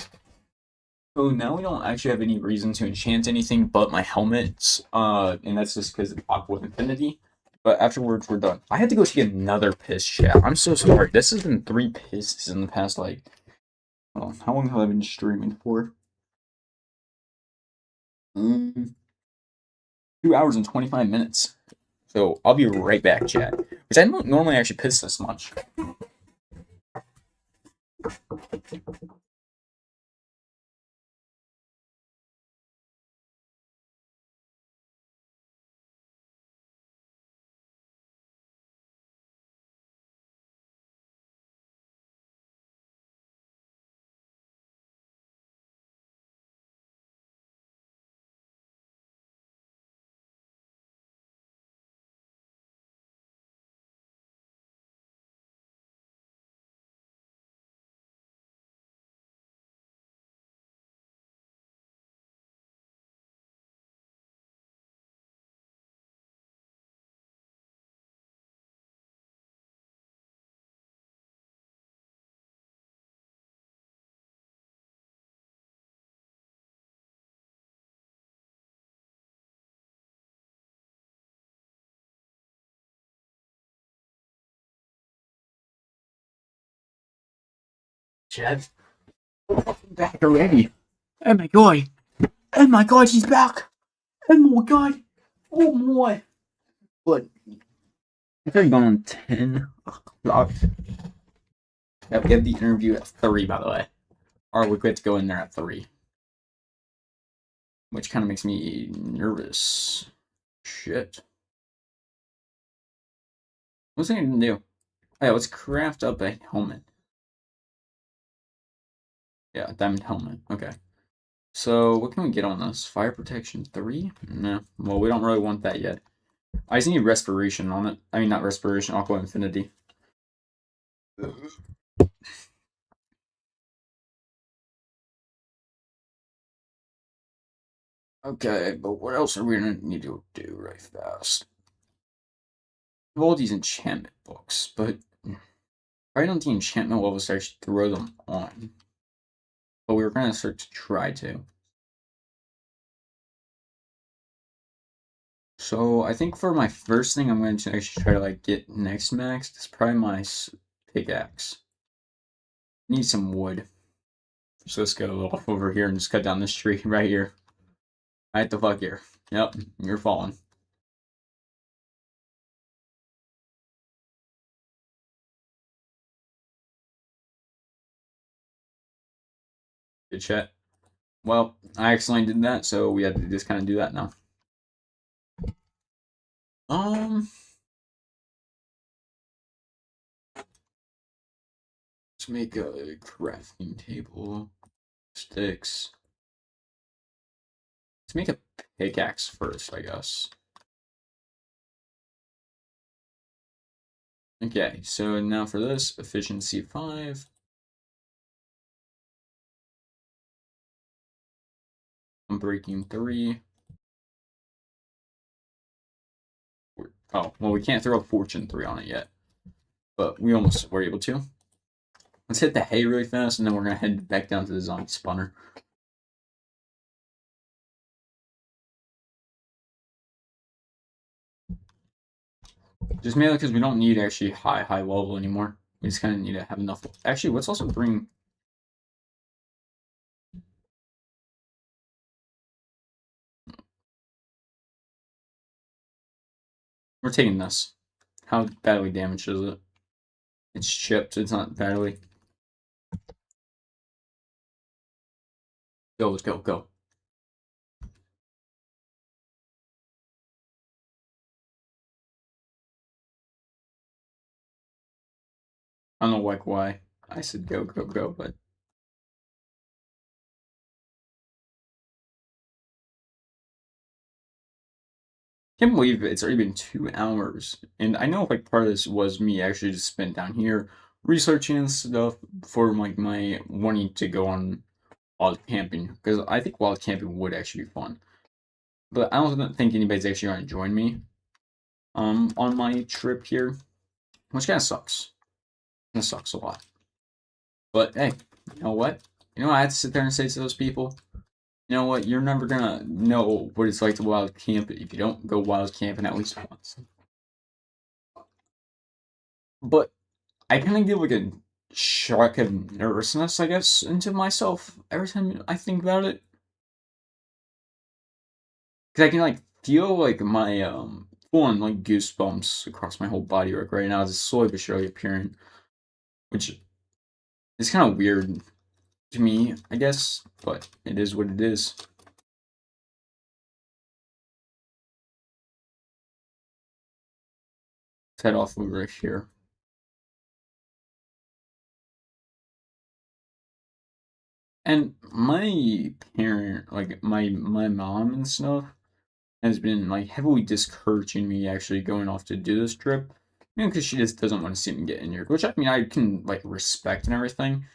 So now we don't actually have any reason to enchant anything but my helmets, and that's just because of Aqua with Infinity. But afterwards, we're done. I had to go take another piss, chat. I'm so sorry. This has been 3 pisses in the past, like, oh, how long have I been streaming for? Um, 2 hours and 25 minutes. So I'll be right back, chat. Because I don't normally actually piss this much. Jeff, back already. Oh my god. Oh my god, he's back. Oh my god. Oh my. What? I think going on 10 o'clock. Yeah, we have the interview at 3, by the way. Or we get to go in there at 3. Which kind of makes me nervous. Shit. What's I gonna do? Oh, yeah, let's craft up a helmet. Yeah, a diamond helmet. Okay. So, what can we get on this? Fire protection 3? No. Well, we don't really want that yet. I just need respiration on it. I mean, not respiration, aqua infinity. Okay, but what else are we gonna need to do right fast? We have all these enchantment books, but I don't the enchantment levels to actually throw them on. But we were gonna start to try to. So I think for my first thing, I'm going to actually try to like get next maxed. It's probably my pickaxe. Need some wood. So let's go a little over here and just cut down this tree right here. Right the fuck here. Yep, you're falling. Good chat. Well, I accidentally did that, so we have to just kind of do that now. Let's make a crafting table. Sticks. Let's make a pickaxe first, I guess. Okay, so now for this, efficiency 5. Breaking 3. Oh, well, we can't throw a fortune 3 on it yet. But we almost were able to. Let's hit the hay really fast, and then we're going to head back down to the zombie spawner. Just mainly because we don't need actually high level anymore. We just kind of need to have enough. Actually, let's also bring. We're taking this. How badly damaged is it? It's chipped. It's not badly. Go, let's go, go. I don't know like why I said go, go, go, but can't believe it's already been 2 hours. And I know like part of this was me actually just spent down here researching and stuff for like my wanting to go on wild camping because I think wild camping would actually be fun. But I don't think anybody's actually going to join me on my trip here, which kind of sucks. It sucks a lot. But hey, you know what? You know what I had to sit there and say to those people? You know what? You're never gonna know what it's like to wild camp if you don't go wild camping at least once. But I kind of get like a shock of nervousness, I guess, into myself every time I think about it. Because I can like feel like my full on like goosebumps across my whole body right now as it's slowly but surely appearing, which is kind of weird to me, I guess, but it is what it is. Let's head off over here. And my parent, like my mom and stuff, has been like heavily discouraging me actually going off to do this trip. You know, because she just doesn't want to see me get injured, which I mean I can like respect and everything.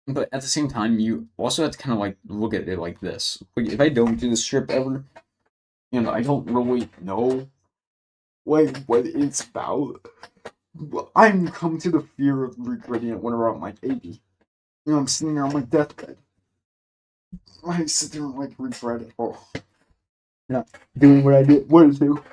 But at the same time, you also have to kind of like look at it like this. Like if I don't do this trip ever, you know, I don't really know like what it's about. I'm come to the fear of regretting it whenever I'm like 80. You know, I'm sitting there on my deathbed. I sit there and like regret it. Oh, not doing what I did wanted to.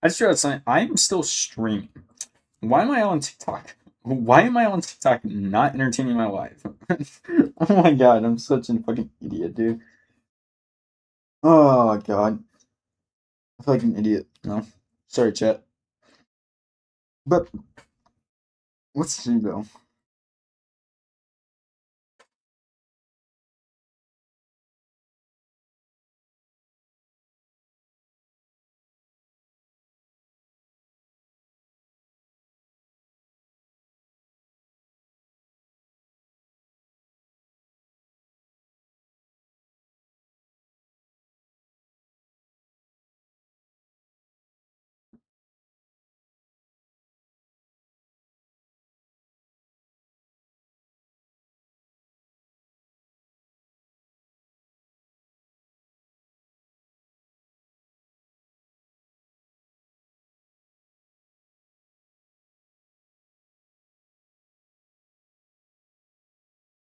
I just realized something. I'm still streaming. Why am I on TikTok? Why am I on TikTok not entertaining my wife? Oh my god, I'm such a fucking idiot, dude. Oh god. I feel like an idiot. No. Sorry, chat. But let's see though.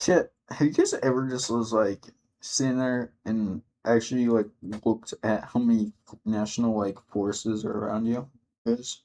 Shit, have you guys ever just was like sitting there and actually like looked at how many national like forces are around you? Because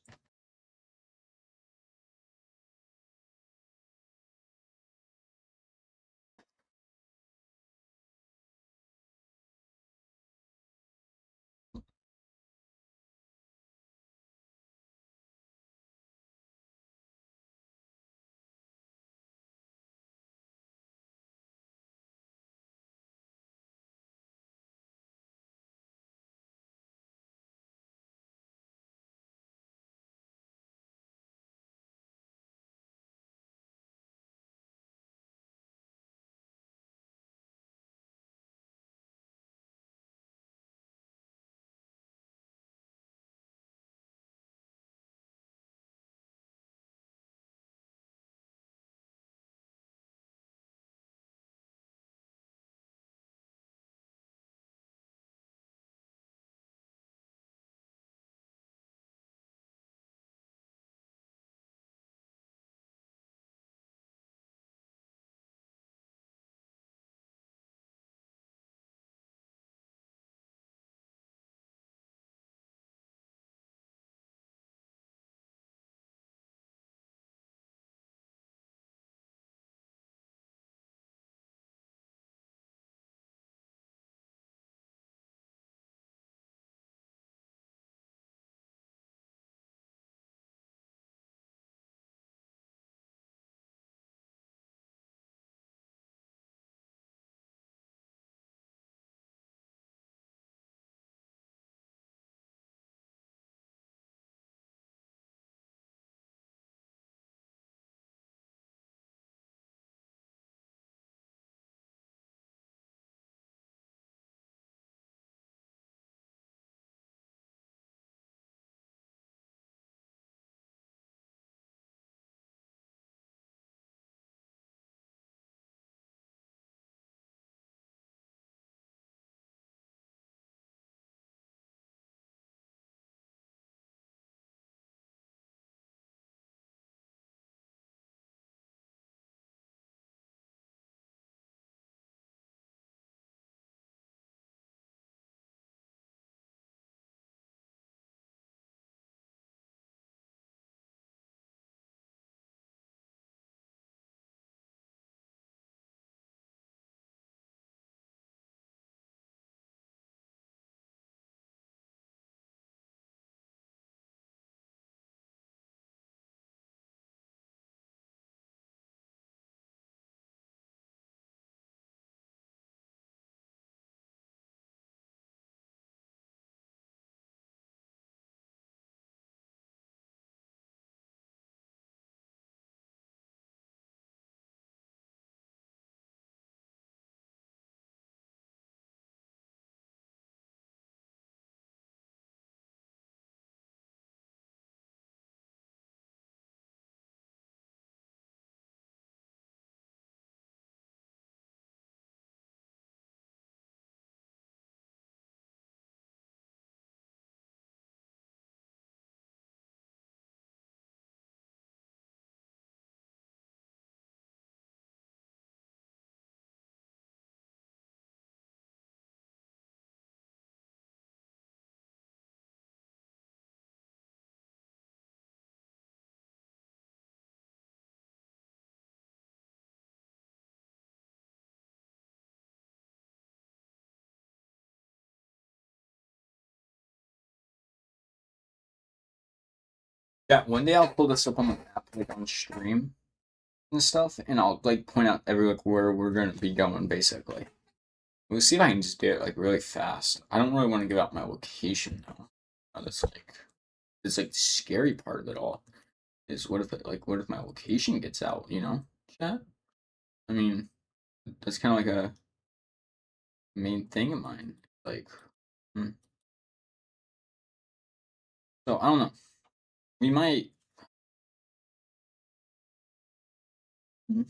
Yeah, one day I'll pull this up on the map, like on stream and stuff, and I'll like point out every like where we're gonna be going basically. We'll see if I can just do it like really fast. I don't really want to give out my location though. That's like it's like the scary part of it all is what if my location gets out, you know? Chat? I mean, that's kind of like a main thing of mine. Like, hmm. So I don't know. We might. Hmm.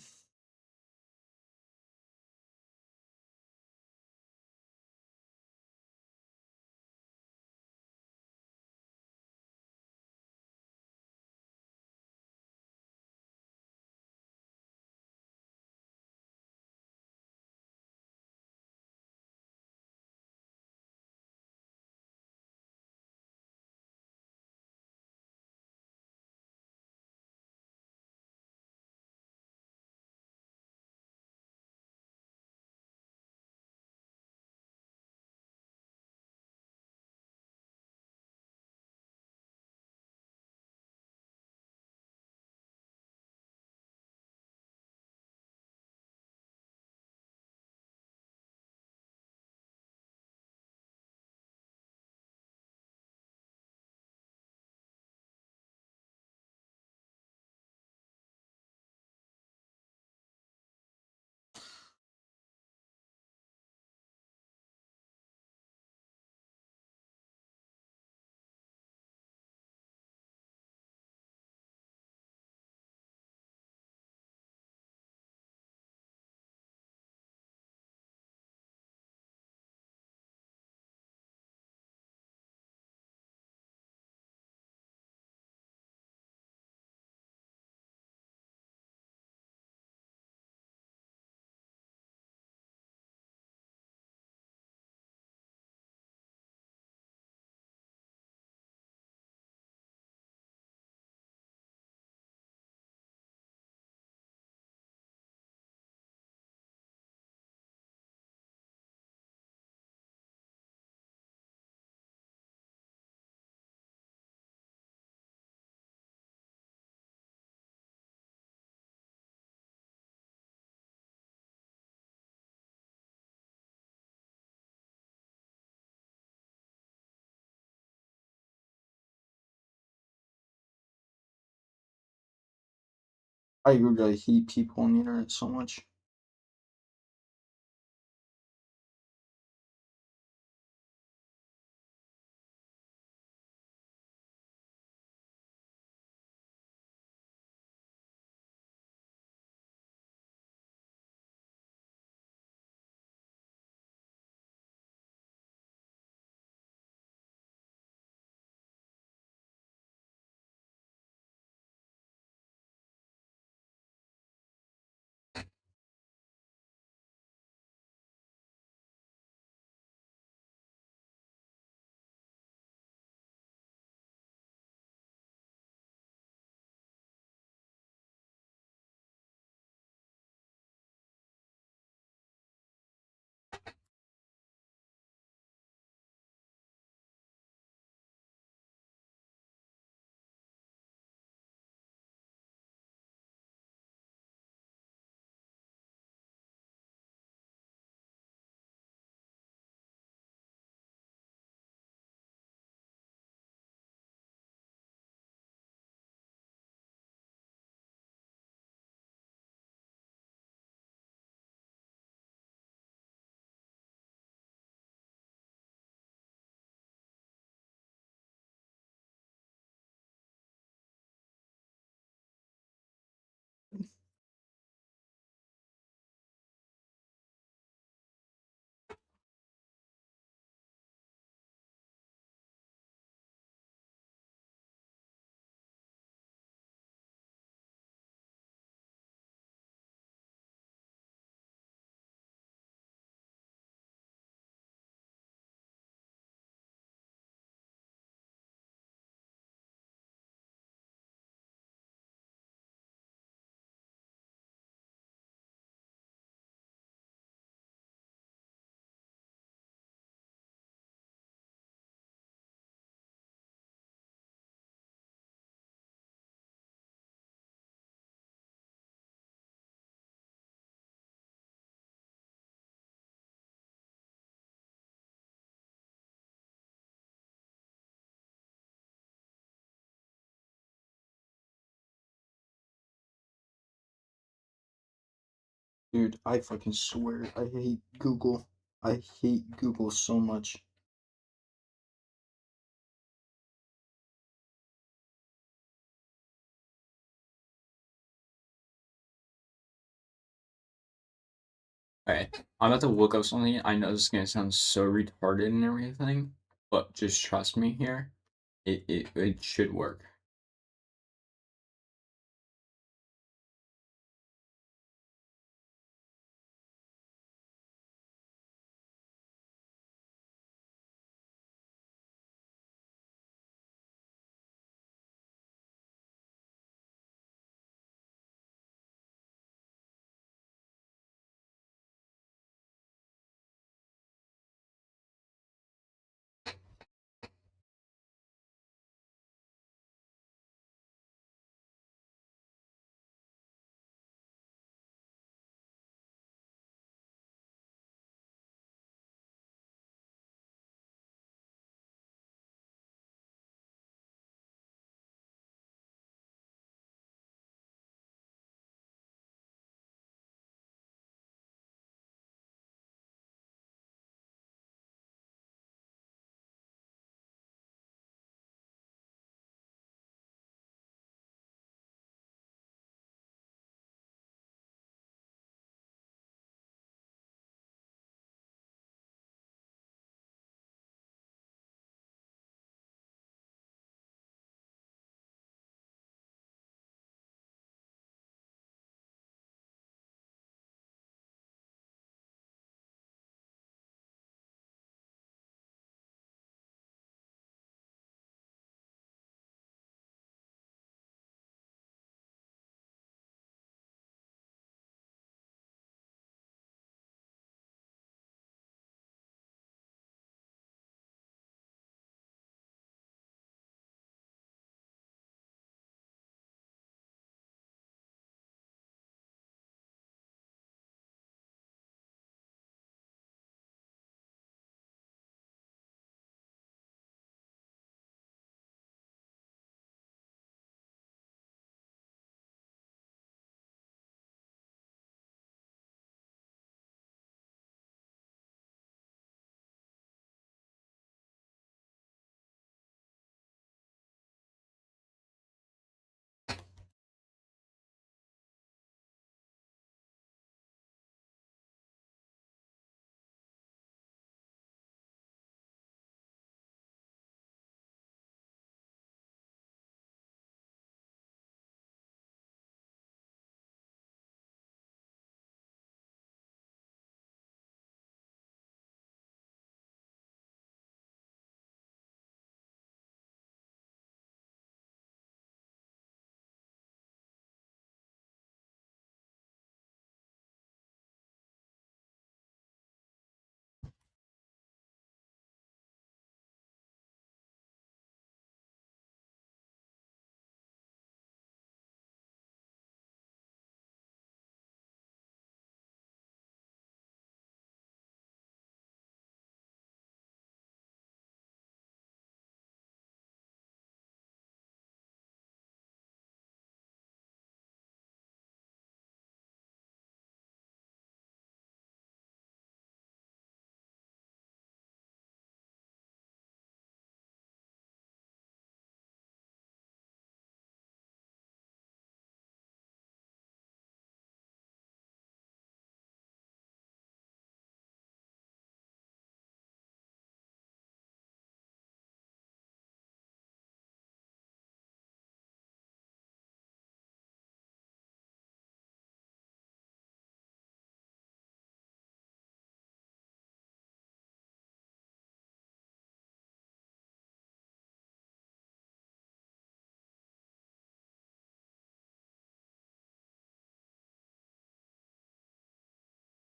I really hate people on the internet so much. Dude, I fucking swear, I hate Google. I hate Google so much. Okay, I'm about to look up something. I know this is gonna sound so retarded and everything, but just trust me here. It should work.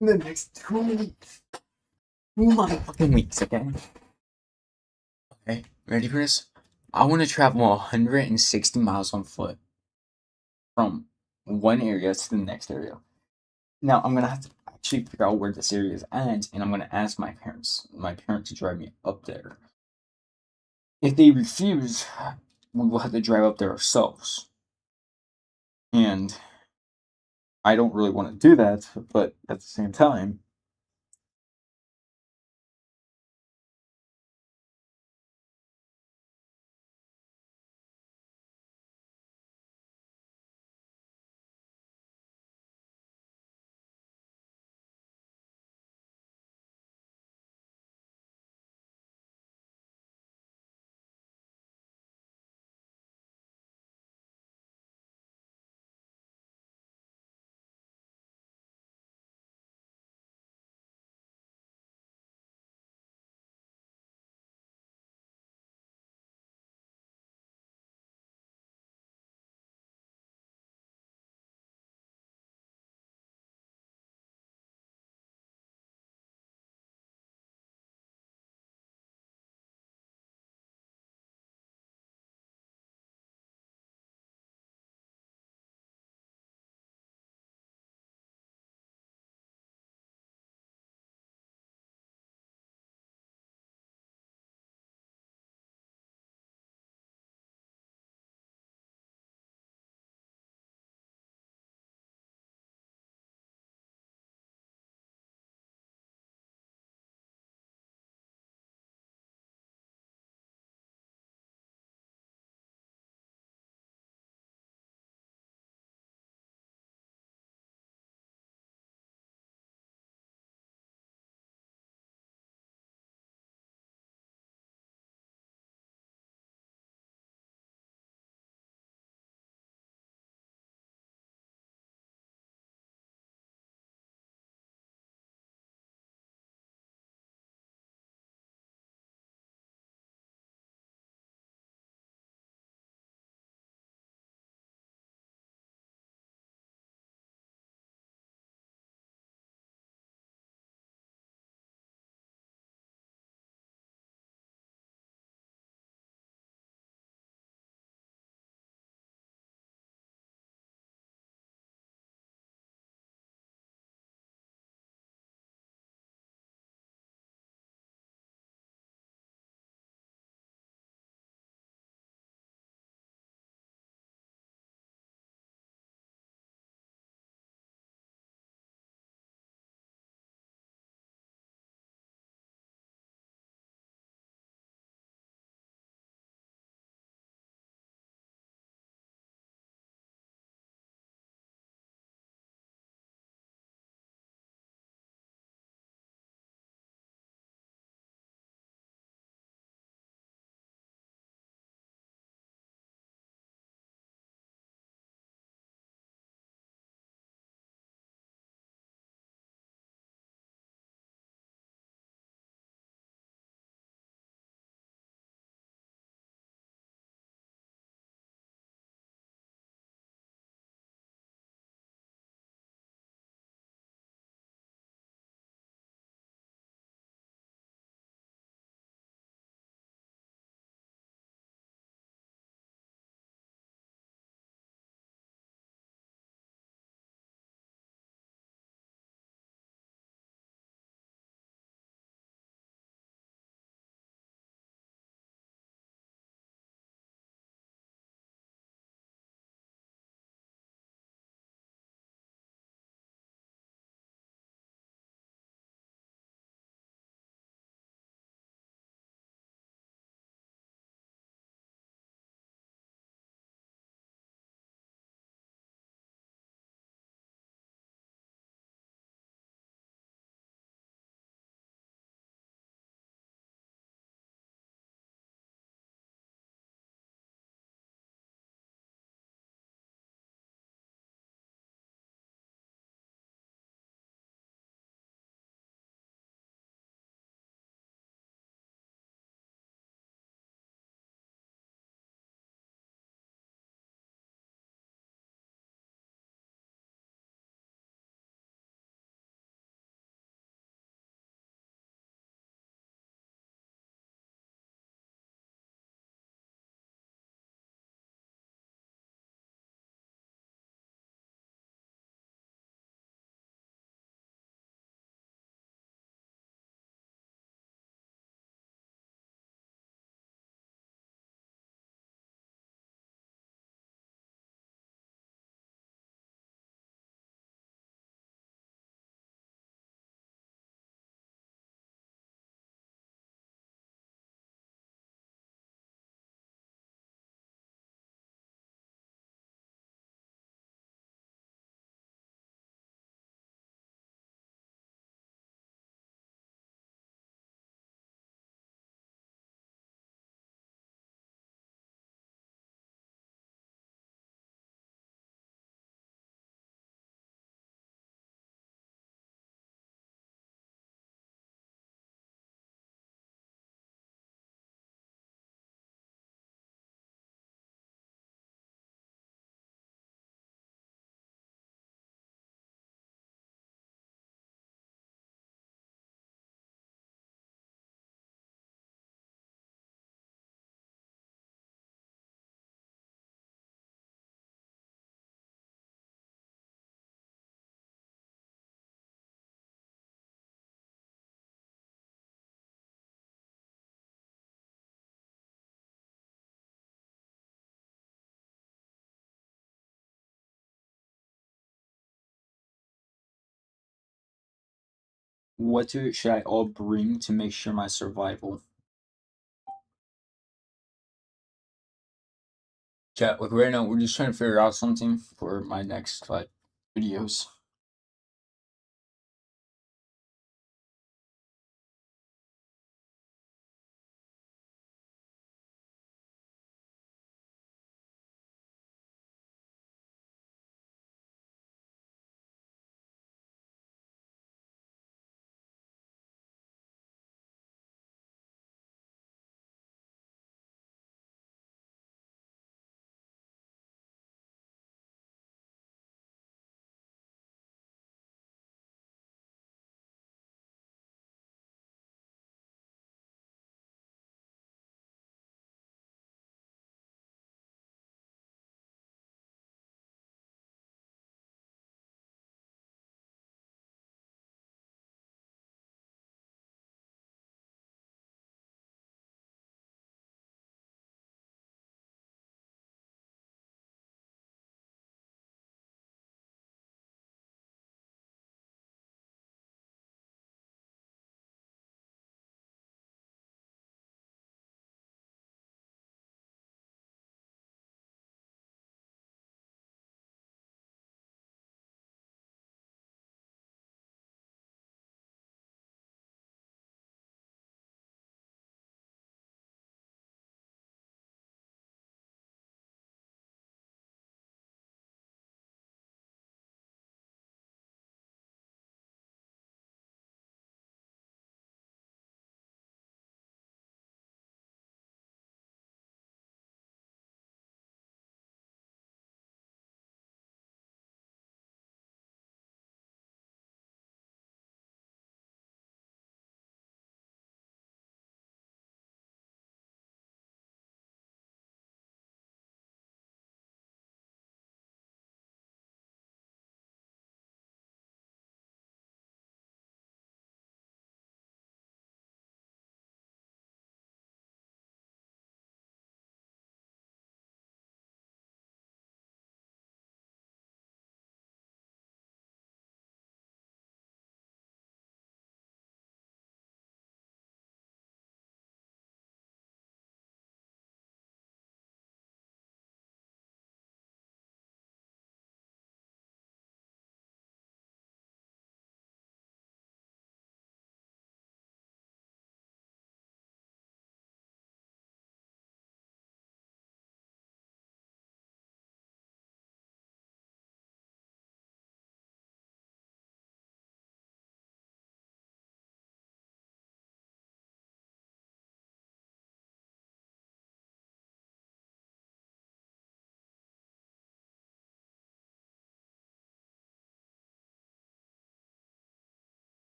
In the next 2 weeks. 2 motherfucking weeks, okay? Okay, ready for this? I want to travel 160 miles on foot from one area to the next area. Now I'm gonna have to actually figure out where this area is at, and I'm gonna ask my parents to drive me up there. If they refuse, we will have to drive up there ourselves. And I don't really want to do that, but at the same time, should I all bring to make sure my survival? Chat, like right now, we're just trying to figure out something for my next like videos.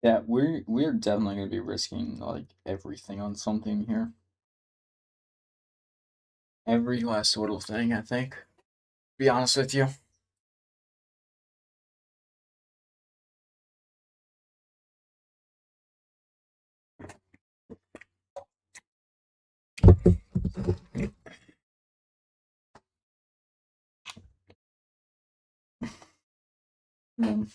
Yeah, we're definitely gonna be risking like everything on something here. Every last little thing, I think. Be honest with you. Mm.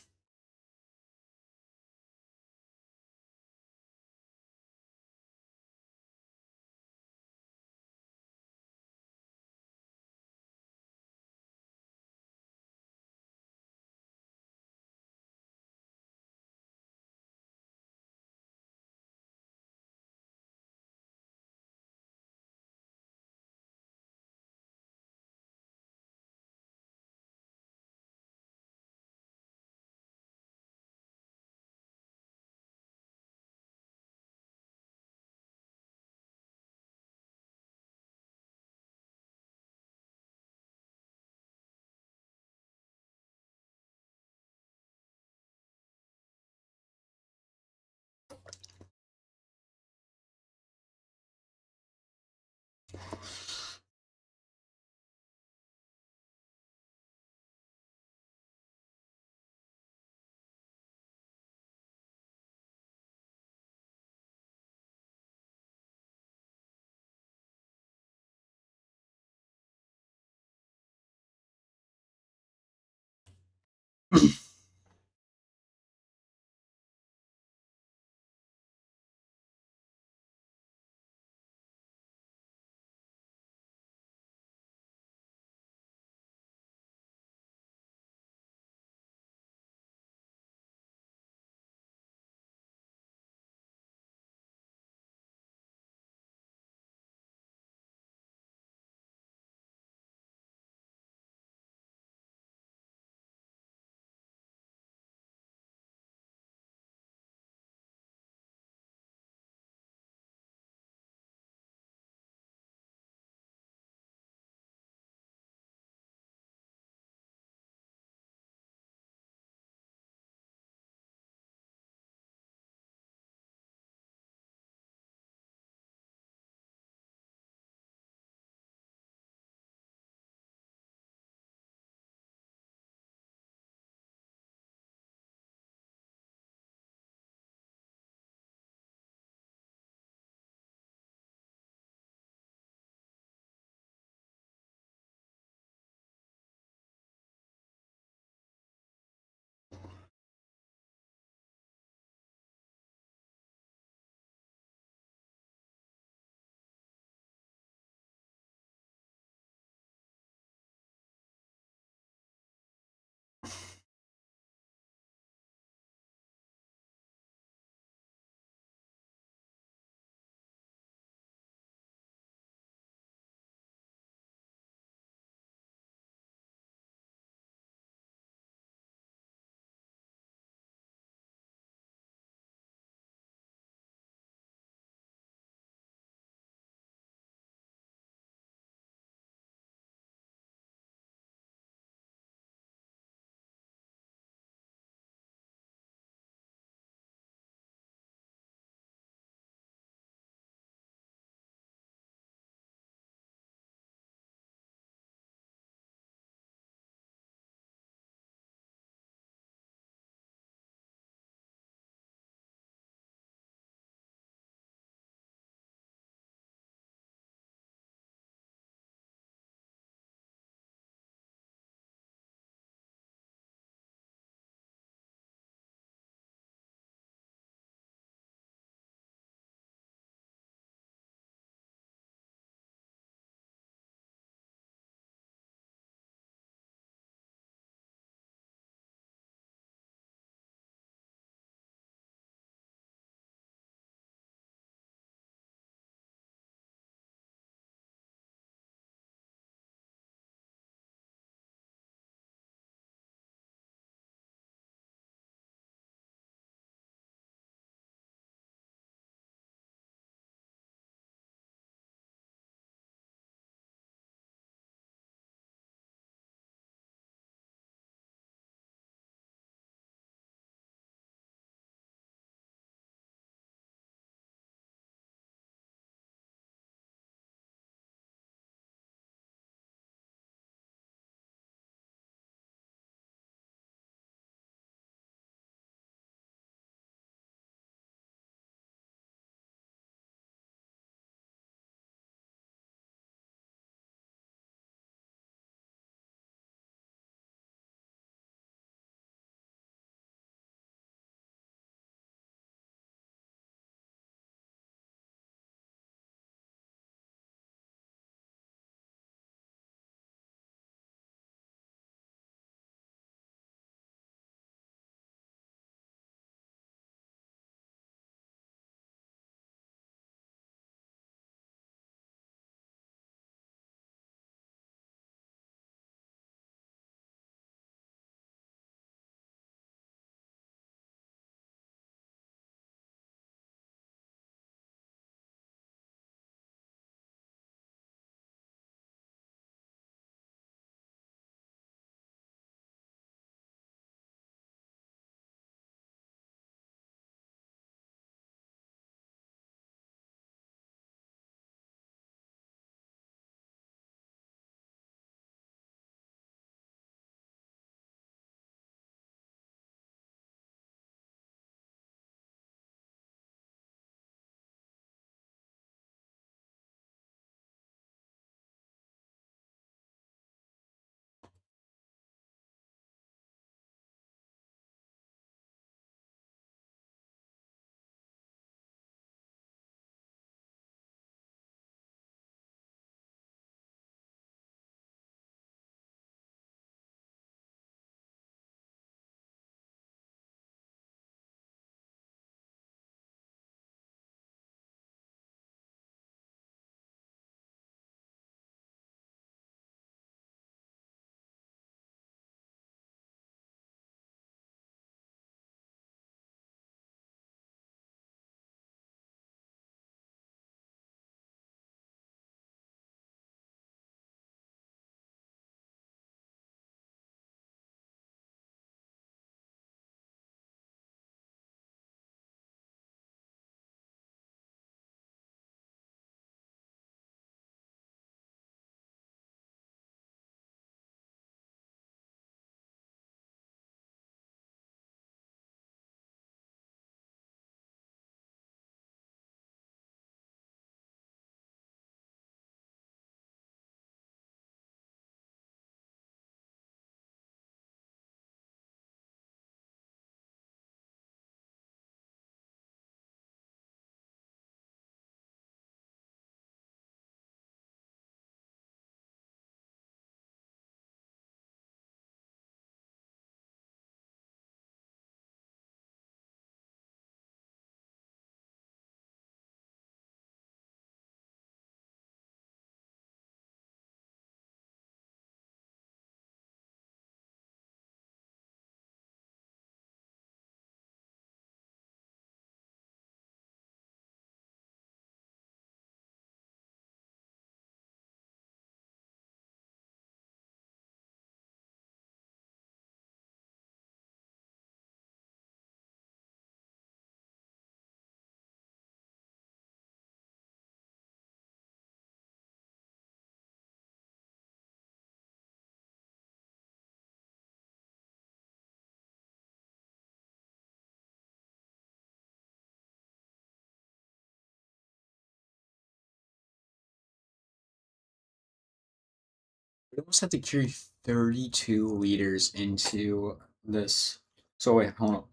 We almost have to carry 32 liters into this. So wait, hold on.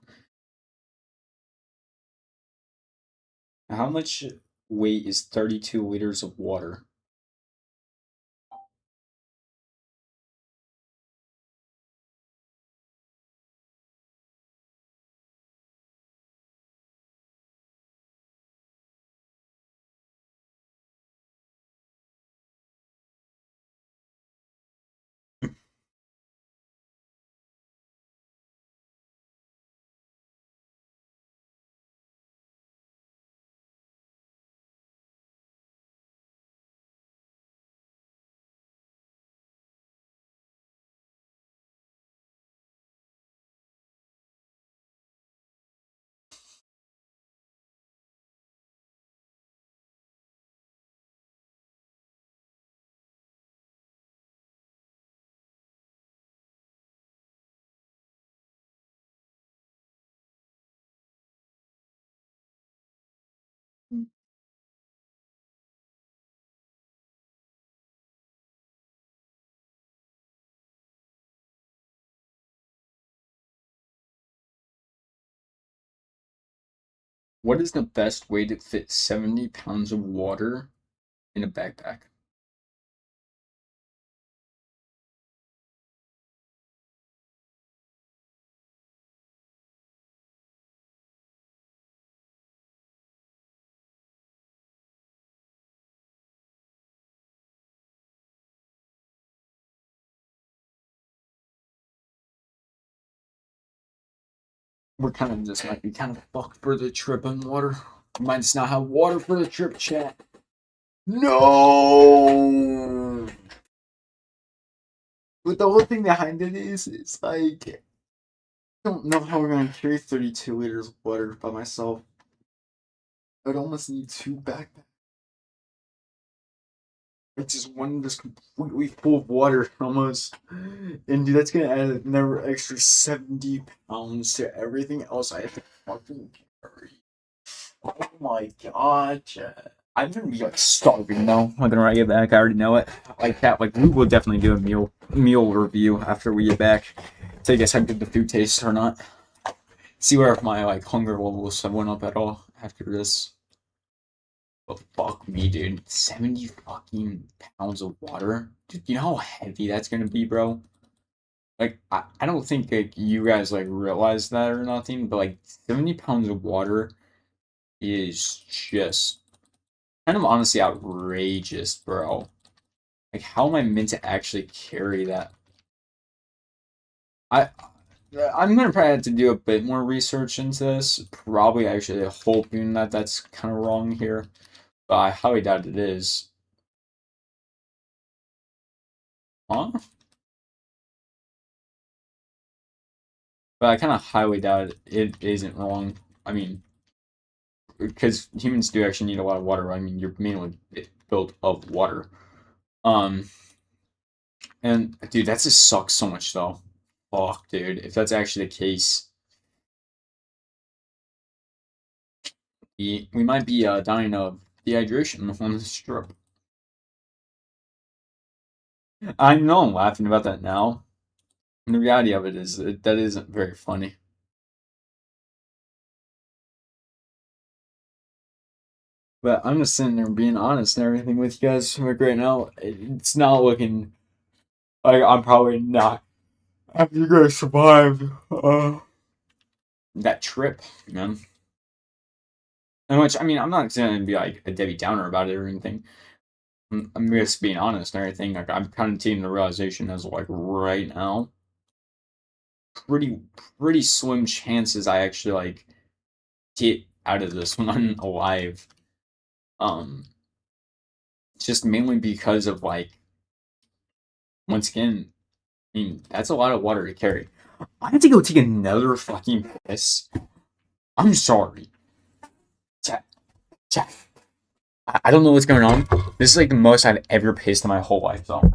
How much weight is 32 liters of water? What is the best way to fit 70 pounds of water in a backpack? We're kind of just might be kind of fucked for the trip on water. We might just not have water for the trip, chat. No! But the whole thing behind it is, it's like, I don't know how we're gonna carry 32 liters of water by myself. I'd almost need two backpacks. It's just one just completely full of water almost. And dude, that's gonna add another extra 70 pounds to everything else I have to fucking carry. Oh my god, chat. I'm gonna be like starving though. Like when I get back, I already know it. Like that, like we will definitely do a meal review after we get back. So I guess how good the food tastes or not. See where my like hunger levels have went up at all after this. But fuck me, dude. 70 fucking pounds of water. Dude, you know how heavy that's gonna be, bro? Like I don't think like you guys like realize that or nothing, but like 70 pounds of water is just kind of honestly outrageous, bro. Like, how am I meant to actually carry that? I I'm gonna probably have to do a bit more research into this. Probably actually hoping that that's kind of wrong here, but I highly doubt it is. Huh? But I kind of highly doubt it isn't wrong. I mean, because humans do actually need a lot of water. I mean, you're mainly built of water. Um, and dude, that just sucks so much though. Fuck, dude. If that's actually the case, we might be dying of dehydration on this trip. I know I'm laughing about that now. And the reality of it is that isn't very funny. But I'm just sitting there being honest and everything with you guys. Like right now, it's not looking like I'm probably not after you guys survive that trip, man. And which I mean, I'm not going to be like a Debbie Downer about it or anything. I'm just being honest and everything. Like I'm kind of taking the realization as like right now, pretty pretty slim chances I actually like get out of this one alive. Um, just mainly because of like once again, I mean that's a lot of water to carry. I have to go take another fucking piss. I'm sorry. Chat, chat. I don't know what's going on. This is like the most I've ever pissed in my whole life, though.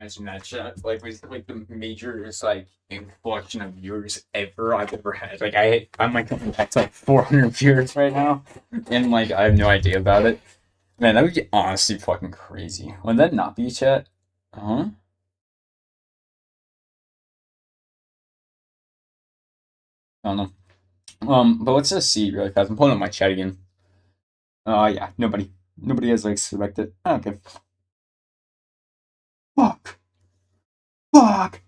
Imagine that chat. Like was like the majorest like inflection of viewers ever I've ever had. Like I'm like back to like 400 viewers right now, and like I have no idea about it. Man, that would be honestly fucking crazy. Would that not be chat? Huh? I don't know. But let's just see really fast. I'm pulling up my chat again. Yeah, nobody has like selected. Okay. Fuck. Fuck.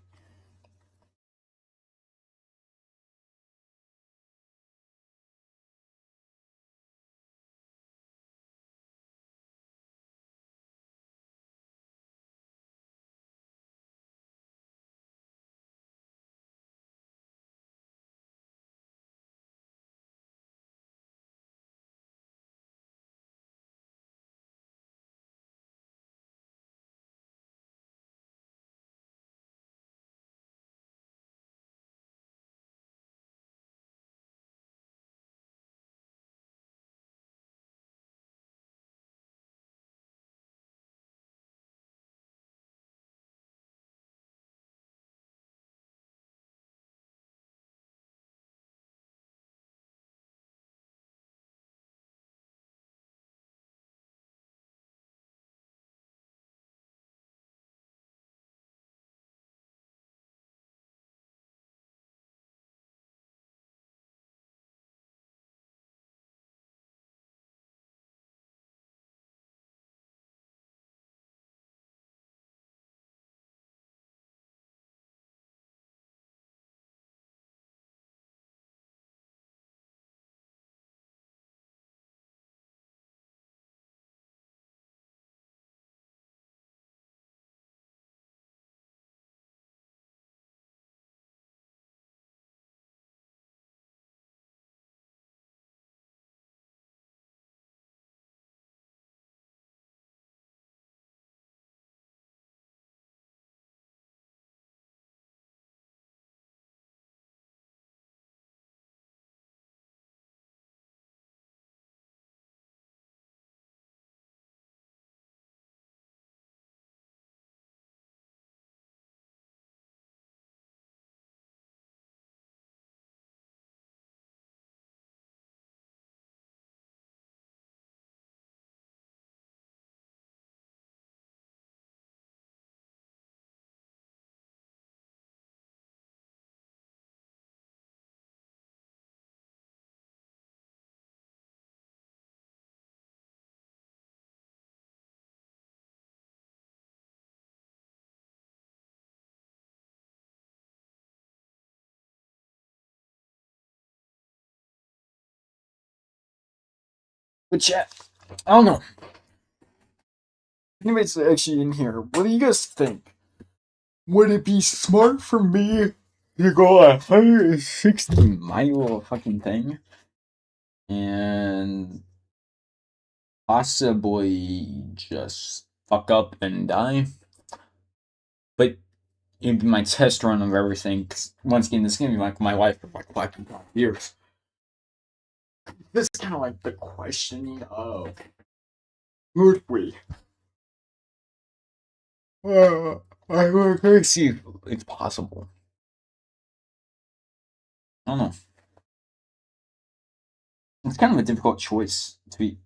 But chat, I don't know. Anyways, actually in here, what do you guys think? Would it be smart for me to go 160-mile fucking thing and possibly just fuck up and die? But it'd be my test run of everything. 'Cause once again, this is gonna be like my life for like 5 years. This is kind of like the questioning of would we? I would see if it's possible. I don't know. It's kind of a difficult choice to be.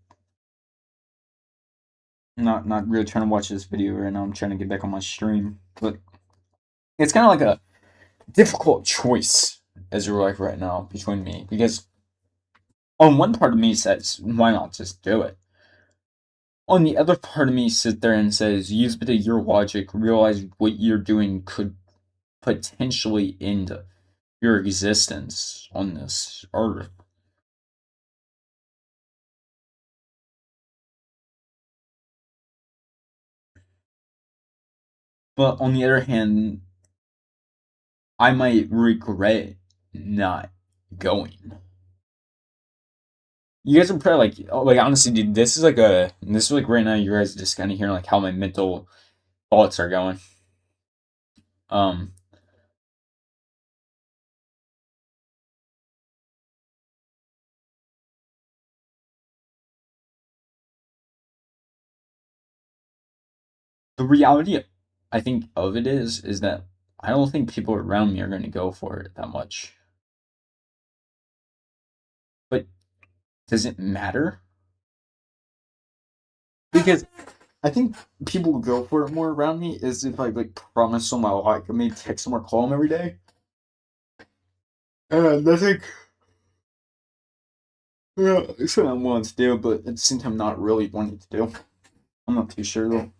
Not really trying to watch this video right now. I'm trying to get back on my stream, but it's kind of like a difficult choice as you're like right now between me because on one part of me says why not just do it. On the other part of me sits there and says use a bit of your logic, realize what you're doing could potentially end your existence on this earth. But on the other hand, I might regret not going. You guys are probably like, oh, like honestly, dude, this is like right now. You guys are just kind of hearing like how my mental thoughts are going. Um, the reality I think of it is that I don't think people around me are going to go for it that much. But does it matter? Because I think people will go for it more around me is if I like promise them I'll like maybe text them or call them every day. And I think yeah, it's what I want to do, but at the same time not really wanting to do. I'm not too sure though.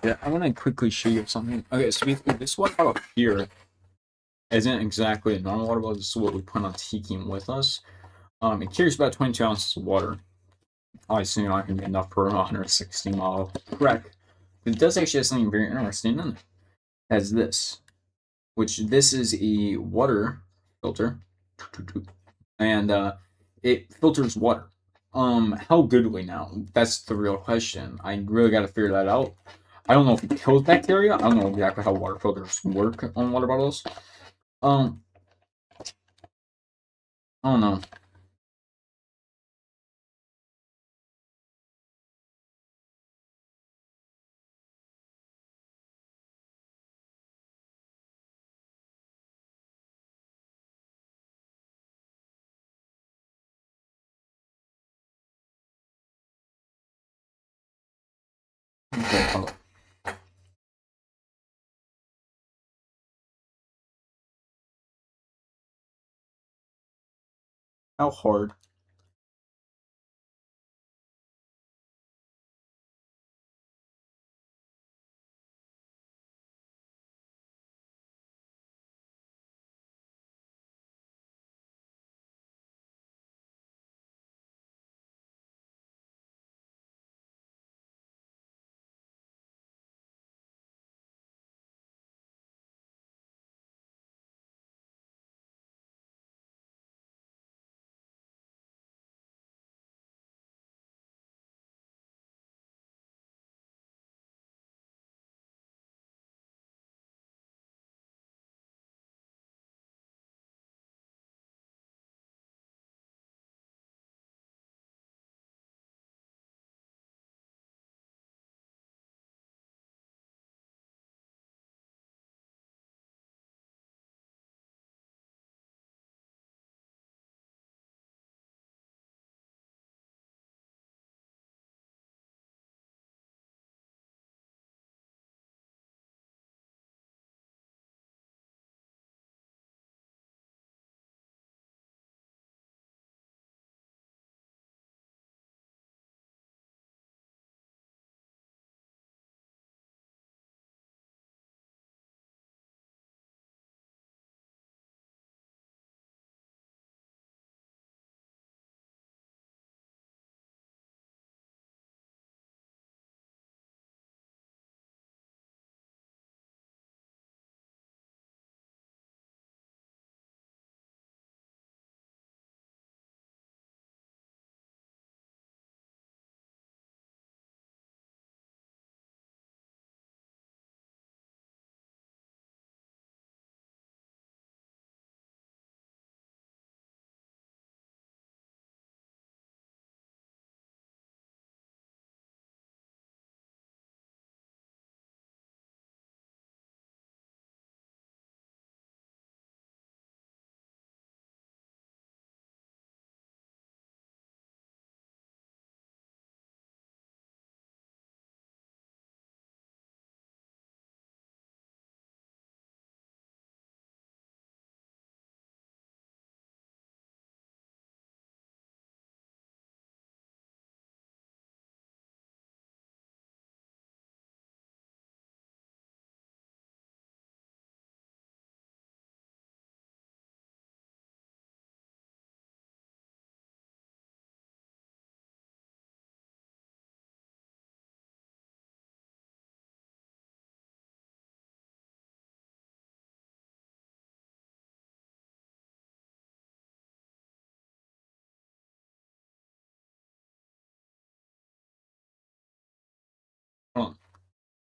Yeah, I want to quickly show you something. Okay, so basically this water bottle here isn't exactly a normal water bottle. This is what we plan on taking with us. It carries about 22 ounces of water. I assume not going to be enough for a 160-mile trek. But it does actually have something very interesting in it. It has this, which this is a water filter, and it filters water. How goodly now? That's the real question. I really got to figure that out. I don't know if it kills bacteria. I don't know exactly how water filters work on water bottles. Um, I don't know. Okay, hold on. How hard?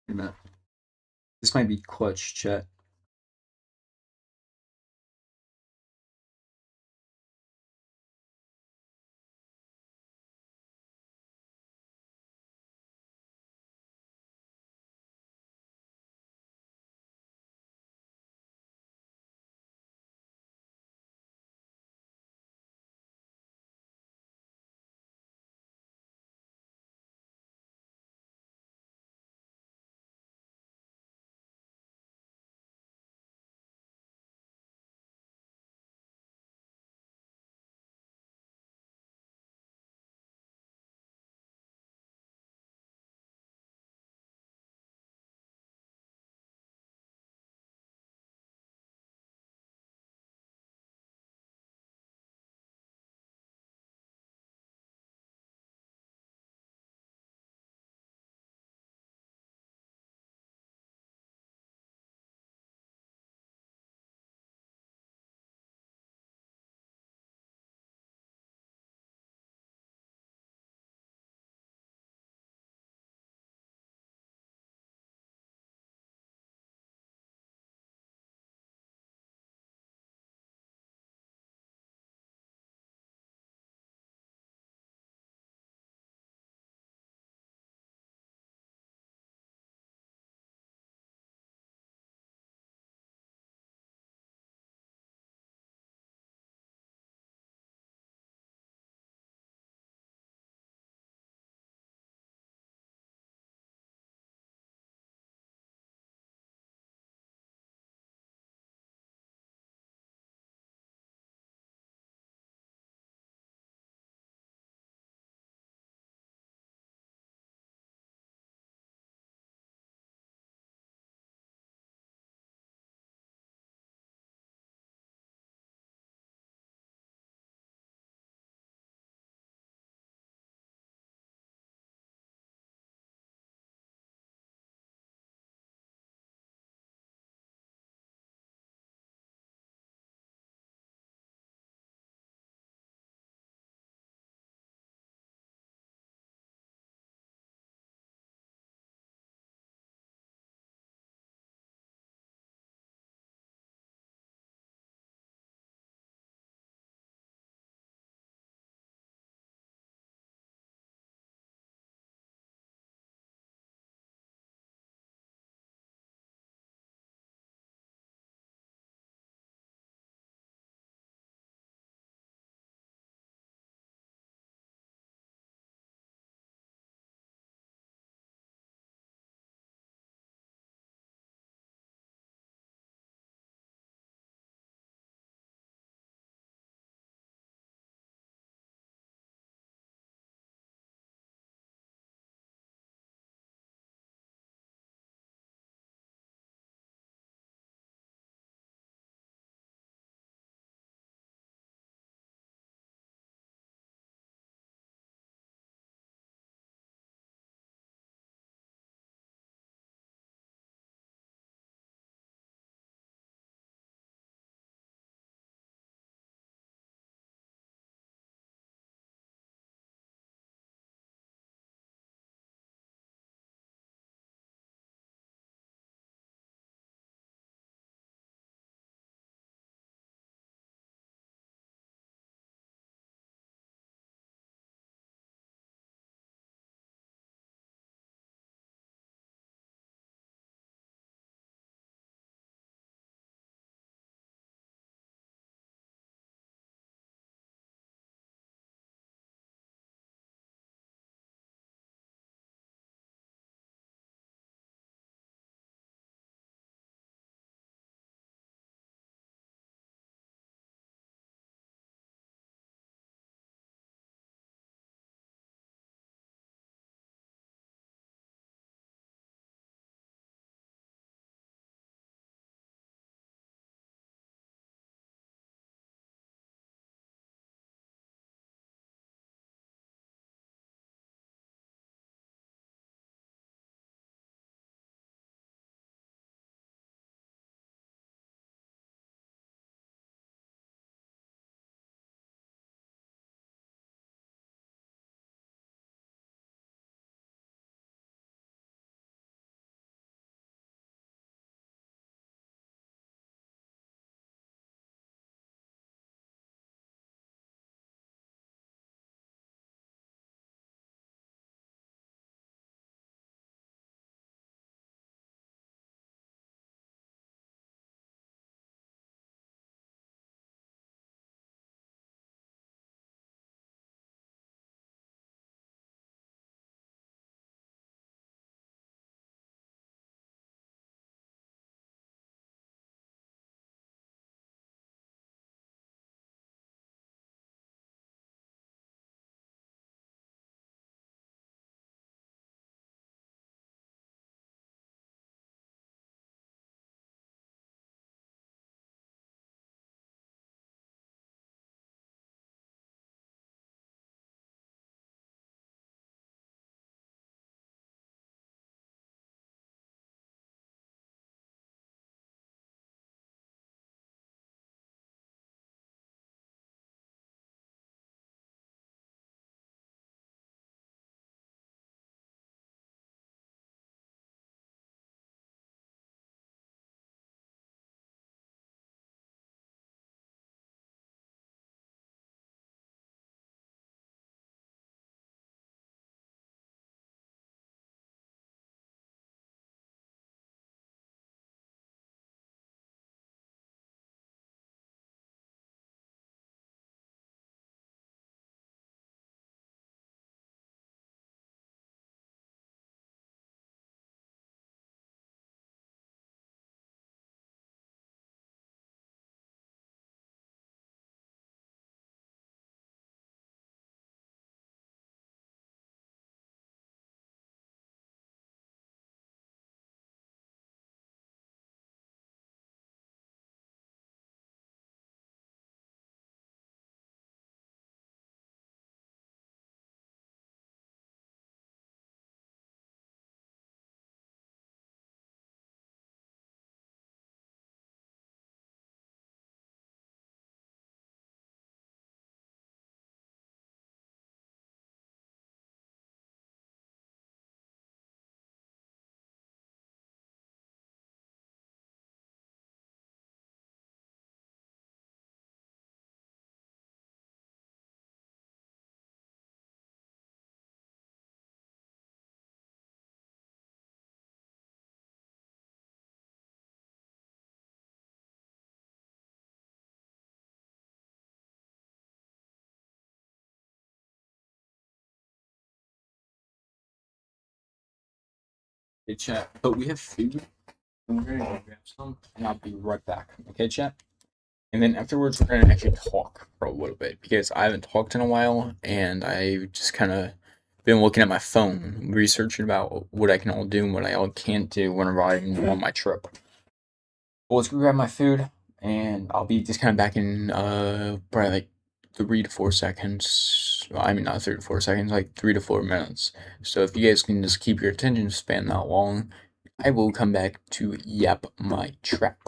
Wait a minute. This might be clutch, chat. Hey, chat. But we have food. I'm gonna go grab some, and I'll be right back. Okay, chat. And then afterwards, we're gonna actually talk for a little bit because I haven't talked in a while, and I just kind of been looking at my phone, researching about what I can all do and what I all can't do whenever I'm on my trip. Well, let's go grab my food, and I'll be just kind of back in probably like 3 to 4 seconds. Well, I mean, not 3 to 4 seconds, like 3 to 4 minutes. So if you guys can just keep your attention span that long, I will come back to yap my trap.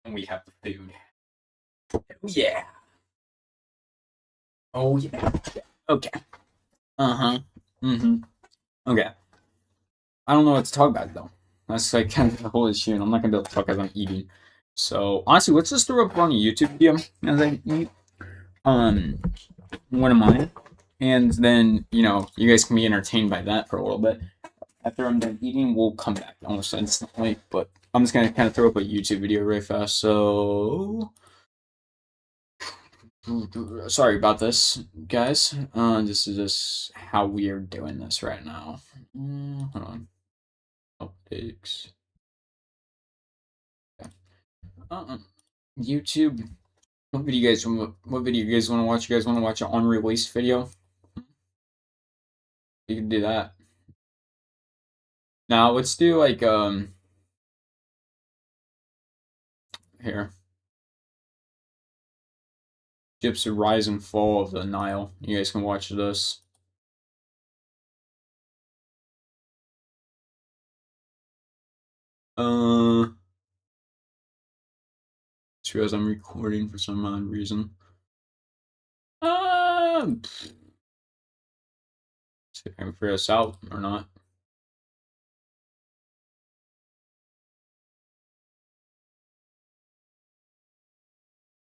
And we have the food. Oh, yeah. Oh, yeah. Okay. Uh-huh. Mm-hmm. Okay. I don't know what to talk about, though. That's like kind of the whole issue, and I'm not gonna be able to talk as I'm eating. So, honestly, let's just throw up on a YouTube video as I eat. One of mine. And then, you guys can be entertained by that for a little bit. After I'm done eating, we'll come back almost instantly, but I'm just gonna kind of throw up a YouTube video really fast, so... Sorry about this, guys. This is just how we are doing this right now. Hold on. Updates. Okay. YouTube. What video you guys want to watch? You guys want to watch an unreleased video? You can do that. Now let's do like here. Egypt's Rise and Fall of the Nile. You guys can watch this. Just realized I'm recording for some odd reason. See if I can figure this out or not.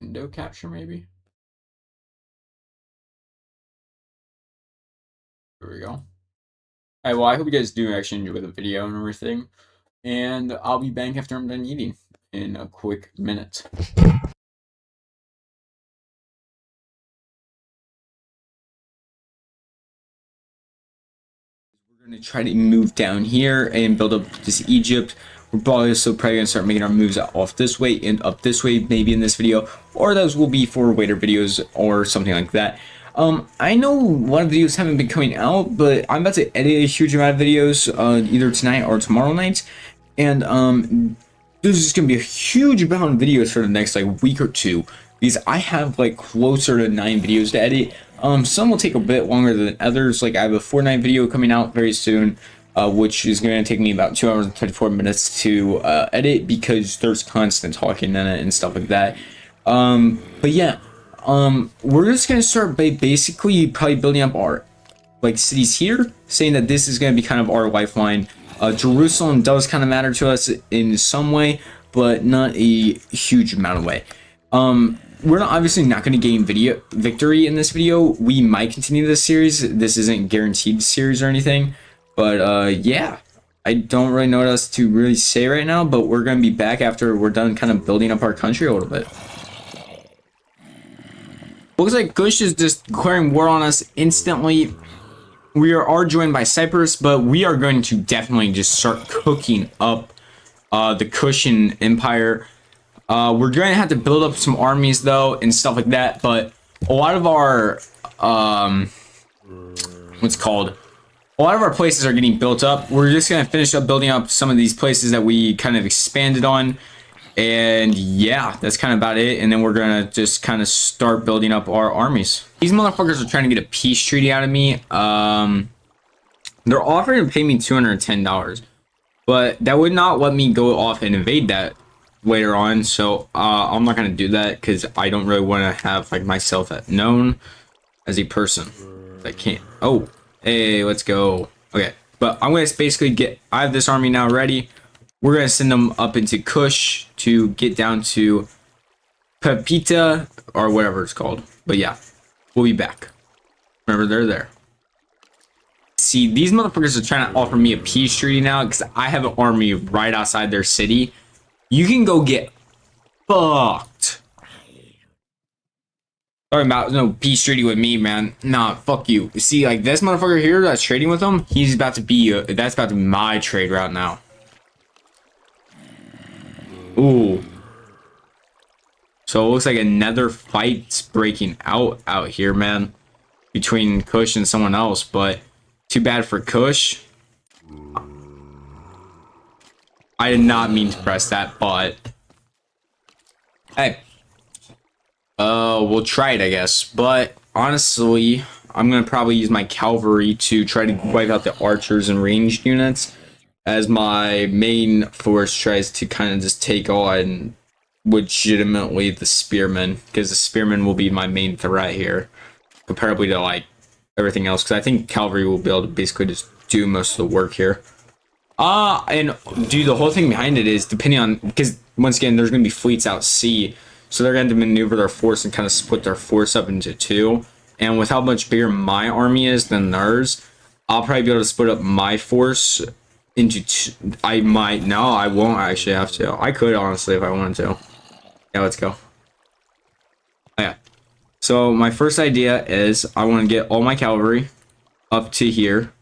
Window capture, maybe? There we go. Alright, well, I hope you guys do actually enjoy the video and everything. And I'll be back after I'm done eating in a quick minute. We're going to try to move down here and build up this Egypt. We're probably going to start making our moves off this way and up this way, maybe in this video, or those will be for later videos or something like that. I know a lot of videos haven't been coming out, but I'm about to edit a huge amount of videos, either tonight or tomorrow night, and there's just gonna be a huge amount of videos for the next like week or two, because I have like closer to 9 videos to edit. Some will take a bit longer than others. Like I have a Fortnite video coming out very soon, which is going to take me about 2 hours and 34 minutes to edit, because there's constant talking in it and stuff like that. But yeah, we're just going to start by basically probably building up our like cities here, saying that this is going to be kind of our lifeline. Jerusalem does kind of matter to us in some way, but not a huge amount of way. We're obviously not going to gain victory in this video. We might continue this series. This isn't guaranteed series or anything. But yeah, I don't really know what else to really say right now. But we're going to be back after we're done kind of building up our country a little bit. Looks like Kush is just declaring war on us instantly. We are joined by Cyprus, but we are going to definitely just start cooking up the Kushan Empire. We're going to have to build up some armies though and stuff like that, but a lot of our a lot of our places are getting built up. We're just going to finish up building up some of these places that we kind of expanded on, and yeah, that's kind of about it. And then we're going to just kind of start building up our armies. These motherfuckers are trying to get a peace treaty out of me. They're offering to pay me $210, but that would not let me go off and invade that later on, so I'm not gonna do that because I don't really want to have like myself known as a person that can't. Oh, hey, let's go. Okay, but I'm gonna basically I have this army now ready. We're gonna send them up into Kush to get down to Pepita or whatever it's called. But yeah, we'll be back. Remember, they're there. See, these motherfuckers are trying to offer me a peace treaty now because I have an army right outside their city. You can go get fucked. Talking about no peace treaty with me, man. Nah, fuck you. See, like this motherfucker here that's trading with him, he's about to be that's about to be my trade route now. Ooh. So it looks like another fight's breaking out here, man, between Kush and someone else, but too bad for Kush. I did not mean to press that, but hey, we'll try it, I guess. But honestly, I'm gonna probably use my cavalry to try to wipe out the archers and ranged units, as my main force tries to kind of just take on legitimately the spearmen, because the spearmen will be my main threat here, comparably to like everything else. Because I think cavalry will be able to basically just do most of the work here. And dude, the whole thing behind it is depending on, because once again, there's going to be fleets out sea, so they're going to maneuver their force and kind of split their force up into two. And with how much bigger my army is than theirs, I'll probably be able to split up my force into two. I might, no, I won't actually have to. I could, honestly, if I wanted to. Yeah, let's go. Oh, yeah. So my first idea is I want to get all my cavalry up to here.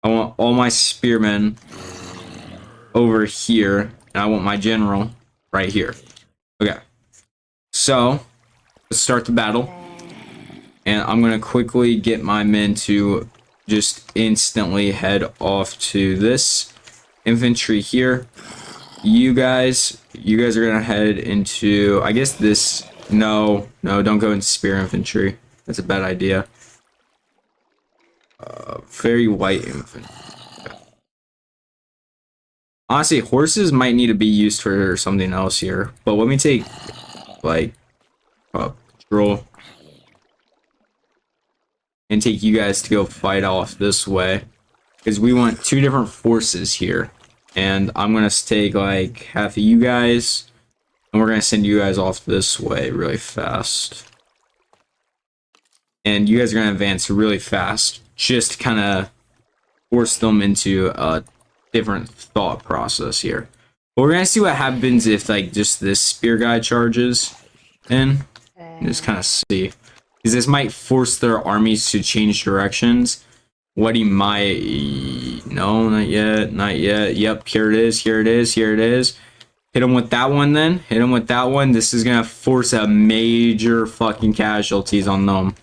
I want all my spearmen over here, and I want my general right here. Okay, so let's start the battle, and I'm gonna quickly get my men to just instantly head off to this infantry here. You guys are gonna head into, I guess this. No, don't go into spear infantry. That's a bad idea. Very light infantry. Honestly, horses might need to be used for something else here. But let me take, like, patrol. And take you guys to go fight off this way. Because we want 2 different forces here. And I'm going to take, like, half of you guys. And we're going to send you guys off this way really fast. And you guys are going to advance really fast. Just to kind of force them into a different thought process here. But we're gonna see what happens if like just this spear guy charges in. Just kind of see, because this might force their armies to change directions. What he might, no, not yet. Yep, here it is. Hit him with that one then. This is gonna force a major fucking casualties on them.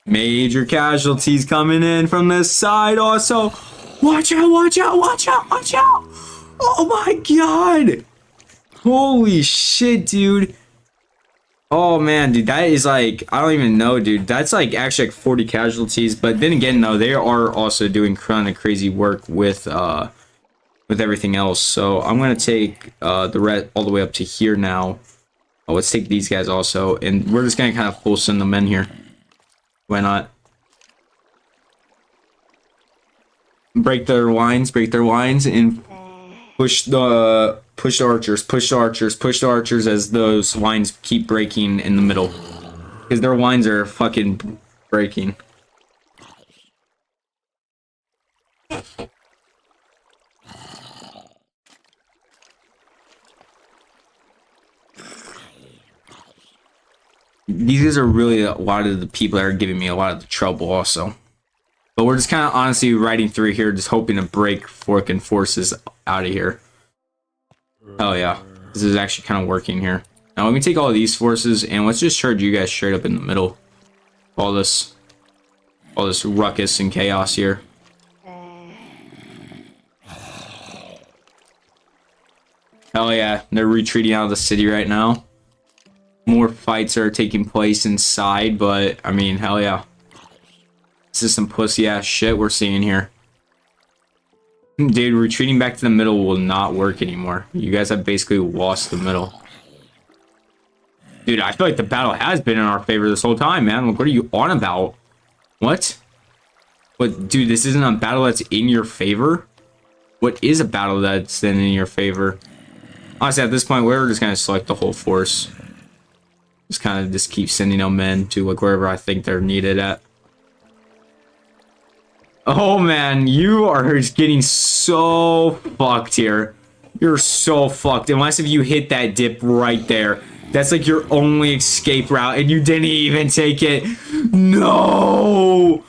Major casualties coming in from this side also. Watch out, watch out, watch out, watch out. Oh my god. Holy shit, dude. Oh man, dude, that is like, I don't even know, dude. That's like actually like 40 casualties. But then again, though, they are also doing kind of crazy work with everything else. So I'm gonna take the red all the way up to here now. Oh, let's take these guys also, and we're just gonna kind of full send them in here. Why not? Break their lines, and push the archers as those lines keep breaking in the middle, because their lines are fucking breaking. These guys are really a lot of the people that are giving me a lot of the trouble also. But we're just kind of honestly riding through here, just hoping to break fucking forces out of here. Hell yeah. This is actually kind of working here. Now let me take all of these forces and let's just charge you guys straight up in the middle. All this ruckus and chaos here. Hell yeah. They're retreating out of the city right now. More fights are taking place inside, but I mean, hell yeah. This is some pussy ass shit we're seeing here. Dude, retreating back to the middle will not work anymore. You guys have basically lost the middle. Dude, I feel like the battle has been in our favor this whole time, man. Like, what are you on about? What? What, dude, this isn't a battle that's in your favor? What is a battle that's then in your favor? Honestly, at this point, we're just gonna select the whole force. Just kind of just keep sending them men to like wherever I think they're needed at. Oh man, you are getting so fucked here. You're so fucked. Unless if you hit that dip right there. That's like your only escape route and you didn't even take it. No!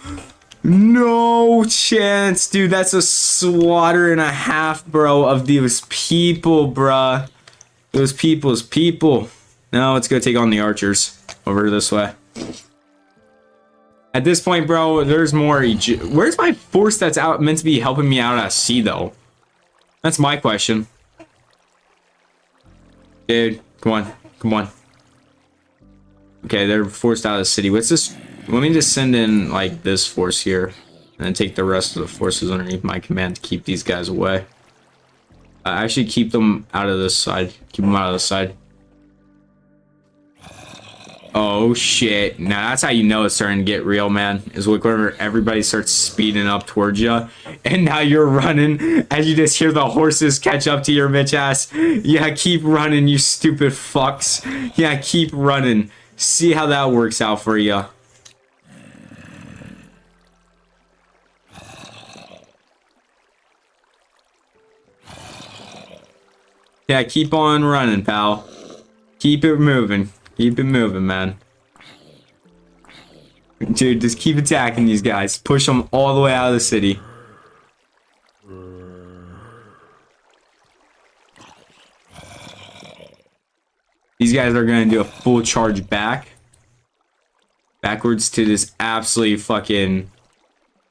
No chance, dude. That's a slaughter and a half, bro, of those people, bruh. Those people's people. Now let's go take on the archers over this way. At this point, bro, there's more. Where's my force that's out meant to be helping me out at sea, though? That's my question. Dude, come on. Come on. Okay, they're forced out of the city. Let's just... Let me just send in, like, this force here. And then take the rest of the forces underneath my command to keep these guys away. Actually, keep them out of this side. Keep them out of this side. Oh shit. Now that's how you know it's starting to get real, man. Is whenever everybody starts speeding up towards you. And now you're running as you just hear the horses catch up to your bitch ass. Yeah, keep running, you stupid fucks. Yeah, keep running. See how that works out for you. Yeah, keep on running, pal. Keep it moving. Keep it moving, man. Dude, just keep attacking these guys. Push them all the way out of the city. These guys are going to do a full charge back. Backwards to this absolutely fucking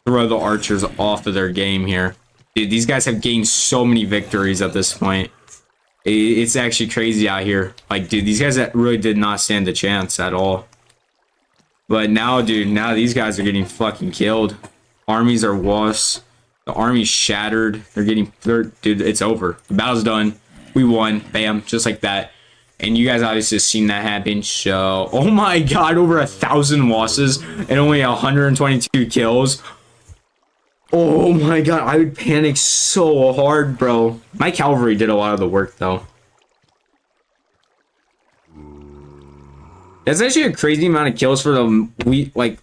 throw the archers off of their game here. Dude, these guys have gained so many victories at this point. It's actually crazy out here. Like, dude, these guys that really did not stand a chance at all. But now, dude, now these guys are getting fucking killed. Armies are lost. The army's shattered. Dude, it's over. The battle's done. We won. Bam. Just like that. And you guys obviously have seen that happen. So, oh my god, over 1,000 losses and only 122 kills. Oh my god, I would panic so hard, bro. My cavalry did a lot of the work, though. That's actually a crazy amount of kills for the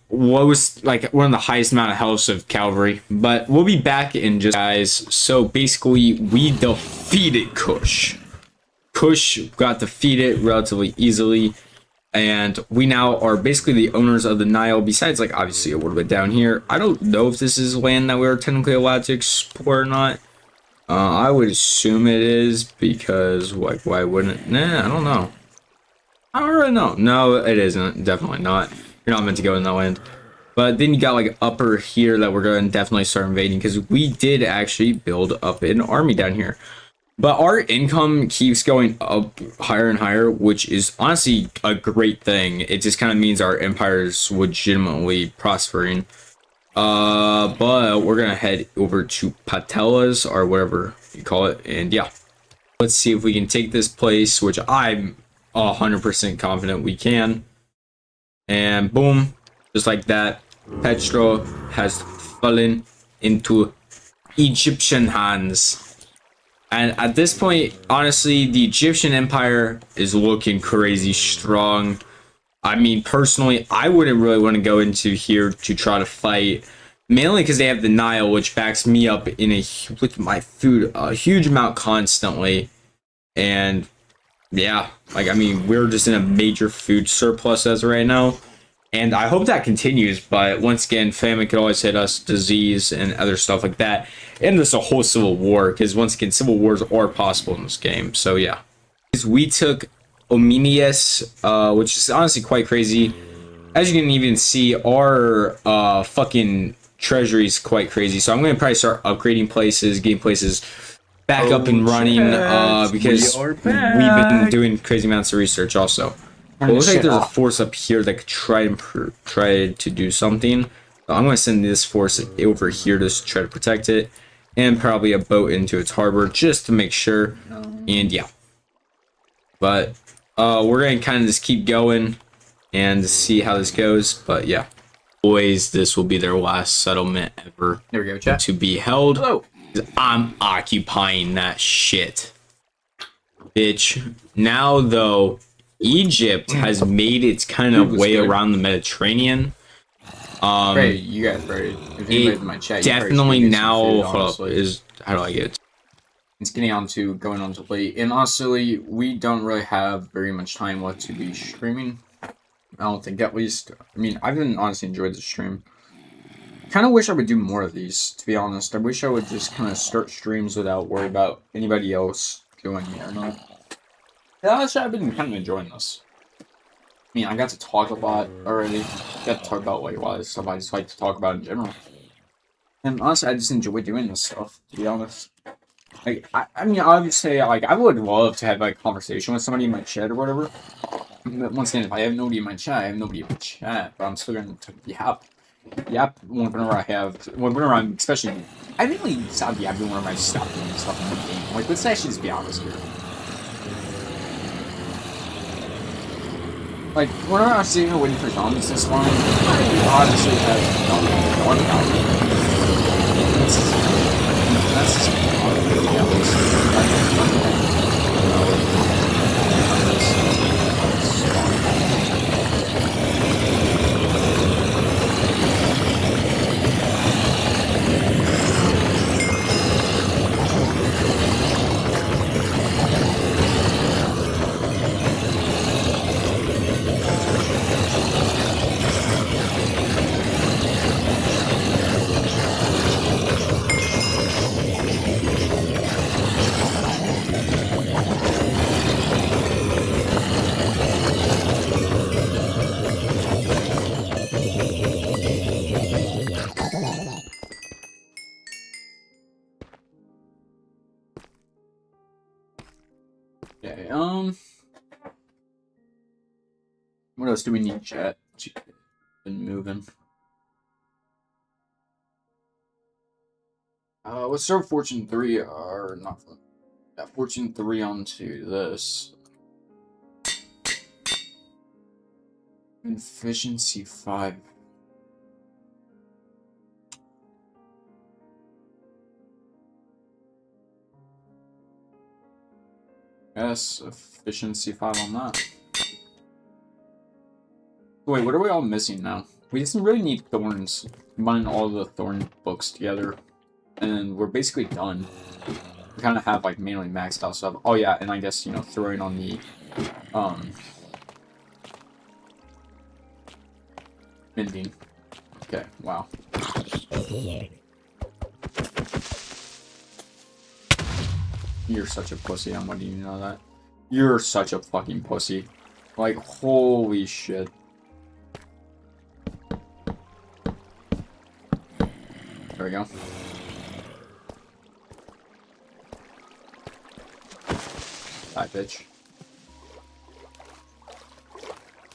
what was like one of the highest amount of healths of cavalry. But we'll be back in just guys. So basically, we defeated Kush. Kush got defeated relatively easily. And we now are basically the owners of the Nile, besides, like, obviously a little bit down here. I don't know if this is land that we're technically allowed to explore or not. I would assume it is, because, like, why wouldn't it? Nah, I don't know. I don't really know. No, it isn't. Definitely not. You're not meant to go in that land. But then you got like upper here that we're going to definitely start invading because we did actually build up an army down here. But our income keeps going up higher and higher, which is honestly a great thing. It just kind of means our empire is legitimately prospering. But we're gonna head over to Patelas or whatever you call it, and yeah, let's see if we can take this place, which I'm 100% confident we can. And boom, just like that, Petra has fallen into Egyptian hands. And at this point, honestly, the Egyptian Empire is looking crazy strong. I mean, personally, I wouldn't really want to go into here to try to fight, mainly because they have the Nile, which backs me up in look at my food, a huge amount constantly. And yeah, like, I mean, we're just in a major food surplus as of right now. And I hope that continues, but once again, famine could always hit us, disease and other stuff like that. And there's a whole civil war, because once again, civil wars are possible in this game. So yeah. We took Omenius, which is honestly quite crazy. As you can even see, our fucking treasury is quite crazy. So I'm going to probably start upgrading places, getting places back up and running, because we've been doing crazy amounts of research also. Well, it looks like there's a force up here that could try to do something. So I'm going to send this force over here to try to protect it, and probably a boat into its harbor just to make sure. And yeah, but we're going to kind of just keep going and see how this goes. But yeah, boys, this will be their last settlement ever. There we go, chat. To be held. Hello. I'm occupying that shit, bitch. Now though, Egypt has made its kind of way around the Mediterranean. Right, you guys, right? If anybody's in my chat, definitely now. Food, hold up, how do I get it? It's going on to late, and honestly, we don't really have very much time left to be streaming. I don't think, at least. I mean, I've been honestly enjoyed the stream. Kind of wish I would do more of these, to be honest. I wish I would just kind of start streams without worry about anybody else doing it or not. Yeah, honestly, I've been kind of enjoying this. I mean, I got to talk a lot already. Got to talk about like a lot of stuff I just like to talk about in general. And honestly, I just enjoy doing this stuff, to be honest. Like, I mean, obviously, like, I would love to have like, a conversation with somebody in my chat or whatever. But once again, if I have nobody in my chat, I have nobody in my chat. But I'm still going to yap. Yep, whenever I'm, especially, I really stop yapping whenever I stop doing stuff in the game. Like, let's actually just be honest here. Like, whenever I'm sitting here waiting for zombies to spawn, I honestly have nothing on about it. That's just really at least. Okay, what else do we need, chat? Been moving. Let's start Fortune 3, or not, yeah, Fortune 3 onto this. Efficiency 5. Yes, efficiency 5 on that. Wait, what are we all missing now? We just really need thorns. Combine all the thorn books together, and we're basically done. We kind of have like mainly maxed out stuff. Oh yeah, and I guess, you know, throwing on the mending. Okay, wow. You're such a pussy. I'm letting you know that. You're such a fucking pussy. Like, holy shit. There we go. Die, bitch.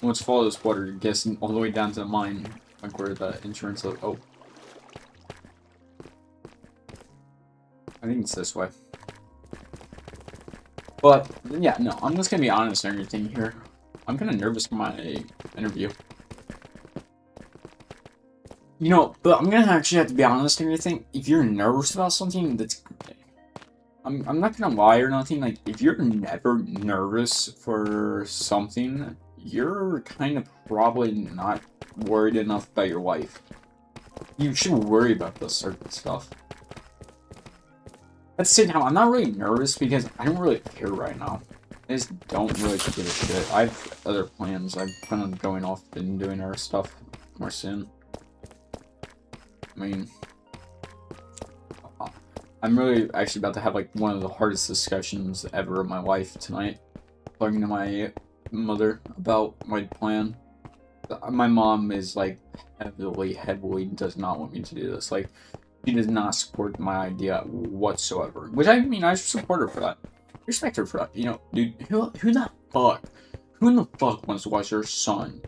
Let's follow this water, guessing all the way down to the mine, like where the insurance. Oh, I think it's this way. But yeah, no, I'm just gonna be honest and everything here. I'm kind of nervous for my interview. You know, but I'm gonna actually have to be honest and everything. If you're nervous about something, that's. I'm not gonna lie or nothing. Like, if you're never nervous for something, you're kind of probably not worried enough about your life. You should worry about this certain stuff. At the same time, I'm not really nervous because I don't really care right now. I just don't really give a shit. I have other plans. I'm kind of going off and doing our stuff more soon. I mean, I'm really actually about to have like one of the hardest discussions ever in my life tonight. Talking to my mother about my plan. My mom is like heavily does not want me to do this. Like, she does not support my idea whatsoever. Which, I mean, I support her for that. Respect her for that. You know, dude, who in the fuck wants to watch their son,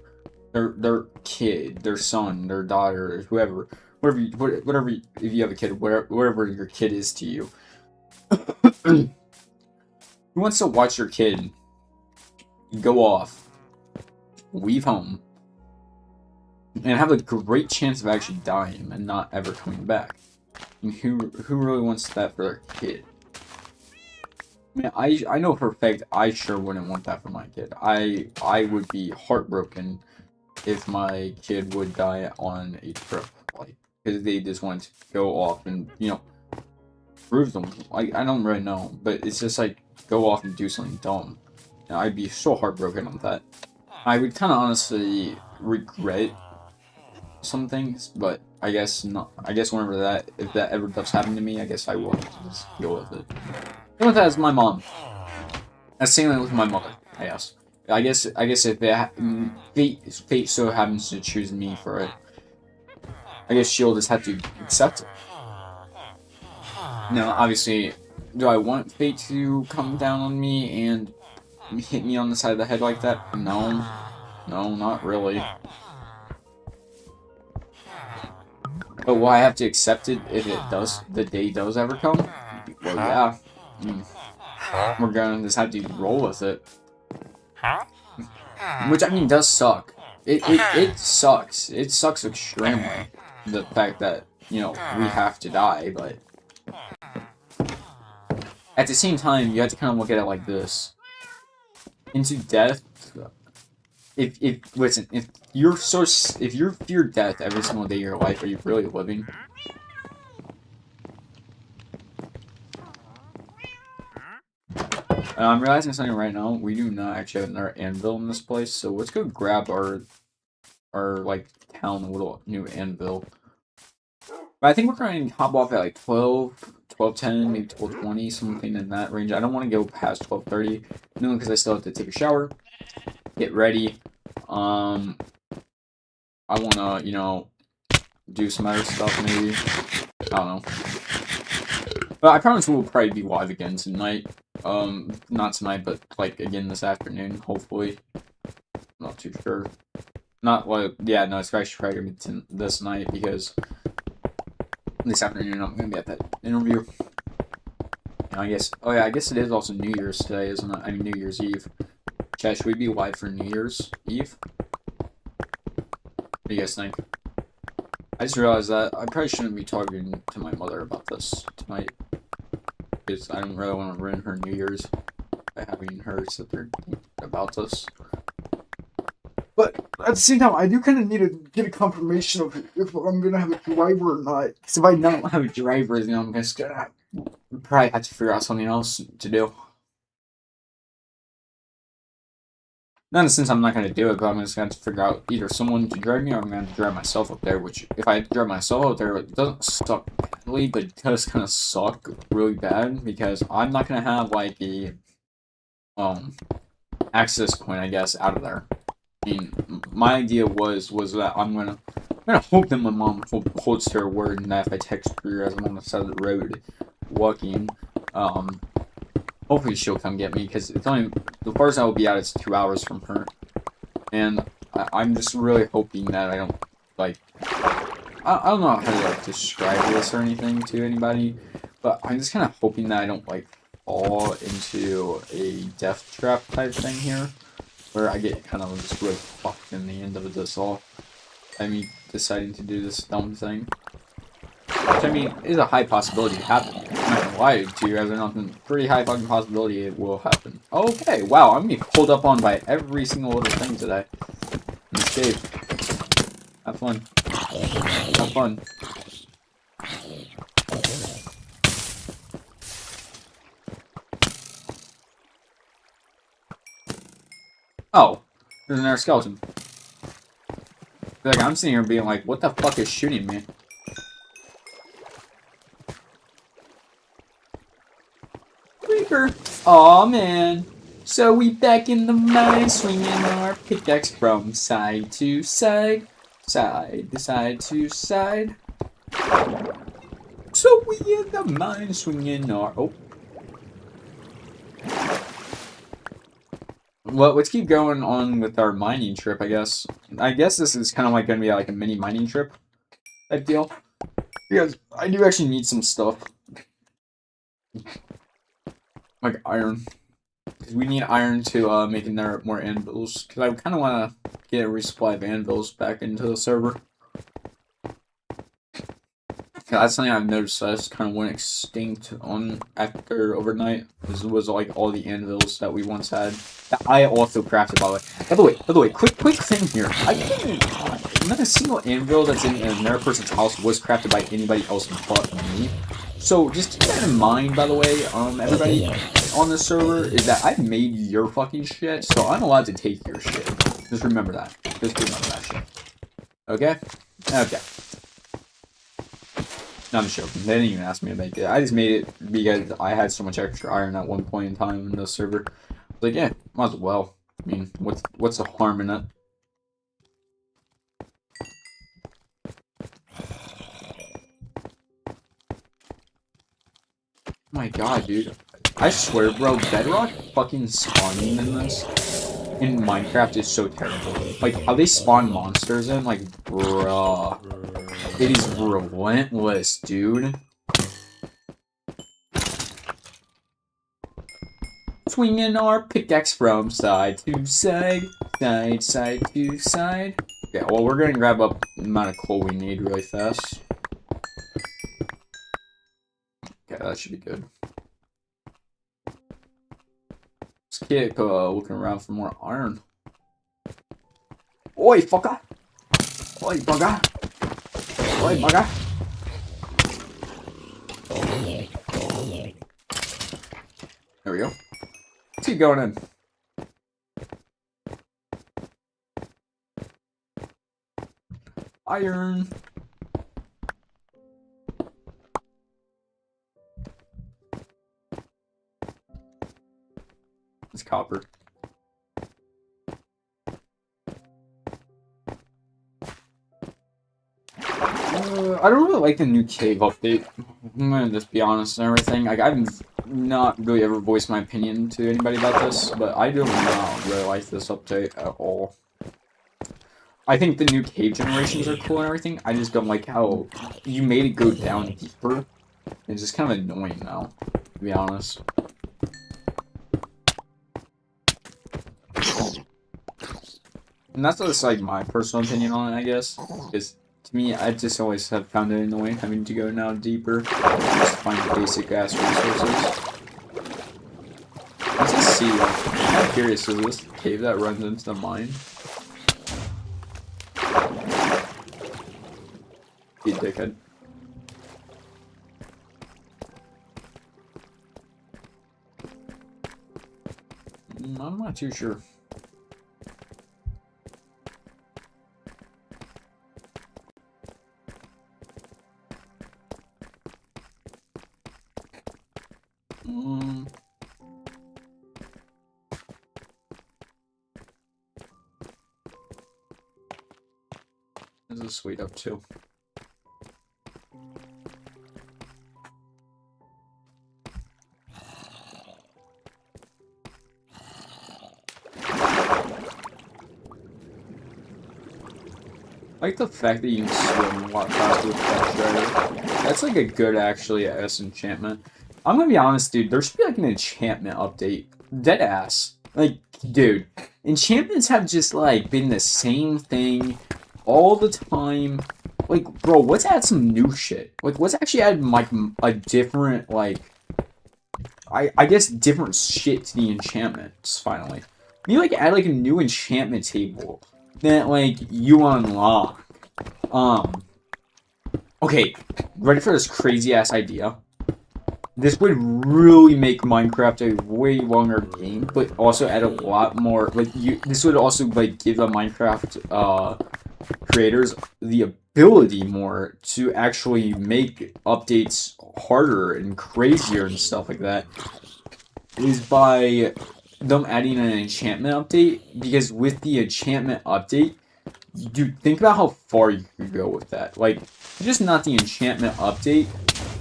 their kid, their son, their daughter, whoever, whatever, if you have a kid, whatever your kid is to you. Who wants to watch your kid go off, leave home, and have a great chance of actually dying and not ever coming back? And who really wants that for their kid? I mean, I know for a fact I sure wouldn't want that for my kid. I would be heartbroken if my kid would die on a trip, like, because they just want to go off and, you know, prove them. Like, I don't really know, but it's just like, go off and do something dumb. And I'd be so heartbroken on that. I would kind of honestly regret some things, but I guess not. I guess whenever if that ever does happen to me, I guess I will have to just deal with it. And with that is my mom. That's the same with my mother, I guess. I guess if fate so happens to choose me for it, I guess she'll just have to accept it. Now, obviously, do I want fate to come down on me and hit me on the side of the head like that? No. No, not really. But will I have to accept it if the day does ever come? Well, yeah. We're gonna just have to roll with it. Which, I mean, does suck. It sucks. It sucks extremely. The fact that, you know, we have to die, but at the same time, you have to kind of look at it like this. Into death, if you fear death every single day of your life, are you really living? I'm realizing something right now. We do not actually have another anvil in this place, so let's go grab our like town little new anvil. But I think we're going to hop off at like 12:10, maybe 12:20, something in that range. I don't want to go past 12:30, no, because I still have to take a shower, get ready. I want to, you know, do some other stuff maybe. I don't know. But I promise we'll probably be live again tonight. Not tonight, but like again this afternoon, hopefully. Not too sure. Not like, yeah, no, it's actually probably gonna be this night because this afternoon I'm gonna be at that interview. And I guess, oh yeah, I guess it is also New Year's today, isn't it? I mean, New Year's Eve. Chat, should we be live for New Year's Eve? What do you guys think? I just realized that I probably shouldn't be talking to my mother about this tonight. Because I don't really want to ruin her New Year's by having her sit there about this. But at the same time, I do kind of need to get a confirmation of if I'm going to have a driver or not. Because if I don't have a driver, then I'm just gonna probably have to figure out something else to do. Not in the sense I'm not going to do it, but I'm just going to have to figure out either someone to drive me or I'm going to drive myself up there, which, if I drive myself up there, it doesn't suck badly, but it does kind of suck really bad, because I'm not going to have, like, a, access point, I guess, out of there. I mean, my idea was that I'm gonna hope that my mom holds to her word, and that if I text her as I'm on the side of the road walking, hopefully she'll come get me, because it's only the farthest I will be out is 2 hours from her, and I'm just really hoping that I don't like. I don't know how to like describe this or anything to anybody, but I'm just kind of hoping that I don't like fall into a death trap type thing here, where I get kind of just really fucked in the end of this all. I mean, deciding to do this dumb thing. Which, I mean, is a high possibility to happen. I'm not gonna lie to you guys, there's nothing pretty high fucking possibility it will happen. Okay, wow, I'm getting pulled up on by every single little thing today. Escape. Have fun. Have fun. Oh, there's another skeleton. Like, I'm sitting here being like, what the fuck is shooting me? Creeper. Aw, man. So we back in the mine, swinging our pickaxe from side to side. Side to side to side. So we in the mine, swinging our... Oh. Well, let's keep going on with our mining trip, I guess. I guess this is kind of like going to be like a mini mining trip type deal. Because I do actually need some stuff. Like iron. Because we need iron to make more anvils. Because I kind of want to get a resupply of anvils back into the server. That's something I've noticed that just kind of went extinct on after overnight. This was like all the anvils that we once had. That I also crafted, by the way. By the way, quick thing here. I can't. Not a single anvil that's in another person's house was crafted by anybody else but me. So just keep that in mind, by the way, everybody on this server, is that I made your fucking shit, so I'm allowed to take your shit. Just remember that. Just remember that shit. Okay? Okay. No, I'm just joking. They didn't even ask me to make it. I just made it because I had so much extra iron at one point in time in the server. I was like, yeah, might as well. I mean, what's the harm in it? Oh my god, dude. I swear, bro, Bedrock fucking spawning in this in Minecraft is so terrible. Like, how they spawn monsters in, like, bruh. It is relentless, dude. Swinging our pickaxe from side to side, side to side. Okay, well, we're gonna grab up the amount of coal we need really fast. Okay, that should be good. Let's keep looking around for more iron. Oi, fucker! Oi, bugger! Oi, bugger! There we go. Let's keep going in. Iron. It's copper. I don't really like the new cave update. I'm gonna just be honest and everything. Like, I've not really ever voiced my opinion to anybody about this, but I do not really like this update at all. I think the new cave generations are cool and everything. I just don't like how you made it go down deeper. It's just kind of annoying now, to be honest. And that's just like my personal opinion on it, I guess. Because to me, I just always have found it annoying having to go now deeper just to find basic ass resources. Let's just see. Like, I'm kind of curious. Is this cave that runs into the mine? You dickhead. I'm not too sure. This is sweet up too. I like the fact that you can swim a lot faster with Flash Driver. That's like a good, actually, S enchantment. I'm gonna be honest, dude. There should be like an enchantment update. Dead ass. Like, dude, enchantments have just like been the same thing all the time. Like, bro, let's add some new shit. Like, let's actually add like a different, like, I guess different shit to the enchantments. Finally, maybe like add like a new enchantment table that like you unlock. Okay, ready for this crazy ass idea? This would really make Minecraft a way longer game, but also add a lot more. Like this would also like give the Minecraft creators the ability more to actually make updates harder and crazier and stuff like that. Is by them adding an enchantment update, because with the enchantment update, dude, think about how far you could go with that. Like, just not the enchantment update.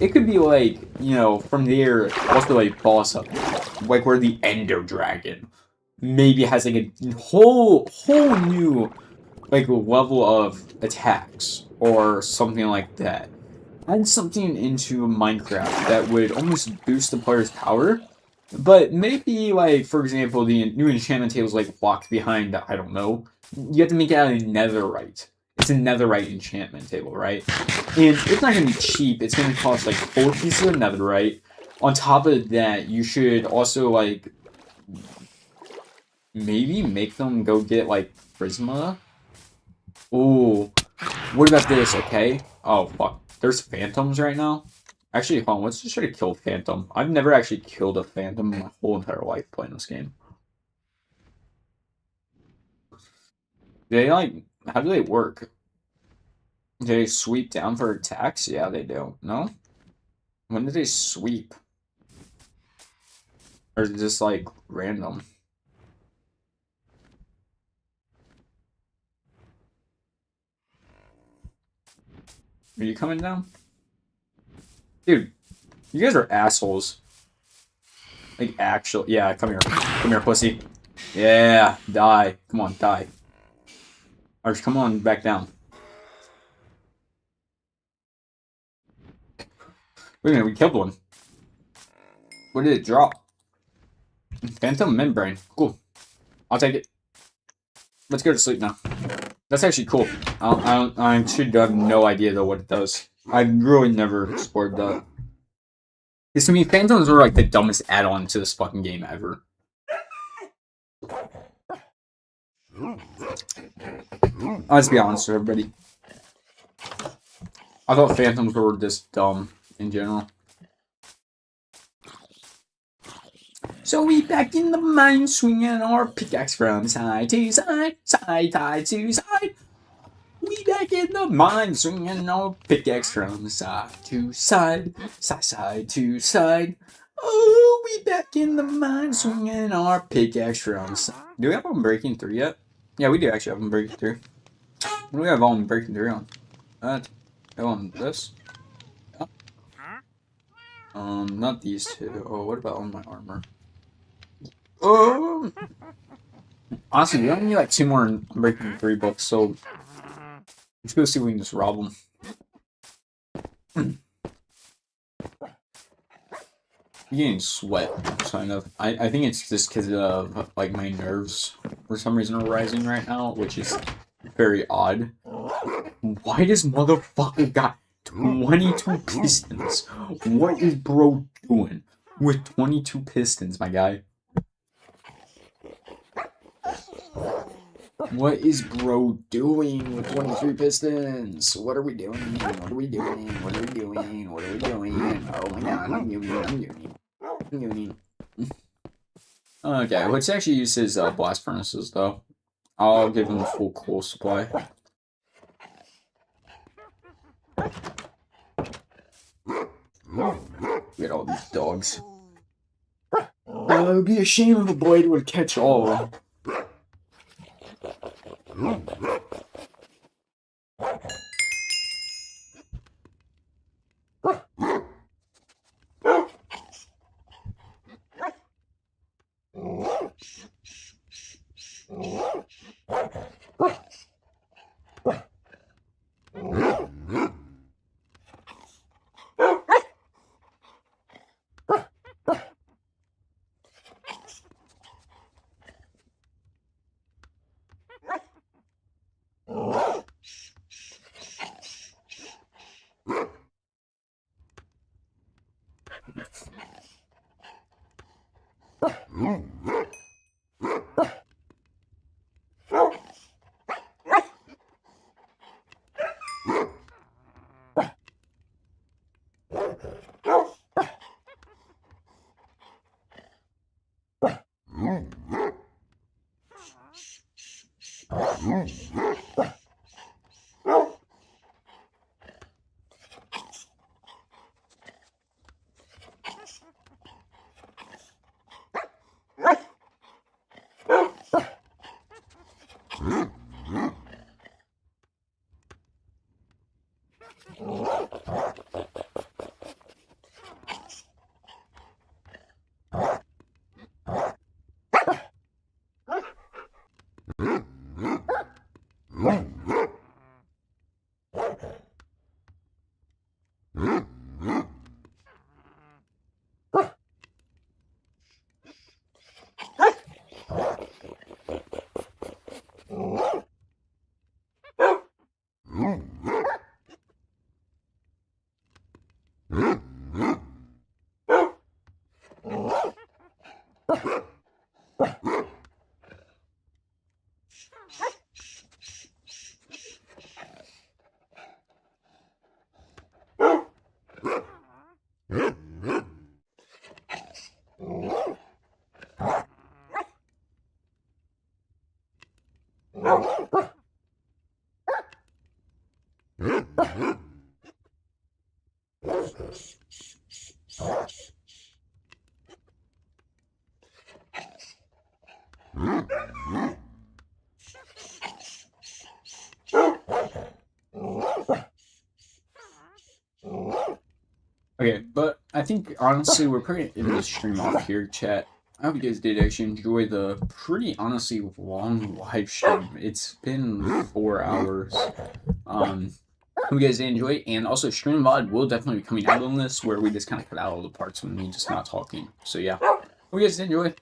It could be like, you know, from there, also like boss update, like where the Ender Dragon maybe has like a whole new like level of attacks or something like that. Add something into Minecraft that would almost boost the player's power. But maybe, like, for example, the new enchantment table is, like, locked behind, I don't know. You have to make it out of netherite. It's a netherite enchantment table, right? And it's not going to be cheap. It's going to cost, like, 4 pieces of netherite. On top of that, you should also, like, maybe make them go get, like, Prisma? Ooh. What about this, okay? Oh, fuck. There's phantoms right now? Actually, hold on, let's just try to kill Phantom. I've never actually killed a Phantom in my whole entire life playing this game. They, like, how do they work? Do they sweep down for attacks? Yeah, they do. No? When do they sweep? Or is it just, like, random? Are you coming down? Dude, you guys are assholes. Like, actually, yeah, come here. Come here, pussy. Yeah, die. Come on, die. Or come on, back down. Wait a minute, we killed one. What did it drop? Phantom membrane. Cool. I'll take it. Let's go to sleep now. That's actually cool. I should have no idea though what it does. I've really never explored that. Because to me, Phantoms were like the dumbest add-on to this fucking game ever. Let's be honest with everybody. I thought Phantoms were just dumb in general. So we back in the mine, swinging our pickaxe from side to side, side to side. We back in the mine, swinging our pickaxe from side to side, side to side. Oh, we back in the mine, swinging our pickaxe from side. Do we have Unbreaking 3 yet? Yeah, we do actually have Unbreaking 3. What do we have Unbreaking 3 on? On this? Yeah. Not these two. Oh, what about on my armor? Honestly, we only need like 2 more Unbreaking 3 books, so let's go see if we can just rob them. I'm getting sweat, kind of. I think it's just because of like my nerves for some reason are rising right now, which is very odd. Why does motherfucker got 22 pistons? What is bro doing with 22 pistons, my guy? What is bro doing with 23 pistons? What are we doing? What are we doing? What are we doing? What are we doing? Oh my god, I'm Uning. Okay, let's actually use his blast furnaces though. I'll give him a full coal supply. Get all these dogs. It would be a shame if a blade would catch all of them. Okay, but I think honestly we're pretty in the stream off here, chat. I hope you guys did actually enjoy the pretty honestly long live stream. It's been 4 hours. Hope you guys did enjoy it, and also stream VOD will definitely be coming out on this where we just kind of cut out all the parts when we just not talking. So yeah, hope you guys did enjoy.